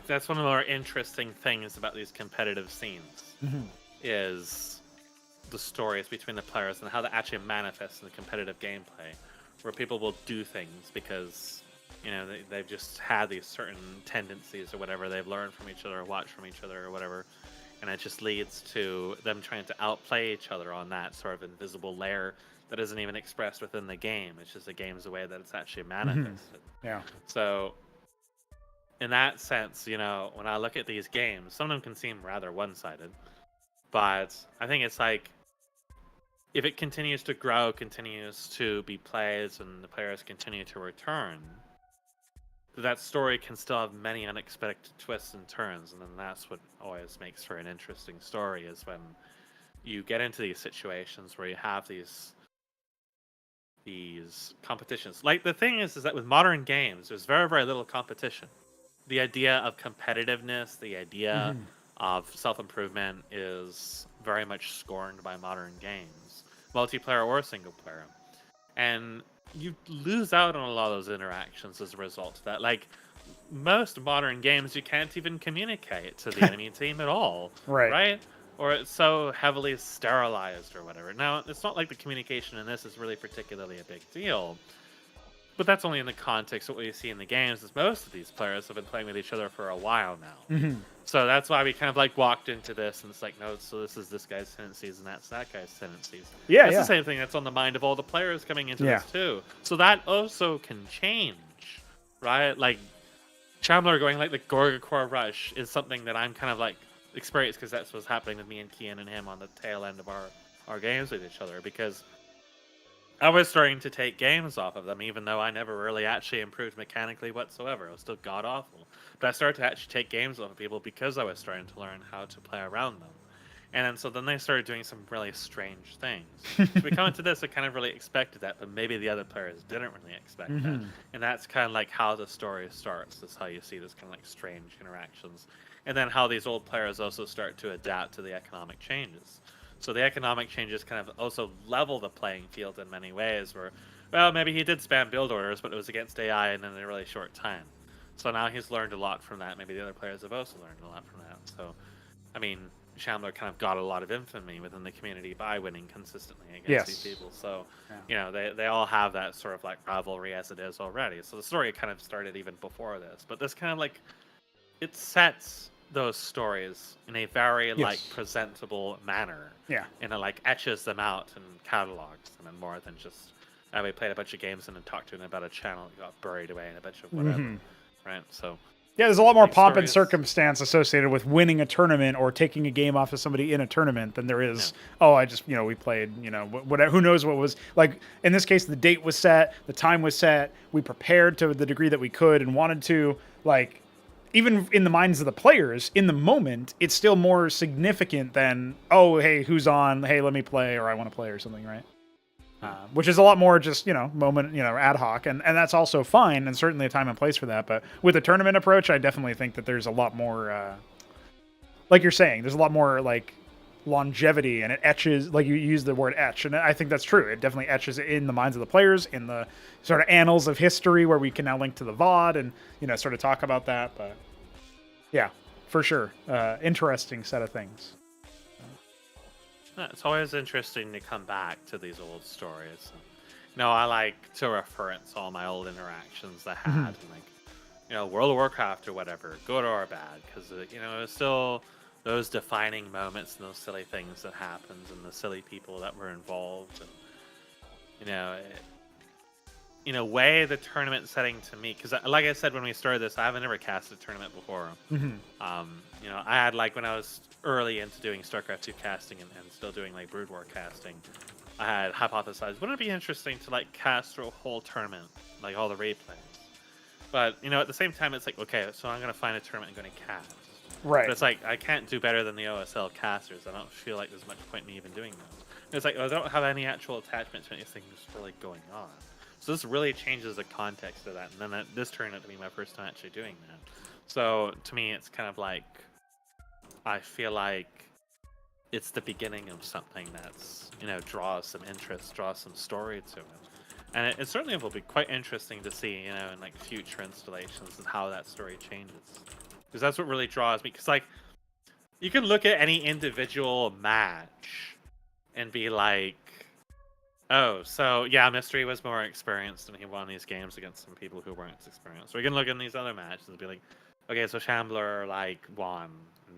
that's one of the more interesting things about these competitive scenes, is the stories between the players and how that actually manifests in the competitive gameplay, where people will do things because, you know, they've just had these certain tendencies or whatever they've learned from each other or watched from each other or whatever, and it just leads to them trying to outplay each other on that sort of invisible layer that isn't even expressed within the game. It's just the game's the way that it's actually manifested. Yeah. So in that sense, you know, when I look at these games, some of them can seem rather one-sided, but I think it's like, if it continues to grow, continues to be played, and the players continue to return, that story can still have many unexpected twists and turns, and then that's what always makes for an interesting story, is when you get into these situations where you have these competitions. Like, the thing is that with modern games, there's very, very little competition. The idea of competitiveness, the idea of self-improvement is very much scorned by modern games, multiplayer or single player. And you lose out on a lot of those interactions as a result of that. Like, most modern games, you can't even communicate to the enemy team at all. Right? Or it's so heavily sterilized or whatever. Now, it's not like the communication in this is really particularly a big deal, but that's only in the context of what you see in the games, is most of these players have been playing with each other for a while now. So that's why we kind of like walked into this, and it's like, no, so this is this guy's tendencies and that's that guy's tendencies. Yeah, it's the same thing that's on the mind of all the players coming into this too. So that also can change, right? Like, Shambler going like the Gorgacore Rush is something that I'm kind of like experienced, because that's what's happening with me and Kian and him on the tail end of our games with each other, because I was starting to take games off of them, even though I never really actually improved mechanically whatsoever. I was still god-awful. But I started to actually take games off of people because I was starting to learn how to play around them. And then they started doing some really strange things. So we come into this, I kind of really expected that, but maybe the other players didn't really expect that. And that's kind of like how the story starts. That's how you see this kind of like strange interactions. And then how these old players also start to adapt to the economic changes. So the economic changes kind of also level the playing field in many ways, where, well, maybe he did spam build orders, but it was against AI and in a really short time. So now he's learned a lot from that. Maybe the other players have also learned a lot from that. So, I mean, Shambler kind of got a lot of infamy within the community by winning consistently against these people. So, you know, they all have that sort of like rivalry as it is already. So the story kind of started even before this. But this kind of like, it sets those stories in a very like presentable manner. And it like etches them out and catalogs them, and more than just we played a bunch of games and then talked to them about a channel that got buried away in a bunch of whatever. Right? So yeah, there's a lot more pomp and circumstance associated with winning a tournament or taking a game off of somebody in a tournament than there is, we played, whatever, who knows what was, like, in this case, the date was set, the time was set, we prepared to the degree that we could and wanted to, like, even in the minds of the players, in the moment, it's still more significant than, oh, hey, who's on? Hey, let me play, or I want to play, or something, right? Which is a lot more just, moment, ad hoc. And that's also fine, and certainly a time and place for that. But with a tournament approach, I definitely think that there's a lot more, like you're saying, there's a lot more, like, longevity, and it etches, like you use the word etch, and I think that's true. It definitely etches in the minds of the players, in the sort of annals of history, where we can now link to the VOD and, you know, sort of talk about that. But yeah, for sure. Interesting set of things. It's always interesting to come back to these old stories. No, I like to reference all my old interactions I had, and like, you know, World of Warcraft or whatever, good or bad, because you know, it's still those defining moments and those silly things that happened and the silly people that were involved, and you know, in a way, the tournament setting to me, because like I said when we started this, I haven't ever cast a tournament before. You know, I had, like, when I was early into doing Starcraft 2 casting and still doing like Brood War casting, I had hypothesized, wouldn't it be interesting to like cast through a whole tournament, like all the raid plays? But you know, at the same time, it's like, okay, so I'm gonna find a tournament I'm gonna cast. Right. But it's like, I can't do better than the OSL casters. I don't feel like there's much point in me even doing those. And it's like, I don't have any actual attachment to anything that's really going on. So this really changes the context of that. And then this turned out to be my first time actually doing that. So to me, it's kind of like, I feel like it's the beginning of something that's, you know, draws some interest, draws some story to it. And it certainly will be quite interesting to see, you know, in like future installations and how that story changes. Because that's what really draws me. Because, like, you can look at any individual match and be like, oh, so yeah, Mystery was more experienced and he won these games against some people who weren't as experienced. Or you can look at these other matches and be like, okay, so Shambler, like, won. And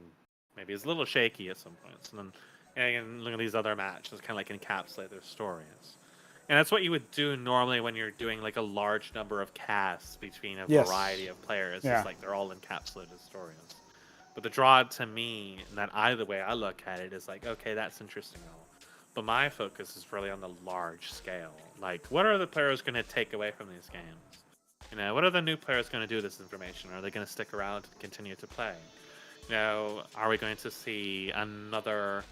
maybe it's a little shaky at some points. And then you can look at these other matches, kind of like encapsulate their stories. And that's what you would do normally when you're doing like a large number of casts between a variety of players. Yeah. It's like they're all encapsulated stories. But the draw to me, and that either way I look at it, is like, okay, that's interesting. But my focus is really on the large scale. Like, what are the players going to take away from these games? You know, what are the new players going to do with this information? Are they going to stick around and continue to play? You know, are we going to see another,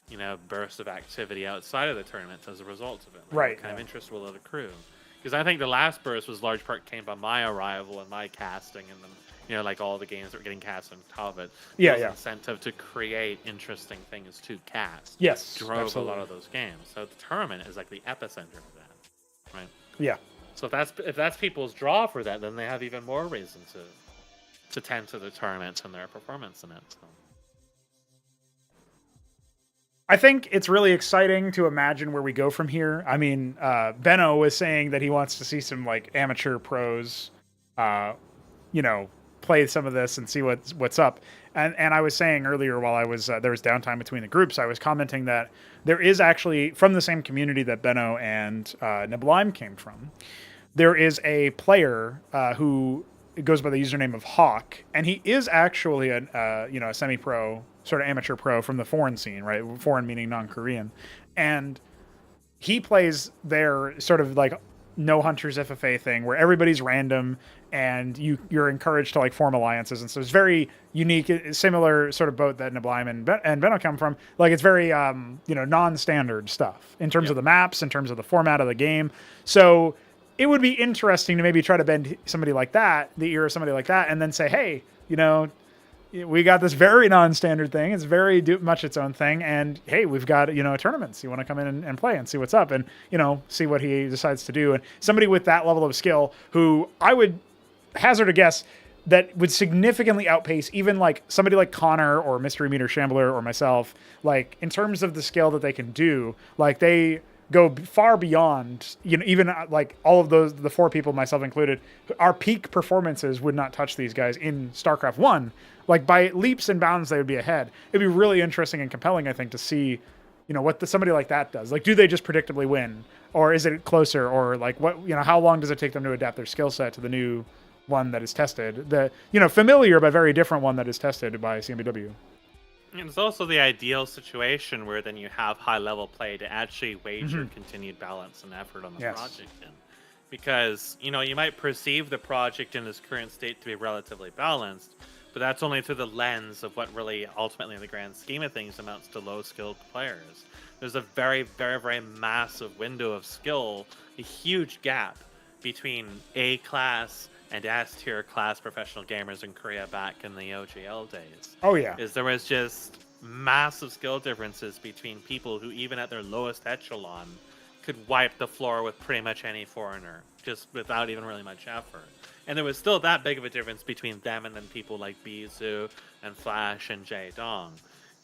you know, burst of activity outside of the tournament as a result of it? Like, Right. What kind of interest will it accrue? Because I think the last burst was large part came by my arrival and my casting, and then, you know, like all the games that were getting cast on top of it. Yeah, There was yeah. incentive to create interesting things to cast. Yes, Drove absolutely. a lot of those games. So the tournament is like the epicenter of that, right? Yeah. So if that's people's draw for that, then they have even more reason to tend to the tournament and their performance in it. So. I think it's really exciting to imagine where we go from here. I mean, Benno was saying that he wants to see some like amateur pros, you know, play some of this and see what's up. And I was saying earlier, while I was there was downtime between the groups, I was commenting that there is actually, from the same community that Benno and Nibelheim came from, there is a player who goes by the username of Hawk, and he is actually a semi-pro, sort of amateur pro from the foreign scene, right? Foreign meaning non-Korean. And he plays their sort of like no hunters FFA thing where everybody's random and you're encouraged to like form alliances. And so it's very unique, similar sort of boat that Nibelheim and Benno come from. Like it's very, non-standard stuff in terms of the maps, in terms of the format of the game. So it would be interesting to maybe try to bend somebody like that, the ear of somebody like that, and then say, hey, you know, we got this very non-standard thing. It's very much its own thing. And hey, we've got, you know, tournaments. You want to come in and play and see what's up and, you know, see what he decides to do. And somebody with that level of skill who I would hazard a guess that would significantly outpace even like somebody like Connor or Mystery Meter Shambler or myself, like in terms of the skill that they can do, like they go far beyond, you know, even like all of those, the four people, myself included, our peak performances would not touch these guys in StarCraft 1. Like by leaps and bounds, they would be ahead. It'd be really interesting and compelling, I think, to see, you know, what somebody like that does. Like, do they just predictably win, or is it closer, or like what, you know, how long does it take them to adapt their skill set to the new one that is tested, the, you know, familiar but very different one that is tested by CMBW. And it's also the ideal situation where then you have high-level play to actually wager continued balance and effort on the project in. Because, you know, you might perceive the project in its current state to be relatively balanced, but that's only through the lens of what really, ultimately, in the grand scheme of things, amounts to low-skilled players. There's a very, very, very massive window of skill, a huge gap between A-class and S-tier class professional gamers in Korea back in the OGL days. Oh, yeah. Is there was just massive skill differences between people who, even at their lowest echelon, could wipe the floor with pretty much any foreigner, just without even really much effort. And there was still that big of a difference between them and then people like Bizu and Flash and Jaedong.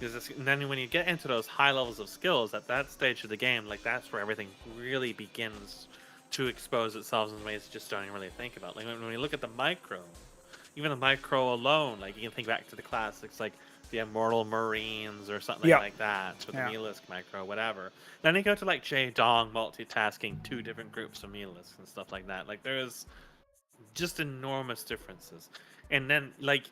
And then when you get into those high levels of skills at that stage of the game, like that's where everything really begins to expose itself in ways you just don't even really think about. Like when you look at the micro, even the micro alone, like you can think back to the classics like the Immortal Marines or something like that, with the Megalith micro, whatever. Then you go to like Jaedong multitasking 2 different groups of Megaliths and stuff like that. Like there's just enormous differences. And then like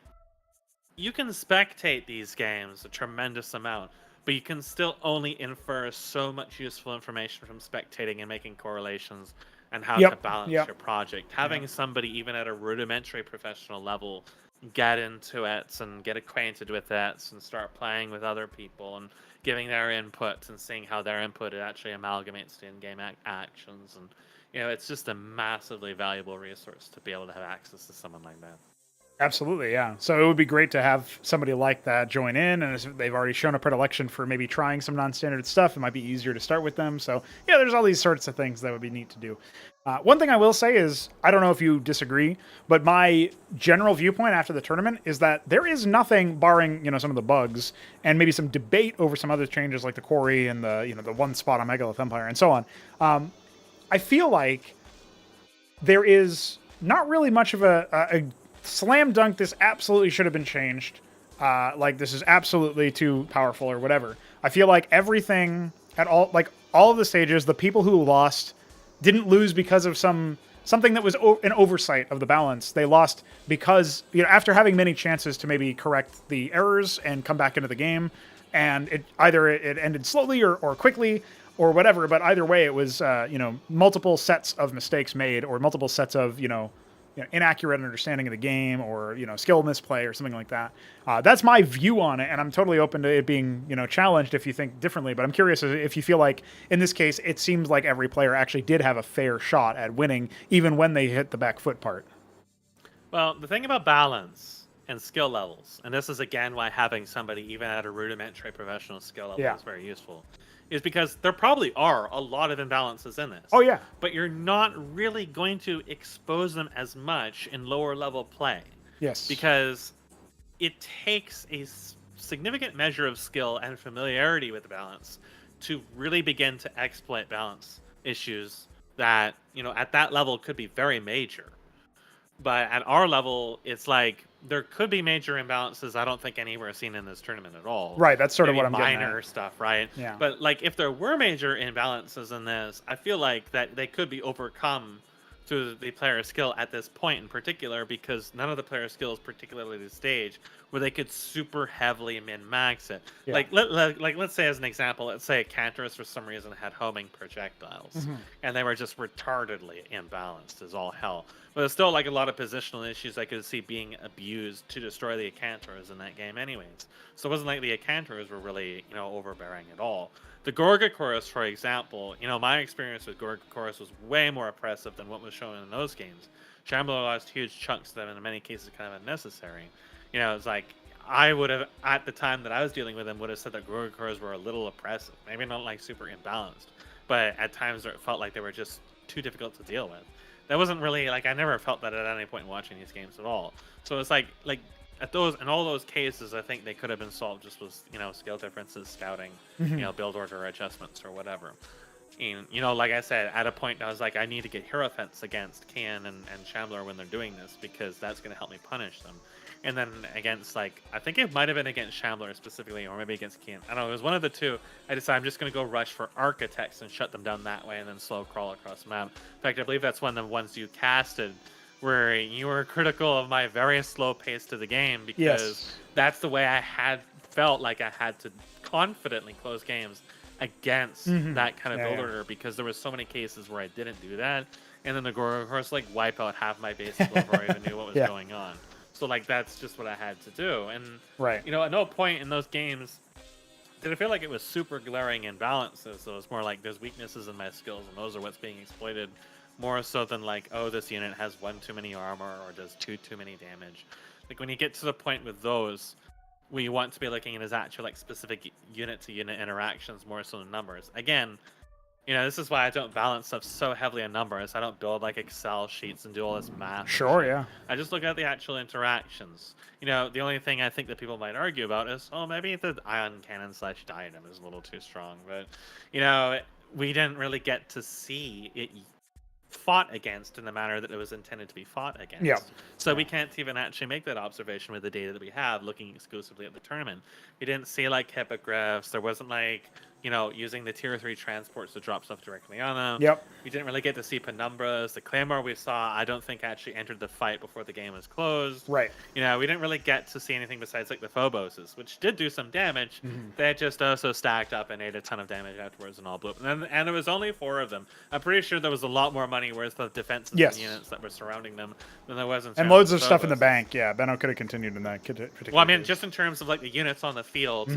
you can spectate these games a tremendous amount, but you can still only infer so much useful information from spectating and making correlations and how to balance your project. Having somebody even at a rudimentary professional level get into it and get acquainted with it and start playing with other people and giving their input and seeing how their input actually amalgamates to in-game actions, and it's just a massively valuable resource to be able to have access to someone like that. Absolutely, yeah. So it would be great to have somebody like that join in, and if they've already shown a predilection for maybe trying some non-standard stuff, it might be easier to start with them. So yeah, there's all these sorts of things that would be neat to do. One thing I will say is, I don't know if you disagree, but my general viewpoint after the tournament is that there is nothing, barring some of the bugs and maybe some debate over some other changes like the quarry and the the one spot on Megalith Empire and so on. I feel like there is not really much of a slam dunk. This absolutely should have been changed. Like this is absolutely too powerful or whatever. I feel like everything at all, like all of the stages, the people who lost didn't lose because of something that was an oversight of the balance. They lost because after having many chances to maybe correct the errors and come back into the game, and it ended slowly or quickly or whatever. But either way, it was multiple sets of mistakes made or multiple sets of inaccurate understanding of the game or skill misplay or something like that. That's my view on it, and I'm totally open to it being challenged if you think differently. But I'm curious if you feel like in this case it seems like every player actually did have a fair shot at winning, even when they hit the back foot part. Well, the thing about balance and skill levels, and this is again why having somebody even at a rudimentary professional skill level is very useful, is because there probably are a lot of imbalances in this. Oh, yeah. But you're not really going to expose them as much in lower level play. Yes. Because it takes a significant measure of skill and familiarity with the balance to really begin to exploit balance issues that, at that level could be very major. But at our level, it's like there could be major imbalances I don't think anywhere seen in this tournament at all. Right, that's sort Maybe of what I'm getting minor at. stuff, right? Yeah. But like if there were major imbalances in this, I feel like that they could be overcome through the player skill at this point in particular, because none of the player skills, particularly the stage, where they could super heavily min-max it. Yeah. Like let's say as an example, let's say a Cantorus for some reason had homing projectiles, and they were just retardedly imbalanced as all hell. But there's still like a lot of positional issues I could see being abused to destroy the Acantoras in that game anyways. So it wasn't like the Acantoras were really, overbearing at all. The Gorgochorus, for example, my experience with Gorgochorus was way more oppressive than what was shown in those games. Shambler lost huge chunks of them, and in many cases kind of unnecessary. It's like, I would have, at the time that I was dealing with them, would have said that Gorgochorus were a little oppressive. Maybe not like super imbalanced, but at times it felt like they were just too difficult to deal with. That wasn't really, like, I never felt that at any point watching these games at all. So it's like at those, in all those cases, I think they could have been solved just with, skill differences, scouting, build order adjustments or whatever. And, like I said, at a point I was like, I need to get hero fence against Can and Shambler when they're doing this, because that's going to help me punish them. And then against, like, I think it might have been against Shambler specifically, or maybe against Can. I don't know, it was one of the two. I decided I'm just going to go rush for Architects and shut them down that way and then slow crawl across the map. In fact, I believe that's one of the ones you casted where you were critical of my very slow pace to the game, because that's the way I had felt like I had to confidently close games against that kind of build order, because there were so many cases where I didn't do that. And then the Gorgochorus like wipe out half my bases before I even knew what was going on. So, like, that's just what I had to do. And, at no point in those games did I feel like it was super glaring imbalances. So it's more like there's weaknesses in my skills, and those are what's being exploited, more so than like, oh, this unit has 1 too many armor or does 2 too many damage. Like, when you get to the point with those, we want to be looking at is actual like specific unit to unit interactions more so than numbers. Again, this is why I don't balance stuff so heavily in numbers. I don't build like Excel sheets and do all this math. Sure, yeah. I just look at the actual interactions. The only thing I think that people might argue about is, oh, maybe the ion cannon / diadem is a little too strong. But, we didn't really get to see it fought against in the manner that it was intended to be fought against. Yeah. So we can't even actually make that observation with the data that we have looking exclusively at the tournament. We didn't see like hippogriffs. There wasn't like, using the tier 3 transports to drop stuff directly on them. Yep. We didn't really get to see penumbras. The Claymore we saw, I don't think actually entered the fight before the game was closed. Right. We didn't really get to see anything besides like the Phoboses, which did do some damage. They just also stacked up and ate a ton of damage afterwards and all blew up. And there was only 4 of them. I'm pretty sure there was a lot more money worth of defenses and units that were surrounding them than there was in and loads of stuff in the bank. Yeah, Benno could have continued in that particular Well, I mean, case. just in terms of like the units on the field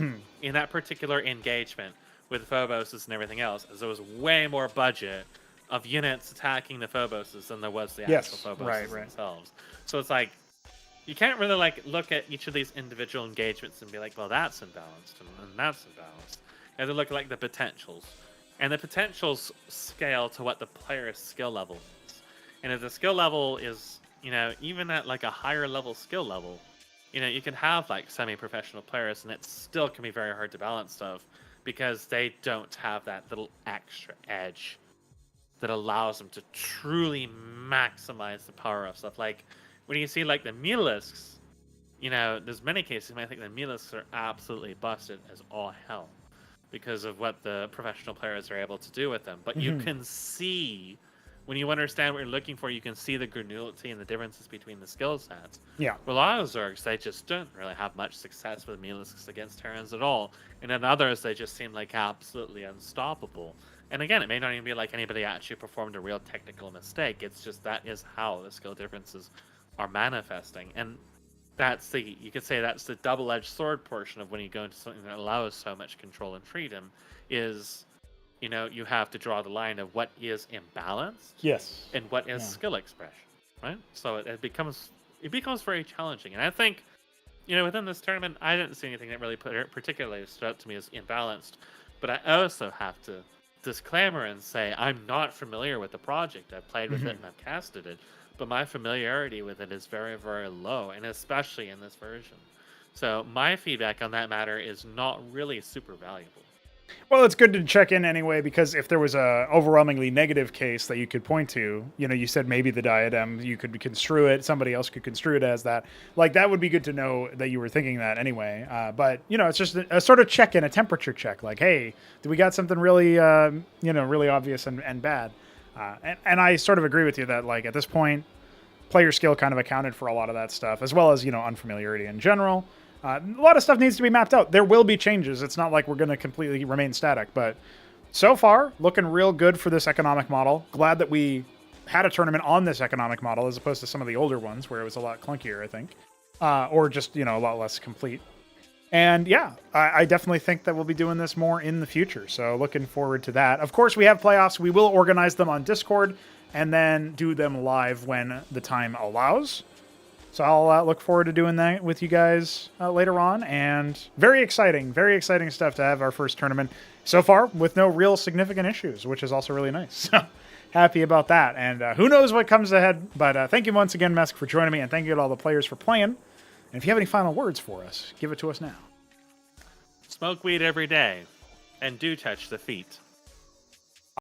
in that particular engagement with Phoboses and everything else, as there was way more budget of units attacking the Phoboses than there was the actual Phoboses themselves. So it's like, you can't really like look at each of these individual engagements and be like, well, that's imbalanced and that's imbalanced. You have to look at like the potentials. And the potentials scale to what the player's skill level is. And if the skill level is, even at like a higher level skill level, you can have like semi-professional players and it still can be very hard to balance stuff because they don't have that little extra edge that allows them to truly maximize the power of stuff. Like when you see like the Melisks, there's many cases I think the Melisks are absolutely busted as all hell because of what the professional players are able to do with them. But you can see, when you understand what you're looking for, you can see the granulity and the differences between the skill sets. Yeah. Well, a lot of Zergs, they just don't really have much success with Melisks against Terrans at all. And then others, they just seem like absolutely unstoppable. And again, it may not even be like anybody actually performed a real technical mistake. It's just that is how the skill differences are manifesting. And that's you could say that's the double-edged sword portion of when you go into something that allows so much control and freedom is, you have to draw the line of what is imbalanced. Yes. And what is skill expression, right? So it becomes very challenging. And I think, within this tournament, I didn't see anything that really particularly stood out to me as imbalanced. But I also have to disclaimer and say I'm not familiar with the project. I've played with it and I've casted it, but my familiarity with it is very, very low, and especially in this version. So my feedback on that matter is not really super valuable. Well, it's good to check in anyway, because if there was a overwhelmingly negative case that you could point to, you said maybe the diadem, you could construe it, somebody else could construe it as that. Like, that would be good to know that you were thinking that anyway. But, it's just a sort of check-in, a temperature check. Like, hey, do we got something really, really obvious and bad? And I sort of agree with you that, like, at this point, player skill kind of accounted for a lot of that stuff, as well as, unfamiliarity in general. A lot of stuff needs to be mapped out. There will be changes. It's not like we're going to completely remain static, but so far, looking real good for this economic model. Glad that we had a tournament on this economic model as opposed to some of the older ones where it was a lot clunkier, I think, or just, a lot less complete. And yeah, I definitely think that we'll be doing this more in the future. So looking forward to that. Of course, we have playoffs. We will organize them on Discord and then do them live when the time allows. So I'll look forward to doing that with you guys later on. And very exciting stuff to have our first tournament so far with no real significant issues, which is also really nice. So happy about that. And who knows what comes ahead. But thank you once again, Mesk, for joining me. And thank you to all the players for playing. And if you have any final words for us, give it to us now. Smoke weed every day and do touch the feet.